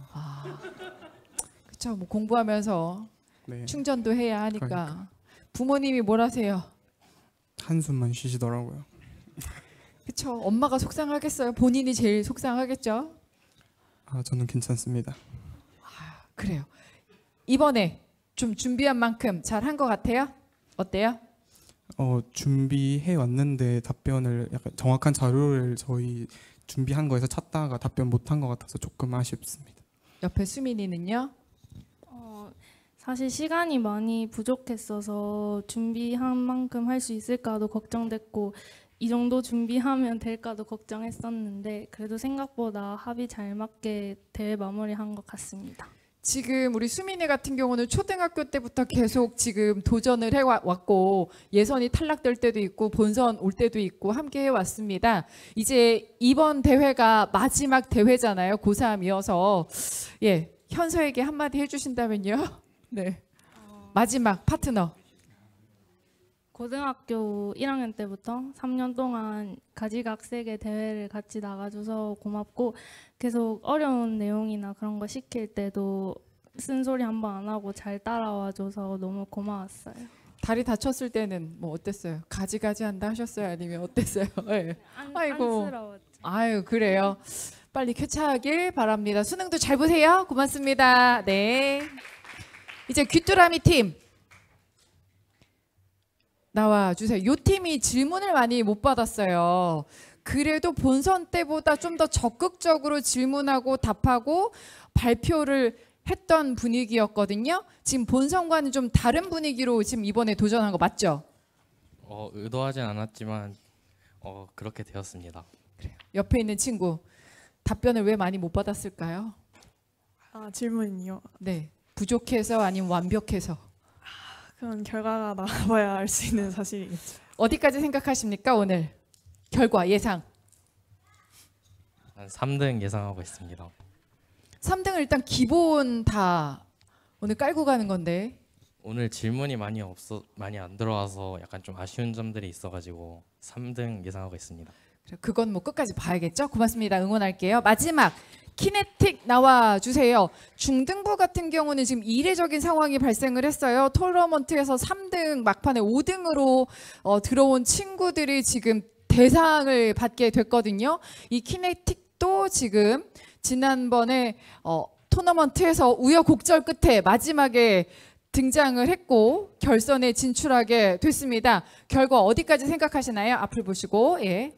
그렇죠. 뭐 공부하면서 네. 충전도 해야 하니까. 그러니까. 부모님이 뭘 하세요? 한숨만 쉬시더라고요. 그렇죠. 엄마가 속상하겠어요. 본인이 제일 속상하겠죠. 저는 괜찮습니다. 그래요. 이번에 좀 준비한 만큼 잘 한 것 같아요? 어때요? 준비해 왔는데 답변을 약간 정확한 자료를 저희 준비한 거에서 찾다가 답변 못한 것 같아서 조금 아쉽습니다. 옆에 수민이는요? 사실 시간이 많이 부족했어서 준비한 만큼 할 수 있을까도 걱정됐고 이 정도 준비하면 될까도 걱정했었는데 그래도 생각보다 합이 잘 맞게 대회 마무리한 것 같습니다. 지금 우리 수민이 같은 경우는 초등학교 때부터 계속 지금 도전을 해왔고 예선이 탈락될 때도 있고 본선 올 때도 있고 함께 해왔습니다. 이제 이번 대회가 마지막 대회잖아요. 고3이어서 예, 현서에게 한마디 해주신다면요. 네, 마지막 파트너. 고등학교 1학년 때부터 3년 동안 가지각색의 대회를 같이 나가줘서 고맙고 계속 어려운 내용이나 그런 거 시킬 때도 쓴소리 한 번 안 하고 잘 따라와줘서 너무 고마웠어요. 다리 다쳤을 때는 뭐 어땠어요? 가지가지 한다 하셨어요? 아니면 어땠어요? 네. 아이고. 안쓰러웠죠. 아유 그래요. 빨리 쾌차하길 바랍니다. 수능도 잘 보세요. 고맙습니다. 네. 이제 귀뚜라미 팀 나와 주세요. 요 팀이 질문을 많이 못 받았어요. 그래도 본선 때보다 좀 더 적극적으로 질문하고 답하고 발표를 했던 분위기였거든요. 지금 본선과는 좀 다른 분위기로 지금 이번에 도전한 거 맞죠? 의도하진 않았지만 그렇게 되었습니다. 옆에 있는 친구 답변을 왜 많이 못 받았을까요? 질문이요. 네, 부족해서 아니면 완벽해서? 그건 결과가 나와봐야 알 수 있는 사실이겠죠. 어디까지 생각하십니까 오늘? 결과 예상. 한 3등 예상하고 있습니다. 3등은 일단 기본 다 오늘 깔고 가는 건데. 오늘 질문이 많이 안 들어와서 약간 좀 아쉬운 점들이 있어가지고 3등 예상하고 있습니다. 그건 뭐 끝까지 봐야겠죠. 고맙습니다. 응원할게요. 마지막 키네틱 나와 주세요. 중등부 같은 경우는 지금 이례적인 상황이 발생을 했어요. 토너먼트에서 3등 막판에 5등으로 들어온 친구들이 지금 대상을 받게 됐거든요. 이 키네틱도 지금 지난번에 토너먼트에서 우여곡절 끝에 마지막에 등장을 했고 결선에 진출하게 됐습니다. 결과 어디까지 생각하시나요? 앞을 보시고. 예.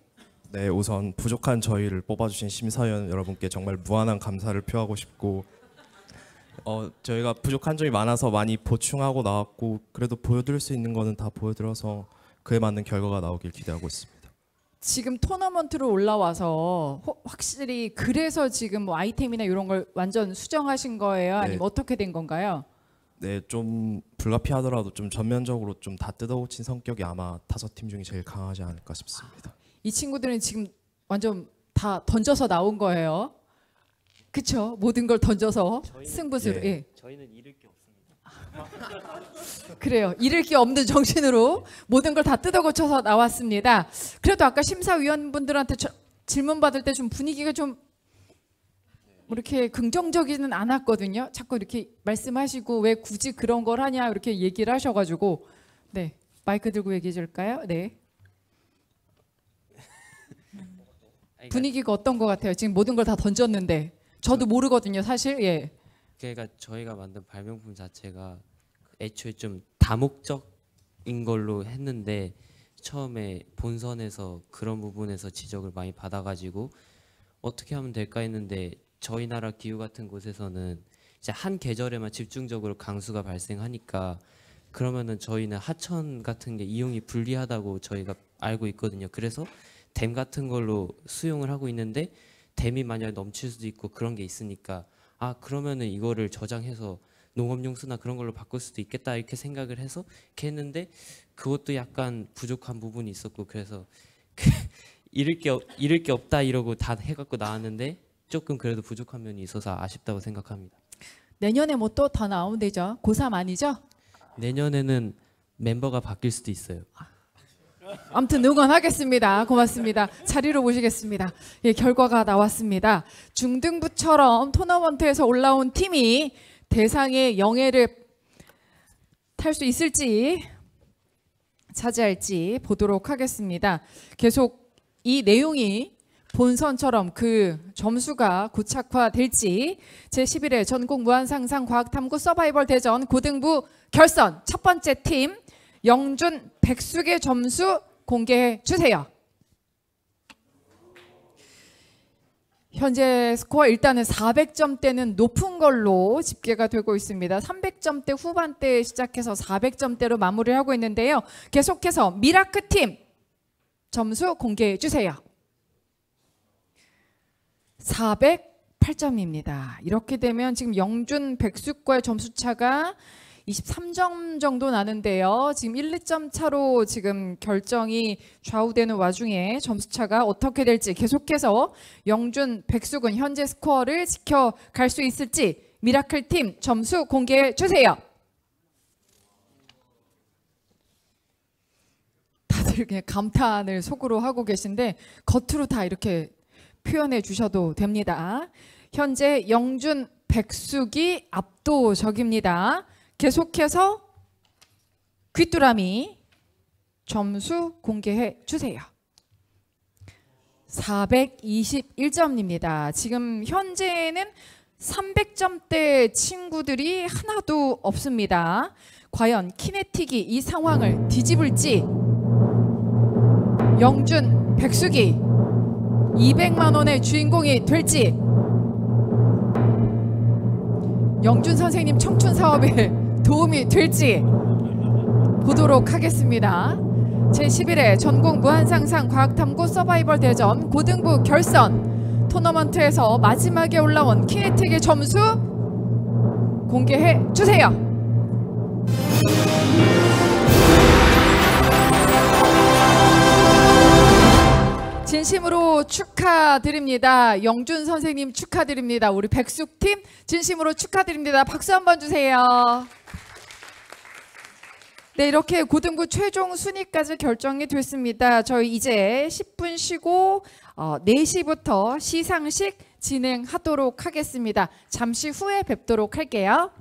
네, 우선 부족한 저희를 뽑아주신 심사위원 여러분께 정말 무한한 감사를 표하고 싶고 저희가 부족한 점이 많아서 많이 보충하고 나왔고 그래도 보여드릴 수 있는 거는 다 보여드려서 그에 맞는 결과가 나오길 기대하고 있습니다. 지금 토너먼트로 올라와서 확실히 그래서 지금 뭐 아이템이나 이런 걸 완전 수정하신 거예요? 아니면 네. 어떻게 된 건가요? 네, 좀 불가피하더라도 좀 전면적으로 좀 다 뜯어고친 성격이 아마 5팀 중에 제일 강하지 않을까 싶습니다. 이 친구들은 지금 완전 다 던져서 나온 거예요. 그렇죠? 모든 걸 던져서 승부수로. 예. 저희는 잃을 게 없습니다. 그래요. 잃을 게 없는 정신으로 모든 걸 다 뜯어고쳐서 나왔습니다. 그래도 아까 심사위원분들한테 질문 받을 때 좀 분위기가 좀 이렇게 긍정적이지는 않았거든요. 자꾸 이렇게 말씀하시고 왜 굳이 그런 걸 하냐 이렇게 얘기를 하셔가지고 네 마이크 들고 얘기해 줄까요? 네. 분위기가 어떤 것 같아요? 지금 모든 걸 다 던졌는데 저도 모르거든요, 사실. 예. 그러니까 저희가 만든 발명품 자체가 애초에 좀 다목적인 걸로 했는데 처음에 본선에서 그런 부분에서 지적을 많이 받아가지고 어떻게 하면 될까 했는데 저희 나라 기후 같은 곳에서는 이제 한 계절에만 집중적으로 강수가 발생하니까 그러면은 저희는 하천 같은 게 이용이 불리하다고 저희가 알고 있거든요. 그래서 댐 같은 걸로 수용을 하고 있는데 댐이 만약에 넘칠 수도 있고 그런 게 있으니까 그러면은 이거를 저장해서 농업용수나 그런 걸로 바꿀 수도 있겠다 이렇게 생각을 해서 이렇게 했는데 그것도 약간 부족한 부분이 있었고 그래서 잃을 게 없다 이러고 다 해갖고 나왔는데 조금 그래도 부족한 면이 있어서 아쉽다고 생각합니다. 내년에 뭐 또 더 나오면 되죠. 고3 아니죠? 내년에는 멤버가 바뀔 수도 있어요. 아무튼 응원하겠습니다. 고맙습니다. 자리로 모시겠습니다. 예, 결과가 나왔습니다. 중등부처럼 토너먼트에서 올라온 팀이 대상의 영예를 탈 수 있을지 차지할지 보도록 하겠습니다. 계속 이 내용이 본선처럼 그 점수가 고착화될지 제11회 전국 무한상상 과학탐구 서바이벌 대전 고등부 결선 첫 번째 팀 영준 백숙의 점수 공개해 주세요. 현재 스코어 일단은 400점대는 높은 걸로 집계가 되고 있습니다. 300점대 후반대에 시작해서 400점대로 마무리를 하고 있는데요. 계속해서 미라크 팀 점수 공개해 주세요. 408점입니다. 이렇게 되면 지금 영준 백숙과의 점수 차가 23점 정도 나는데요. 지금 1, 2점 차로 지금 결정이 좌우되는 와중에 점수 차가 어떻게 될지 계속해서 영준 백숙은 현재 스코어를 지켜갈 수 있을지 미라클 팀 점수 공개해 주세요. 다들 그냥 감탄을 속으로 하고 계신데 겉으로 다 이렇게 표현해 주셔도 됩니다. 현재 영준 백숙이 압도적입니다. 계속해서 귀뚜라미 점수 공개해 주세요. 421점입니다. 지금 현재는 300점대 친구들이 하나도 없습니다. 과연 키네틱이 이 상황을 뒤집을지 영준 백숙이 200만 원의 주인공이 될지 영준 선생님 청춘 사업에 도움이 될지 보도록 하겠습니다. 제11회 전국 무한상상 과학탐구 서바이벌 대전 고등부 결선 토너먼트에서 마지막에 올라온 키네틱의 점수 공개해 주세요. 진심으로 축하드립니다. 영준 선생님 축하드립니다. 우리 백숙팀 진심으로 축하드립니다. 박수 한번 주세요. 네, 이렇게 고등부 최종 순위까지 결정이 됐습니다. 저희 이제 10분 쉬고 4시부터 시상식 진행하도록 하겠습니다. 잠시 후에 뵙도록 할게요.